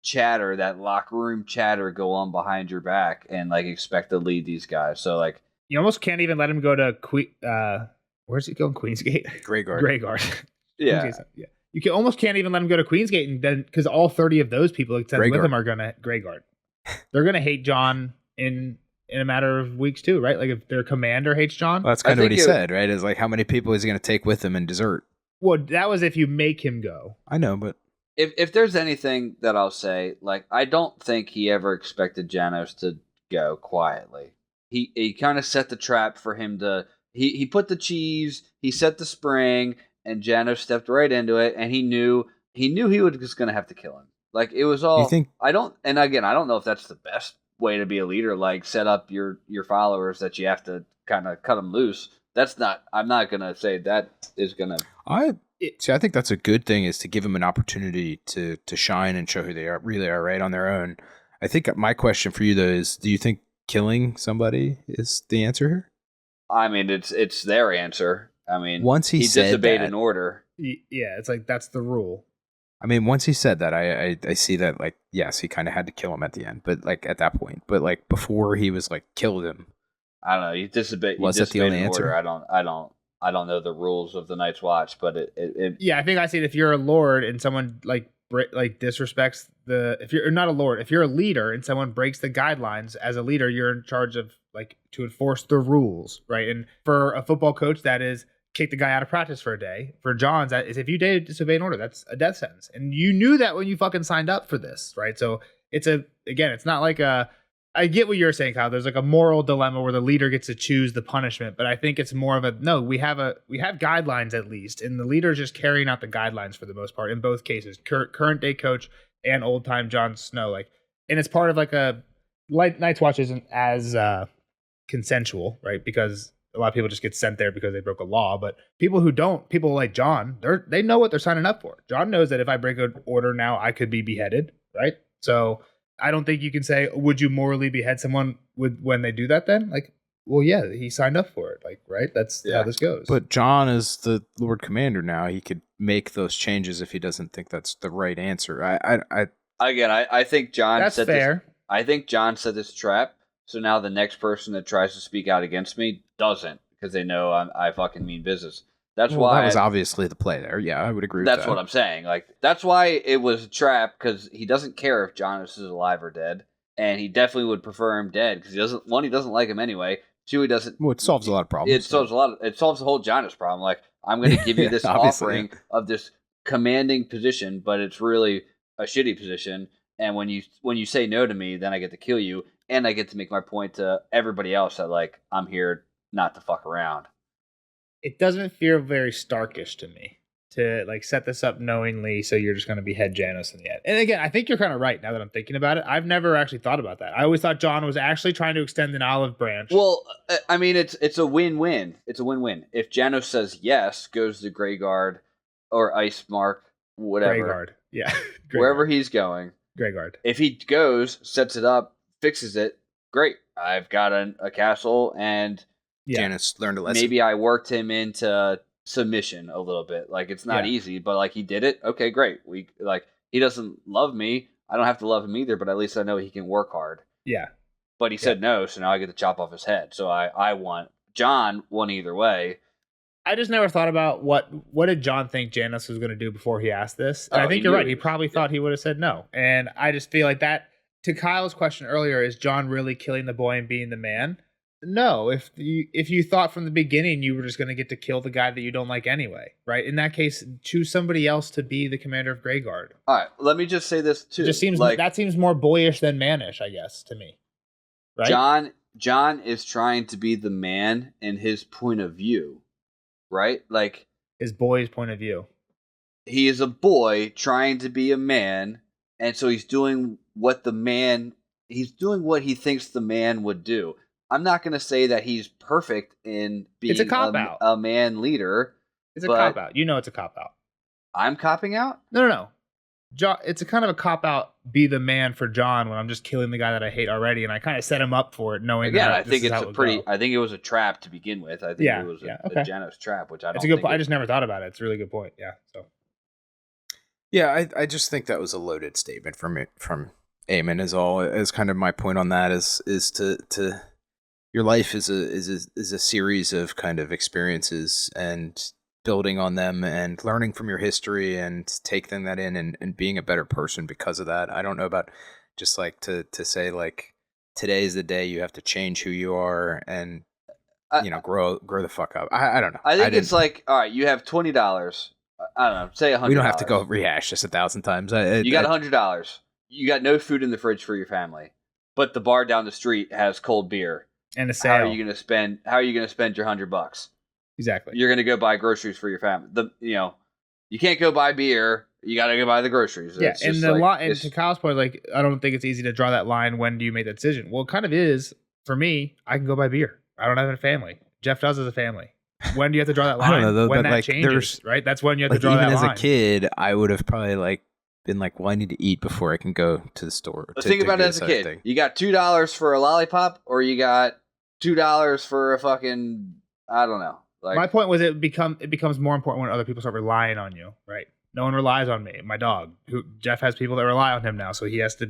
[SPEAKER 2] chatter, that locker room chatter, go on behind your back and like expect to lead these guys. So like,
[SPEAKER 1] you almost can't even let him go to where's he going? Queensgate?
[SPEAKER 3] Greyguard.
[SPEAKER 2] yeah.
[SPEAKER 1] Yeah. You almost can't even let him go to Queensgate, and then because all 30 of those people that with him are gonna Greyguard. They're gonna hate John in a matter of weeks too, right? Like, if their commander hates John.
[SPEAKER 3] Well, that's kind of what he said, right? Is like, how many people is he going to take with him and desert?
[SPEAKER 1] Well, that was if you make him go.
[SPEAKER 3] I know, but
[SPEAKER 2] If there's anything that I'll say, like, I don't think he ever expected Janos to go quietly. He kind of set the trap for him to. He put the cheese. He set the spring, and Janos stepped right into it. And he knew he was just gonna have to kill him. Like it was all.
[SPEAKER 3] You think?
[SPEAKER 2] I don't. And again, I don't know if that's the best way to be a leader. Like set up your followers that you have to kind of cut them loose. That's not. I'm not gonna say that is gonna.
[SPEAKER 3] I think that's a good thing, is to give them an opportunity to shine and show who they really are right on their own. I think my question for you though is, do you think killing somebody is the answer here?
[SPEAKER 2] I mean, it's their answer. I mean,
[SPEAKER 3] once he said
[SPEAKER 2] disobeyed
[SPEAKER 3] that,
[SPEAKER 2] an order.
[SPEAKER 1] Yeah, it's like that's the rule.
[SPEAKER 3] I mean, once he said that, I see that, like, yes, he kind of had to kill him at the end, but like at that point, but like before he was like killed him.
[SPEAKER 2] I don't know. You disobeyed.
[SPEAKER 3] Was that the only answer?
[SPEAKER 2] Order. I don't know the rules of the Night's Watch, but it
[SPEAKER 1] Yeah, I think I see it. If you're a lord and someone like disrespects if you're not a lord, if you're a leader and someone breaks the guidelines, as a leader, you're in charge of like to enforce the rules, right? And for a football coach, that is kick the guy out of practice for a day. For John's, that is if you disobey an order, that's a death sentence, and you knew that when you fucking signed up for this, right? So it's not like a. I get what you're saying, Kyle. There's like a moral dilemma where the leader gets to choose the punishment, but I think it's more of a no. We have guidelines at least, and the leader is just carrying out the guidelines for the most part in both cases. Current day coach and old time Jon Snow, like, and it's part of like a Night's Watch isn't as consensual, right? Because a lot of people just get sent there because they broke a law, but people who don't, people like Jon, they know what they're signing up for. Jon knows that if I break an order now, I could be beheaded, right? So I don't think you can say, would you morally behead someone when they do that then? Like, well, yeah, he signed up for it. Like, right? That's how this goes.
[SPEAKER 3] But Jon is the Lord Commander now. He could make those changes if he doesn't think that's the right answer.
[SPEAKER 2] I think Jon
[SPEAKER 1] that's
[SPEAKER 2] set
[SPEAKER 1] fair.
[SPEAKER 2] I think Jon set this trap, so now the next person that tries to speak out against me doesn't, because they know I fucking mean business. That's why
[SPEAKER 3] that was obviously the play there. Yeah, I would agree with that.
[SPEAKER 2] That's what I'm saying. Like, that's why it was a trap, because he doesn't care if Jonas is alive or dead, and he definitely would prefer him dead, because he doesn't like him anyway. Two, he doesn't.
[SPEAKER 3] Well, it solves a lot of problems.
[SPEAKER 2] It solves the whole Jonas problem. Like, I'm going to give you this offering of this commanding position, but it's really a shitty position. And when you say no to me, then I get to kill you, and I get to make my point to everybody else that, like, I'm here not to fuck around.
[SPEAKER 1] It doesn't feel very Starkish to me to like set this up knowingly, so you're just going to behead Janos in the end. And again, I think you're kind of right now that I'm thinking about it. I've never actually thought about that. I always thought Jon was actually trying to extend an olive branch.
[SPEAKER 2] Well, I mean, it's a win-win. It's a win-win. If Janos says yes, goes to Greyguard or Ice Mark, whatever.
[SPEAKER 1] Greyguard, yeah,
[SPEAKER 2] wherever he's going.
[SPEAKER 1] Greyguard.
[SPEAKER 2] If he goes, sets it up, fixes it, great. I've got a castle, and
[SPEAKER 3] Janos learned a lesson.
[SPEAKER 2] Maybe I worked him into submission a little bit. Like, it's not easy, but like he did it. Okay, great. He doesn't love me. I don't have to love him either, but at least I know he can work hard.
[SPEAKER 1] Yeah.
[SPEAKER 2] But he said no, so now I get to chop off his head. So I want Jon won either way.
[SPEAKER 1] I just never thought about what did Jon think Janos was going to do before he asked this. And I think you're right. He probably thought he would have said no. And I just feel like that, to Kyle's question earlier, is Jon really killing the boy and being the man? No, if you thought from the beginning you were just going to get to kill the guy that you don't like anyway, right? In that case, choose somebody else to be the commander of Greyguard.
[SPEAKER 2] All right, let me just say this too.
[SPEAKER 1] It just seems like that seems more boyish than mannish, I guess, to me. Right?
[SPEAKER 2] Jon is trying to be the man in his point of view, right? Like
[SPEAKER 1] his boy's point of view.
[SPEAKER 2] He is a boy trying to be a man, and so he's doing what he thinks the man would do. I'm not going to say that he's perfect in being a man leader.
[SPEAKER 1] It's a cop-out. You know it's a cop-out.
[SPEAKER 2] I'm copping out?
[SPEAKER 1] No. It's a kind of a cop-out, be the man for Jon when I'm just killing the guy that I hate already, and I kind of set him up for it knowing that
[SPEAKER 2] I think I think it was a trap to begin with. I think it was a Janos trap, which I don't think. It's a good point.
[SPEAKER 1] I just never thought about it. It's a really good point. Yeah. So.
[SPEAKER 3] Yeah, I just think that was a loaded statement from Aemon is kind of my point on that is to your life is a series of kind of experiences and building on them and learning from your history and taking that in and being a better person because of that. I don't know about just like to say like today is the day you have to change who you are and grow the fuck up. I don't know.
[SPEAKER 2] I think it's like, all right, you have $20. I don't know, say $100.
[SPEAKER 3] We don't have to go rehash this 1,000 times.
[SPEAKER 2] You got $100. You got no food in the fridge for your family. but the bar down the street has cold beer.
[SPEAKER 1] And a sale.
[SPEAKER 2] How are you going to spend your $100?
[SPEAKER 1] Exactly.
[SPEAKER 2] You're going to go buy groceries for your family. You can't go buy beer. You got to go buy the groceries.
[SPEAKER 1] Yeah, and to Kyle's point, like, I don't think it's easy to draw that line. When do you make that decision? Well, it kind of is for me. I can go buy beer. I don't have a family. Jeff does as a family. When do you have to draw that line?
[SPEAKER 3] I don't know, though,
[SPEAKER 1] when
[SPEAKER 3] but,
[SPEAKER 1] that
[SPEAKER 3] like,
[SPEAKER 1] changes, right? That's when you have to draw
[SPEAKER 3] even
[SPEAKER 1] that line.
[SPEAKER 3] as a kid, I would have probably been like, well, I need to eat before I can go to the store.
[SPEAKER 2] Think about it as a kid. Thing. You got $2 for a lollipop, or you got $2 for a fucking, I don't know. Like,
[SPEAKER 1] my point was it becomes more important when other people start relying on you, right? No one relies on me. My dog, Jeff has people that rely on him now, so he has to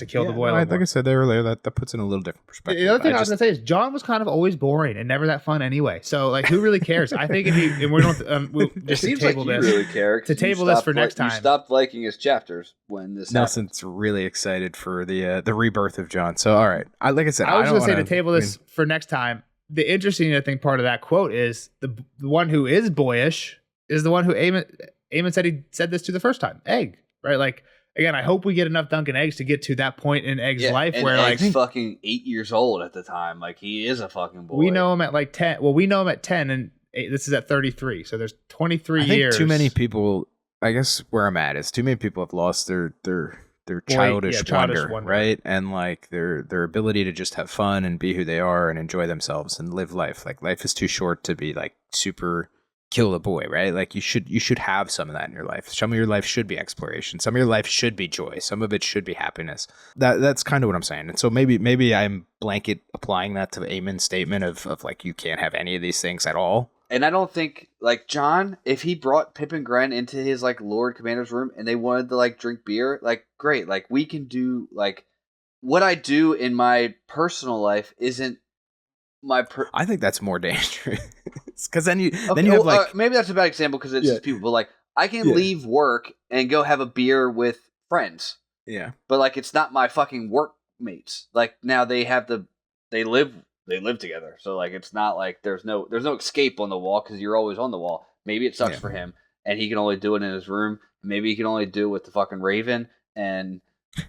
[SPEAKER 1] kill the boy.
[SPEAKER 3] Like I said there earlier, that puts in a little different perspective.
[SPEAKER 1] The other thing I was gonna say is John was kind of always boring and never that fun anyway. So like, who really cares? I think if you and we don't we'll just
[SPEAKER 2] seems
[SPEAKER 1] table
[SPEAKER 2] like
[SPEAKER 1] this
[SPEAKER 2] you really care
[SPEAKER 1] to table this for next time.
[SPEAKER 2] You stopped liking his chapters when this
[SPEAKER 3] Nelson's really excited for the rebirth of John. So all right, I was
[SPEAKER 1] gonna say to table this for next time. The interesting, I think, part of that quote is the one who is boyish is the one who Eamon said he said this to the first time. Egg, right? Like, again, I hope we get enough Duncan Eggs to get to that point in Egg's life where
[SPEAKER 2] Egg's fucking 8 years old at the time. Like, he is a fucking boy.
[SPEAKER 1] We know him at like 10. Well, we know him at 10, and this is at 33. So there's 23 years.
[SPEAKER 3] I think too many people. I guess where I'm at is too many people have lost their childish wonder, right? And like their ability to just have fun and be who they are and enjoy themselves and live life. Like, life is too short to be like super kill the boy, right? Like, you should have some of that in your life. Some of your life should be exploration. Some of your life should be joy. Some of it should be happiness. That's kind of what I'm saying. And so maybe I'm blanket applying that to Eamon's statement of like, you can't have any of these things at all.
[SPEAKER 2] And I don't think, like, John, if he brought Pip and Gren into his, like, Lord Commander's room and they wanted to, like, drink beer, like, great. Like, we can do, like, what I do in my personal life isn't I
[SPEAKER 3] think that's more dangerous. Because then you have, like...
[SPEAKER 2] maybe that's a bad example because it's just people, but, like, I can leave work and go have a beer with friends.
[SPEAKER 3] Yeah.
[SPEAKER 2] But, like, it's not my fucking workmates. Like, now they live together, so like it's not like there's no escape on the wall because you're always on the wall. Maybe it sucks for him, and he can only do it in his room. Maybe he can only do it with the fucking Raven, and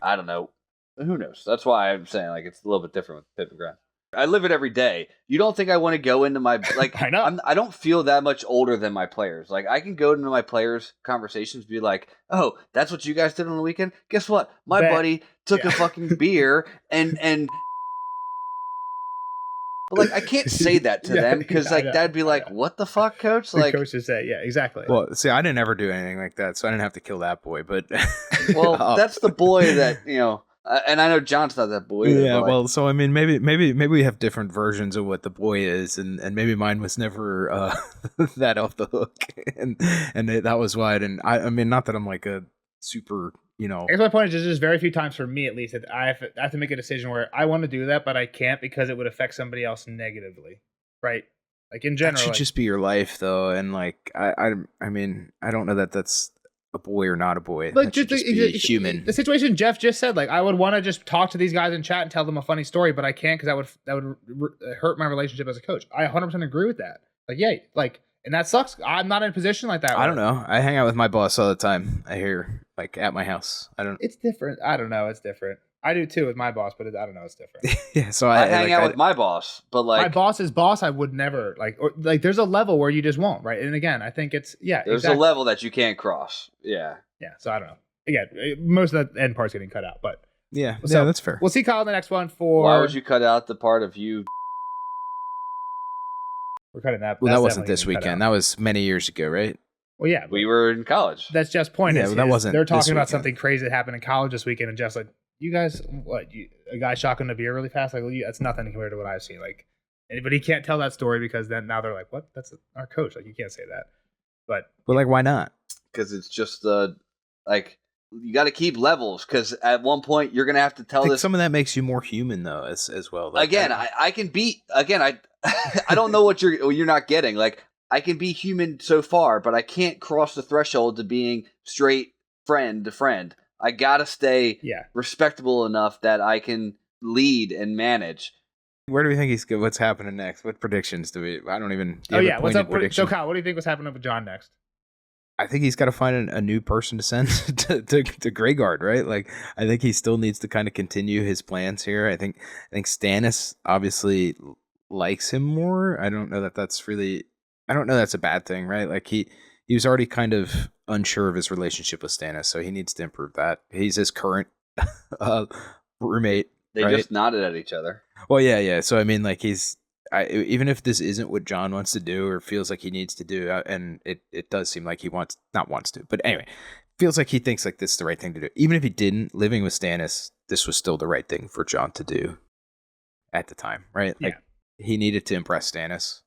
[SPEAKER 2] I don't know. Who knows? That's why I'm saying like it's a little bit different with Pip and Gren. I live it every day. You don't think I want to go into my like?
[SPEAKER 1] I know.
[SPEAKER 2] I don't feel that much older than my players. Like I can go into my players' conversations, and be like, "Oh, that's what you guys did on the weekend. Guess what? My buddy took a fucking beer and." But like I can't say that to them because like that'd be like, what the fuck, coach? Like
[SPEAKER 1] the coach would say, yeah, exactly.
[SPEAKER 3] Well, see, I didn't ever do anything like that, so I didn't have to kill that boy. But
[SPEAKER 2] well, that's the boy that and I know John's not that boy.
[SPEAKER 3] Yeah, well, so I mean, maybe we have different versions of what the boy is, and maybe mine was never that off the hook, and that was why I didn't. I mean, not that I'm like a super. I
[SPEAKER 1] guess my point is there's very few times for me, at least, that I have to make a decision where I want to do that, but I can't because it would affect somebody else negatively, right? Like in general,
[SPEAKER 3] that should just be your life, though. And like, I mean, I don't know that that's a boy or not a boy.
[SPEAKER 1] But
[SPEAKER 3] just be human.
[SPEAKER 1] The situation Jeff just said, like, I would want to just talk to these guys in chat and tell them a funny story, but I can't because that would hurt my relationship as a coach. I 100% agree with that. Like, yeah, like. And that sucks. I'm not in a position like that.
[SPEAKER 3] I don't know. I hang out with my boss all the time. I hear like at my house. I don't.
[SPEAKER 1] It's different. I don't know. It's different. I do too with my boss, but I don't know. It's different.
[SPEAKER 3] Yeah. So
[SPEAKER 2] I hang out with my boss, but like
[SPEAKER 1] my boss's boss, I would never like. There's a level where you just won't, right? And again, I think it's
[SPEAKER 2] There's a level that you can't cross. Yeah.
[SPEAKER 1] Yeah. So I don't know. Again, most of the end part's getting cut out, but
[SPEAKER 3] yeah.
[SPEAKER 1] So
[SPEAKER 3] that's fair.
[SPEAKER 1] We'll see Kyle in the next one for.
[SPEAKER 2] Why would you cut out the part of you?
[SPEAKER 1] We're cutting that.
[SPEAKER 3] Well, that wasn't this weekend. That was many years ago, right?
[SPEAKER 1] Well, yeah.
[SPEAKER 2] We were in college.
[SPEAKER 1] That's Jeff's point.
[SPEAKER 3] Yeah, that wasn't.
[SPEAKER 1] They're talking about something crazy that happened in college this weekend, and Jeff's like, "You guys, a guy shocking a beer really fast? Like, that's nothing compared to what I've seen." Like, but he can't tell that story because then now they're like, "What? That's our coach. Like, you can't say that." But
[SPEAKER 3] like, why not?
[SPEAKER 2] Because it's just like. You got to keep levels because at one point you're gonna have to tell this.
[SPEAKER 3] Some of that makes you more human though, as well.
[SPEAKER 2] Like, again, I can be again. I don't know what you're not getting. Like I can be human so far, but I can't cross the threshold to being straight friend to friend. I gotta stay respectable enough that I can lead and manage.
[SPEAKER 3] Where do we think he's good? What's happening next? What predictions do we? I don't even.
[SPEAKER 1] What's up? So Kyle, what do you think was happening with John next?
[SPEAKER 3] I think he's got to find a new person to send to Greyguard, right? Like, I think he still needs to kind of continue his plans here. I think Stannis obviously likes him more. I don't know that's a bad thing, right? Like he was already kind of unsure of his relationship with Stannis, so he needs to improve that. He's his current roommate.
[SPEAKER 2] They
[SPEAKER 3] right?
[SPEAKER 2] just nodded at each other.
[SPEAKER 3] Well, yeah. So I mean, like even if this isn't what John wants to do or feels like he needs to do, and it does seem like he wants to, but anyway, feels like he thinks like this is the right thing to do. Even if he didn't, living with Stannis, this was still the right thing for John to do at the time, right? Like he needed to impress Stannis.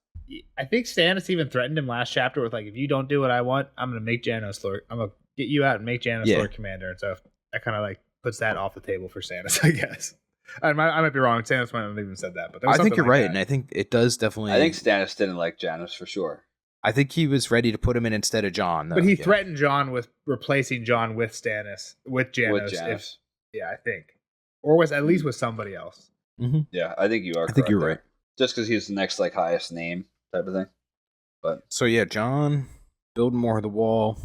[SPEAKER 1] I think Stannis even threatened him last chapter with like, if you don't do what I want, I'm gonna make Janos Lord. I'm gonna get you out and make Janos Lord Commander. And so that kind of like puts that off the table for Stannis, I guess. I might be wrong. Stannis might not have even said that, but
[SPEAKER 3] I think you're right, and I think it does definitely.
[SPEAKER 2] I think Stannis didn't like Janos for sure.
[SPEAKER 3] I think he was ready to put him in instead of Jon, though.
[SPEAKER 1] But he threatened Jon with replacing Jon with Stannis, with Janos. I think, or was at least with somebody else.
[SPEAKER 3] Mm-hmm.
[SPEAKER 2] Yeah, I think you are.
[SPEAKER 3] I think you're right.
[SPEAKER 2] Just because he's the next like highest name type of thing. But
[SPEAKER 3] so yeah, Jon building more of the wall.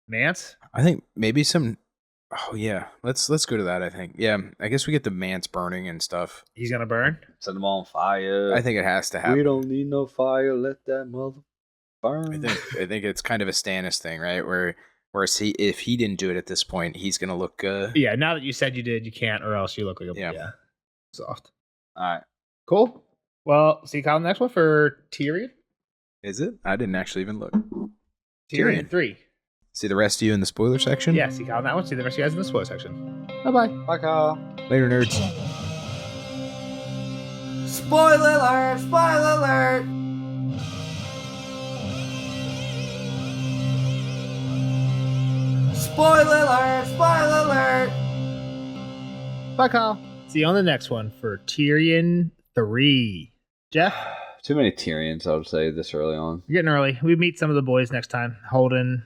[SPEAKER 1] Mance.
[SPEAKER 3] I think maybe some. Oh yeah, let's go to that. I think I guess we get the Mance burning and stuff.
[SPEAKER 1] He's gonna burn.
[SPEAKER 2] Set them all on fire.
[SPEAKER 3] I think it has to happen.
[SPEAKER 2] We don't need no fire. Let that mother burn.
[SPEAKER 3] I think it's kind of a Stannis thing, right? Whereas if he didn't do it at this point, he's gonna look.
[SPEAKER 1] Yeah. Now that you said you did, you can't, or else you look like a soft.
[SPEAKER 2] All right.
[SPEAKER 1] Cool. Well, see Kyle next one for Tyrion.
[SPEAKER 3] Is it? I didn't actually even look.
[SPEAKER 1] Tyrion 3.
[SPEAKER 3] See the rest of you in the spoiler section?
[SPEAKER 1] Yeah, see Kyle on that one. See the rest of you guys in the spoiler section. Bye-bye.
[SPEAKER 2] Bye, Kyle.
[SPEAKER 3] Later, nerds.
[SPEAKER 2] Spoiler alert! Spoiler alert! Spoiler alert! Spoiler alert!
[SPEAKER 1] Bye, Kyle. See you on the next one for Tyrion 3. Jeff?
[SPEAKER 2] Too many Tyrions, I would say, this early on.
[SPEAKER 1] We're getting early. We meet some of the boys next time. Holden.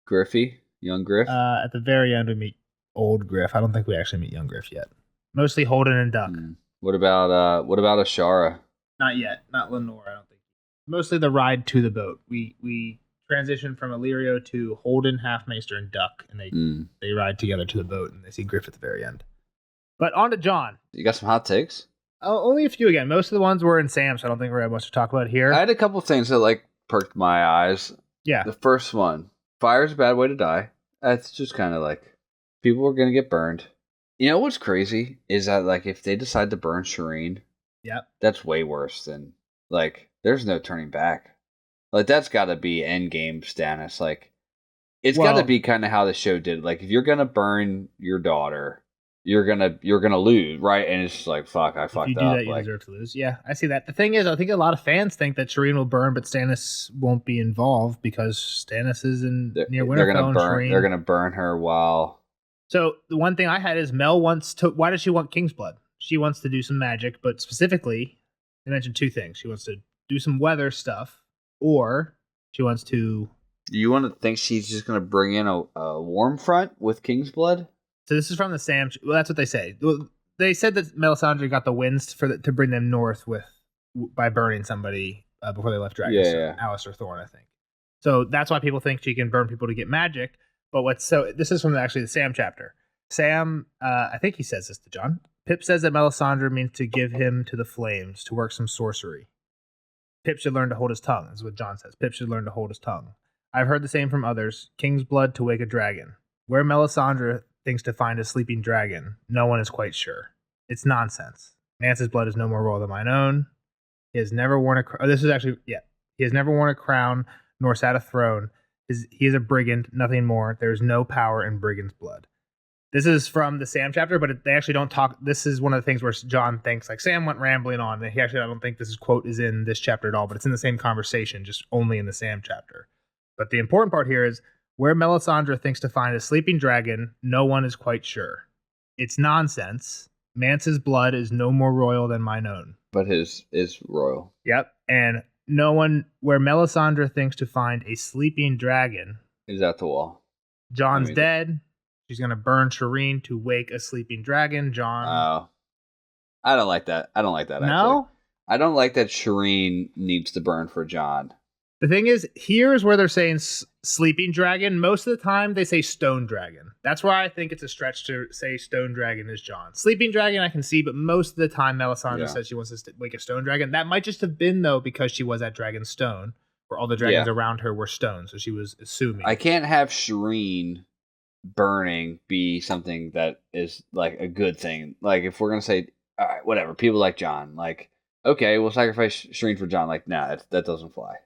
[SPEAKER 2] Griffy? Young Griff?
[SPEAKER 1] At the very end, we meet old Griff. I don't think we actually meet young Griff yet. Mostly Holden and Duck.
[SPEAKER 2] What about Ashara?
[SPEAKER 1] Not yet. Not Lenore, I don't think. Mostly the ride to the boat. We transition from Illyrio to Holden, Halfmaester, and Duck, and they ride together to the boat, and they see Griff at the very end. But on to Jon.
[SPEAKER 2] You got some hot takes?
[SPEAKER 1] Only a few again. Most of the ones were in Sam, so I don't think we're going to have much to talk about here.
[SPEAKER 2] I had a couple things that like perked my eyes.
[SPEAKER 1] Yeah.
[SPEAKER 2] The first one, fire's a bad way to die. That's just kind of like people are going to get burned. You know what's crazy is that like if they decide to burn Shireen, that's way worse than like there's no turning back. Like that's got to be endgame Stannis. Like it's got to be kind of how the show did. Like if you're going to burn your daughter, you're gonna lose, right? And it's just like fuck, I fucked up.
[SPEAKER 1] If you do that, you deserve to lose. Yeah, I see that. The thing is, I think a lot of fans think that Shireen will burn, but Stannis won't be involved because Stannis is near Winterfell.
[SPEAKER 2] They're gonna burn her while.
[SPEAKER 1] So the one thing I had is Mel wants to. Why does she want King's Blood? She wants to do some magic, but specifically, they mentioned two things. She wants to do some weather stuff, or she wants to.
[SPEAKER 2] Do you want to think she's just gonna bring in a warm front with King's Blood?
[SPEAKER 1] So this is from the Sam. Well, that's what they say. They said that Melisandre got the winds to bring them north by burning somebody before they left Dragon.
[SPEAKER 2] Yeah.
[SPEAKER 1] Alistair Thorne, I think. So that's why people think she can burn people to get magic. But this is from the Sam chapter. Sam, I think he says this to Jon. Pip says that Melisandre means to give him to the flames to work some sorcery. Pip should learn to hold his tongue, is what Jon says. Pip should learn to hold his tongue. I've heard the same from others. King's blood to wake a dragon. Where Melisandre thinks to find a sleeping dragon, no one is quite sure. It's nonsense. Mance's blood is no more royal than mine own. He has never worn a crown. He has never worn a crown nor sat a throne. He is a brigand, nothing more. There is no power in brigand's blood. This is from the Sam chapter, but they actually don't talk. This is one of the things where Jon thinks like Sam went rambling on. And I don't think this quote is in this chapter at all, but it's in the same conversation, just only in the Sam chapter. But the important part here is where Melisandre thinks to find a sleeping dragon, no one is quite sure. It's nonsense. Mance's blood is no more royal than mine own.
[SPEAKER 2] But his is royal.
[SPEAKER 1] Yep. And no one, where Melisandre thinks to find a sleeping dragon.
[SPEAKER 2] Is at the wall.
[SPEAKER 1] Jon's dead. She's going to burn Shireen to wake a sleeping dragon. Jon.
[SPEAKER 2] Oh. I don't like that. No? Actually. I don't like that Shireen needs to burn for Jon.
[SPEAKER 1] The thing is, here's where they're saying sleeping dragon. Most of the time, they say stone dragon. That's where I think it's a stretch to say stone dragon is Jon. Sleeping dragon, I can see, but most of the time, Melisandre says she wants to wake a stone dragon. That might just have been, though, because she was at Dragonstone, where all the dragons around her were stone, so she was assuming.
[SPEAKER 2] I can't have Shireen burning be something that is like a good thing. Like, if we're going to say, all right, whatever, people like Jon, like, okay, we'll sacrifice Shireen for Jon. Like, nah, that doesn't fly.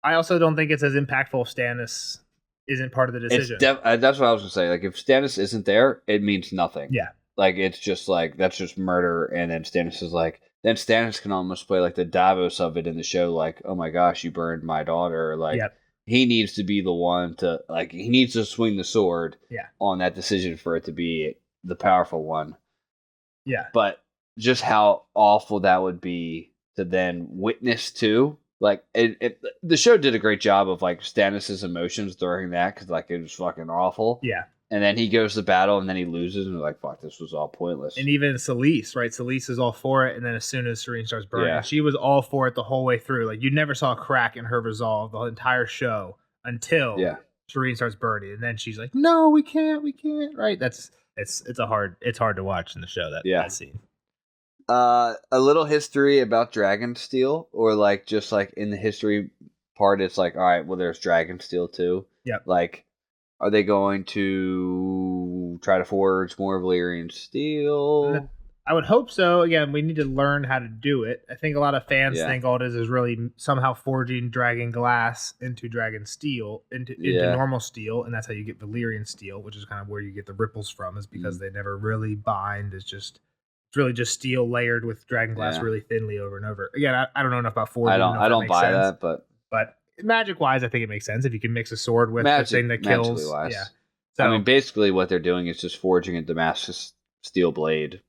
[SPEAKER 1] I also don't think it's as impactful if Stannis isn't part of the decision.
[SPEAKER 2] That's what I was going to say. Like, if Stannis isn't there, it means nothing.
[SPEAKER 1] Yeah.
[SPEAKER 2] Like, it's just like, that's just murder. And then Stannis is like, then Stannis can almost play like the Davos of it in the show. Like, oh my gosh, you burned my daughter. Like, he needs to be the one to, like, he needs to swing the sword on that decision for it to be the powerful one.
[SPEAKER 1] Yeah.
[SPEAKER 2] But just how awful that would be to then witness to. Like, the show did a great job of, like, Stannis' emotions during that, because, like, it was fucking awful.
[SPEAKER 1] Yeah.
[SPEAKER 2] And then he goes to battle, and then he loses, and we're like, fuck, this was all pointless.
[SPEAKER 1] And even Selyse, right? Selyse is all for it, and then as soon as Shireen starts burning, she was all for it the whole way through. Like, you never saw a crack in her resolve the entire show until Shireen starts burning, and then she's like, no, we can't, right? It's hard to watch in the show, that scene.
[SPEAKER 2] A little history about Dragonsteel, or like just like in the history part, it's like, all right, well, there's Dragonsteel too.
[SPEAKER 1] Yep.
[SPEAKER 2] Like, are they going to try to forge more Valyrian steel?
[SPEAKER 1] I would hope so. Again, we need to learn how to do it. I think a lot of fans think all it is really somehow forging dragon glass into dragon steel, into normal steel, and that's how you get Valyrian steel, which is kind of where you get the ripples from, is because they never really bind. It's really just steel layered with dragon glass really thinly over and over. Again, I don't know enough about forging.
[SPEAKER 2] I don't buy that, but
[SPEAKER 1] magic wise, I think it makes sense if you can mix a sword with the thing that kills. Yeah. So,
[SPEAKER 2] I mean, basically, what they're doing is just forging a Damascus steel blade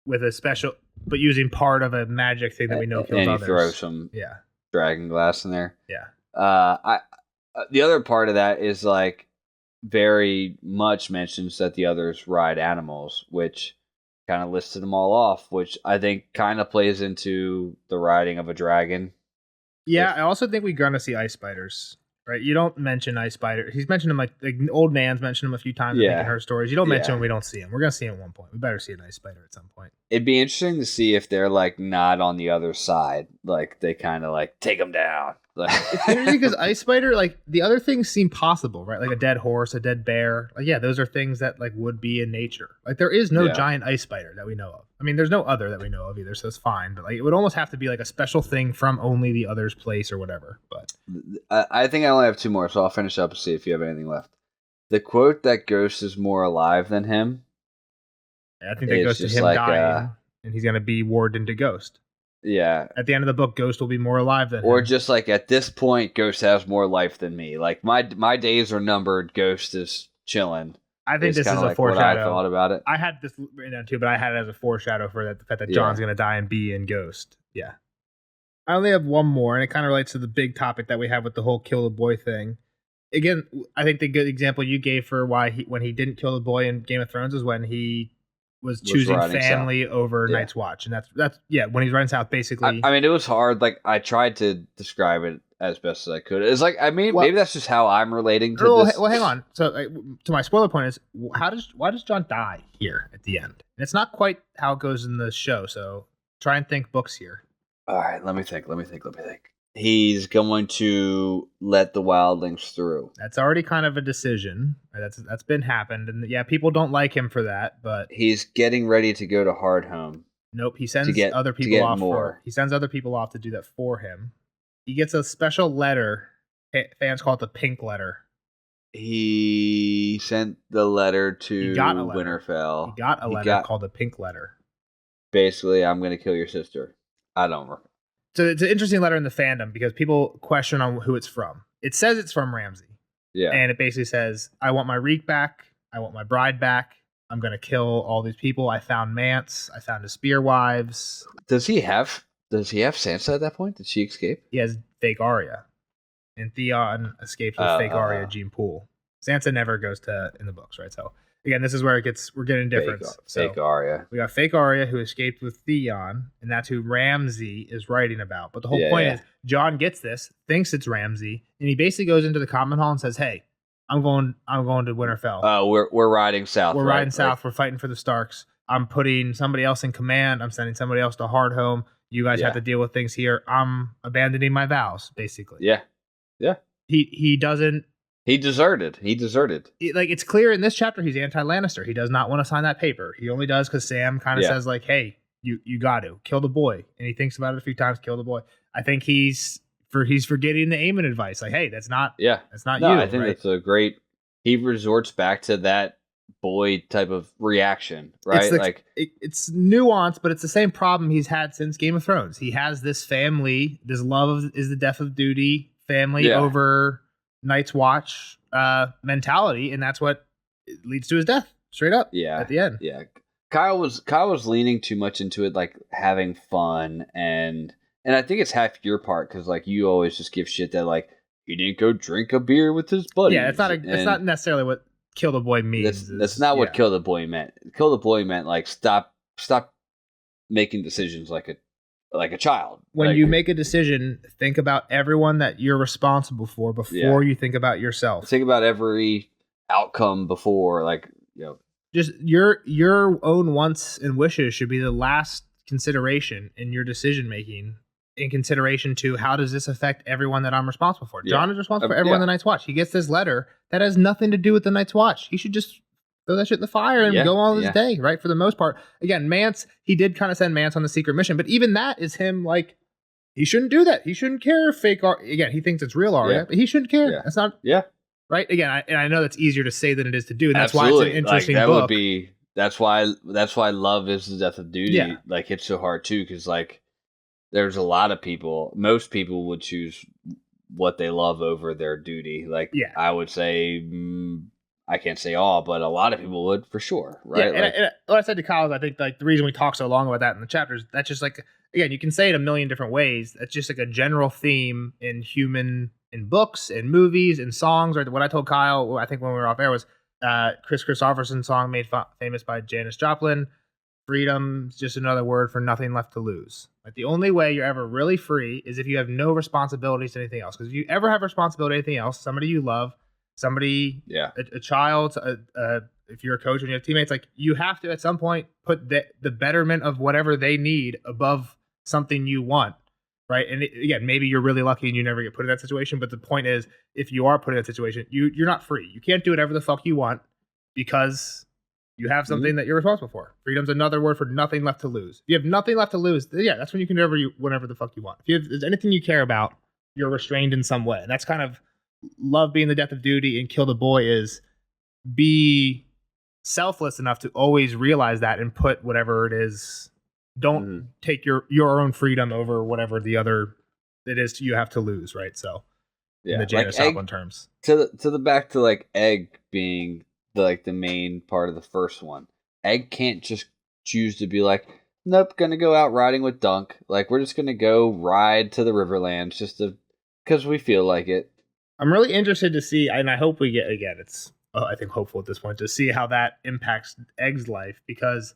[SPEAKER 1] with a special, but using part of a magic thing that we know kills others.
[SPEAKER 2] And you throw some dragon glass in there.
[SPEAKER 1] Yeah.
[SPEAKER 2] The other part of that is like very much mentions that the others ride animals, which kind of listed them all off, which I think kind of plays into the riding of a dragon.
[SPEAKER 1] Yeah, I also think we're going to see ice spiders, right? You don't mention ice spider. He's mentioned them like old man's mentioned them a few times in her stories. You don't mention them, we don't see them. We're going to see them at one point. We better see an ice spider at some point.
[SPEAKER 2] It'd be interesting to see if they're like not on the other side. Like they kind of like take them down.
[SPEAKER 1] It's interesting because ice spider, like the other things seem possible, right? Like a dead horse, a dead bear. Like, yeah, those are things that like would be in nature. Like there is no giant ice spider that we know of. I mean, there's no other that we know of either, so it's fine. But like it would almost have to be like a special thing from only the other's place or whatever. But
[SPEAKER 2] I think I only have two more, so I'll finish up and see if you have anything left. The quote that Ghost is more alive than him.
[SPEAKER 1] I think that goes to him like, dying, and he's gonna be warred into Ghost.
[SPEAKER 2] Yeah.
[SPEAKER 1] At the end of the book, Ghost will be more alive than him.
[SPEAKER 2] Or just like at this point, Ghost has more life than me. Like my days are numbered. Ghost is chilling.
[SPEAKER 1] I think this is a
[SPEAKER 2] like
[SPEAKER 1] foreshadow.
[SPEAKER 2] What I thought about it.
[SPEAKER 1] I had this written down too, but I had it as a foreshadow for the fact that Jon's going to die and be in Ghost. Yeah. I only have one more, and it kind of relates to the big topic that we have with the whole kill the boy thing. Again, I think the good example you gave for why when he didn't kill the boy in Game of Thrones is when he was choosing family over Night's Watch, and that's when he's running south. Basically,
[SPEAKER 2] I mean, it was hard. Like I tried to describe it as best as I could. It's like maybe that's just how I'm relating to this.
[SPEAKER 1] Well, hang on. So to my spoiler point is, why does Jon die here at the end? And it's not quite how it goes in the show. So try and think books here.
[SPEAKER 2] All right, let me think. He's going to let the wildlings through.
[SPEAKER 1] That's already kind of a decision. Right? That's been happened, and people don't like him for that. But
[SPEAKER 2] he's getting ready to go to Hardhome.
[SPEAKER 1] Nope, he sends other people off. He sends other people off to do that for him. He gets a special letter. Fans call it the pink letter.
[SPEAKER 2] He sent the letter to Winterfell.
[SPEAKER 1] He got a letter called the pink letter.
[SPEAKER 2] Basically, I'm going to kill your sister. I don't know.
[SPEAKER 1] So it's an interesting letter in the fandom because people question on who it's from. It says it's from Ramsay.
[SPEAKER 2] Yeah.
[SPEAKER 1] And it basically says, I want my reek back. I want my bride back. I'm going to kill all these people. I found Mance. I found his spear wives.
[SPEAKER 2] Does he have Sansa at that point? Did she escape?
[SPEAKER 1] He has fake Arya. And Theon escapes with fake Arya, Jean Poole. Sansa never goes in the books, right? So again, this is where we're getting difference.
[SPEAKER 2] Fake Arya.
[SPEAKER 1] We got fake Arya who escaped with Theon, and that's who Ramsay is writing about. But the whole point is Jon gets this, thinks it's Ramsay, and he basically goes into the common hall and says, "Hey, I'm going to Winterfell.
[SPEAKER 2] We're riding south.
[SPEAKER 1] We're riding south. We're fighting for the Starks. I'm putting somebody else in command. I'm sending somebody else to Hardhome. You guys have to deal with things here. I'm abandoning my vows, basically."
[SPEAKER 2] Yeah. Yeah.
[SPEAKER 1] He doesn't.
[SPEAKER 2] He deserted.
[SPEAKER 1] It's clear in this chapter he's anti-Lannister. He does not want to sign that paper. He only does because Sam kind of says like, "Hey, you got to kill the boy," and he thinks about it a few times. Kill the boy. I think he's forgetting the Aemon advice. Like, hey, that's not you.
[SPEAKER 2] I think that's a great. He resorts back to that boy type of reaction, right?
[SPEAKER 1] It's nuanced, but it's the same problem he's had since Game of Thrones. He has this family. This love is the death of duty. Family over Night's Watch mentality, and that's what leads to his death straight up at the end.
[SPEAKER 2] Kyle was leaning too much into it, like having fun, and I think it's half your part because like you always just give shit that like he didn't go drink a beer with his buddies.
[SPEAKER 1] It's not necessarily what kill the boy means.
[SPEAKER 2] That's not what kill the boy meant. Kill the boy meant like stop making decisions like a child.
[SPEAKER 1] When you make a decision, think about everyone that you're responsible for before you think about yourself.
[SPEAKER 2] Think about every outcome before,
[SPEAKER 1] just your own wants and wishes should be the last consideration in your decision making. In consideration to how does this affect everyone that I'm responsible for? Jon is responsible for everyone in the Night's Watch. He gets this letter that has nothing to do with the Night's Watch. He should just throw that shit in the fire and go on his day, right? For the most part. Again, Mance, he did kind of send Mance on the secret mission, but even that is him like, he shouldn't do that. He shouldn't care if fake Arya, again, he thinks it's real Arya, but he shouldn't care. That's not, right? Again, I know that's easier to say than it is to do, and that's why it's an interesting book.
[SPEAKER 2] That's why Love is the Death of Duty, like, hits so hard too, because like, there's a lot of people, most people would choose what they love over their duty. Like, I would say, I can't say all, but a lot of people would for sure, right?
[SPEAKER 1] Yeah, and what I said to Kyle is I think like the reason we talk so long about that in the chapters, that's just like, again, you can say it a million different ways. That's just like a general theme in books, in movies, in songs. Right? What I told Kyle, I think when we were off air, was Chris Christopherson's song made famous by Janis Joplin. Freedom's just another word for nothing left to lose. Like the only way you're ever really free is if you have no responsibilities to anything else. Because if you ever have responsibility to anything else, somebody you love, somebody, a child, if you're a coach and you have teammates, like you have to at some point put the betterment of whatever they need above something you want, right? And again, maybe you're really lucky and you never get put in that situation. But the point is, if you are put in that situation, you're not free. You can't do whatever the fuck you want because you have something that you're responsible for. Freedom's another word for nothing left to lose. If you have nothing left to lose, that's when you can do whatever the fuck you want. If there's anything you care about, you're restrained in some way. And that's kind of Love being the death of duty and kill the boy is be selfless enough to always realize that and put whatever it is. Don't take your own freedom over whatever the other it is you have to lose, right? So in the Janis Joplin terms.
[SPEAKER 2] To the back to like Egg being the main part of the first one. Egg can't just choose to be like, nope, gonna go out riding with Dunk. Like, we're just gonna go ride to the Riverlands just because we feel like it.
[SPEAKER 1] I'm really interested to see, and I hope we get, again, it's, I think, hopeful at this point, to see how that impacts Egg's life, because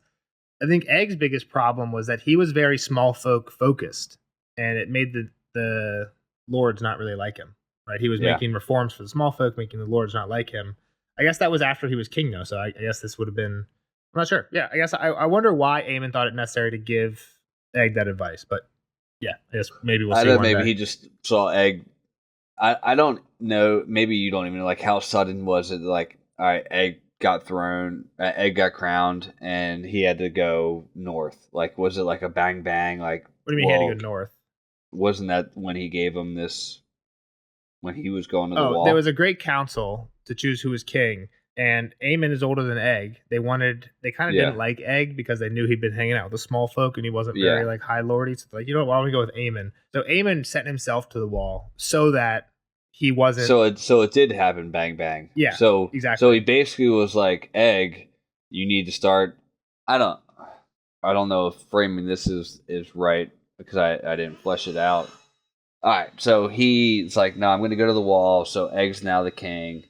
[SPEAKER 1] I think Egg's biggest problem was that he was very small folk focused, and it made the lords not really like him, right? He was making reforms for the small folk, making the lords not like him. I guess that was after he was king, though, so I guess this would have been, I'm not sure. Yeah, I guess I wonder why Aemon thought it necessary to give Egg that advice, but yeah, I guess maybe we'll see.
[SPEAKER 2] I don't know, maybe he just saw Egg. I don't know, maybe you don't even know, like, how sudden was it, like, all right, Egg got crowned, and he had to go north. Like, was it like a bang bang? Like,
[SPEAKER 1] what do you mean he had to go north?
[SPEAKER 2] Wasn't that when he gave him this, when he was going to the wall?
[SPEAKER 1] There was a great council to choose who was king, and Aemon is older than Egg. They kind of didn't like Egg because they knew he'd been hanging out with the small folk and he wasn't very like high lordy. So like, you know what, why don't we go with Aemon? So Aemon sent himself to the wall so that he wasn't.
[SPEAKER 2] So it did happen, bang bang.
[SPEAKER 1] Yeah.
[SPEAKER 2] So
[SPEAKER 1] exactly.
[SPEAKER 2] So he basically was like, Egg, you need to start. I don't know if framing this is right because I didn't flesh it out. All right. So he's like, no, I'm going to go to the wall. So Egg's now the king.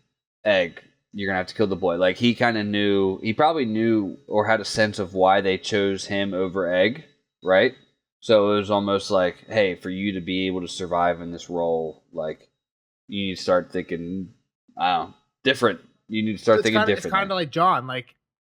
[SPEAKER 2] Egg, you're gonna have to kill the boy. Like, he kind of knew, he probably knew or had a sense of why they chose him over Egg, right? So it was almost like, hey, for you to be able to survive in this role, like, you need to start thinking, I don't know, different. You need to start thinking different.
[SPEAKER 1] It's kind of like John. Like,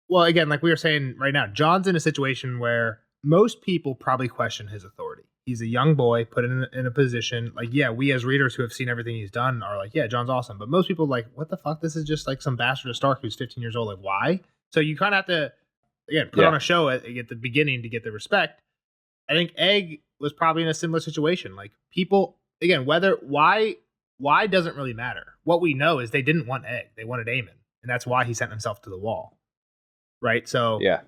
[SPEAKER 1] well, again, like we were saying right now, John's in a situation where most people probably question his authority. He's a young boy put in a position, like, yeah, we as readers who have seen everything he's done are like, yeah, John's awesome. But most people are like, what the fuck? This is just like some bastard of Stark who's 15 years old. Like, why? So you kind of have to, again, put on a show at the beginning to get the respect. I think Egg was probably in a similar situation. Like, people, again, why doesn't really matter. What we know is they didn't want Egg. They wanted Aemon. And that's why he sent himself to the wall. Right? So
[SPEAKER 2] yeah.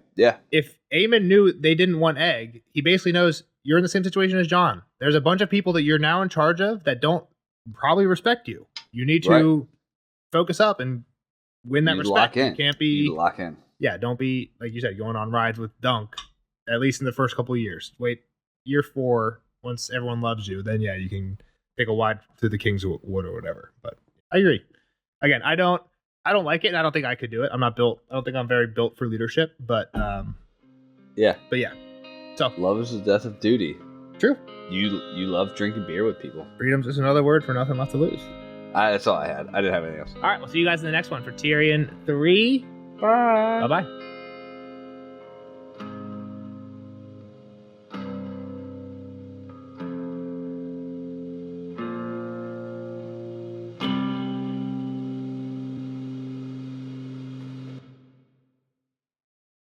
[SPEAKER 1] If Aemon knew they didn't want Egg, he basically knows you're in the same situation as John. There's a bunch of people that you're now in charge of that don't probably respect you. You need to focus up and win that respect. You can't be...
[SPEAKER 2] You lock in.
[SPEAKER 1] Yeah, don't be, like you said, going on rides with Dunk, at least in the first couple of years. Wait, year 4, once everyone loves you, then yeah, you can take a ride through the King's Wood or whatever. But I agree. Again, I don't like it, and I don't think I could do it. I don't think I'm very built for leadership, but
[SPEAKER 2] yeah.
[SPEAKER 1] But yeah. So
[SPEAKER 2] love is the death of duty.
[SPEAKER 1] True.
[SPEAKER 2] You love drinking beer with people.
[SPEAKER 1] Freedom's just another word for nothing left to lose.
[SPEAKER 2] That's all I had. I didn't have anything else.
[SPEAKER 1] All right, we'll see you guys in the next one for Tyrion 3. Bye. Bye-bye.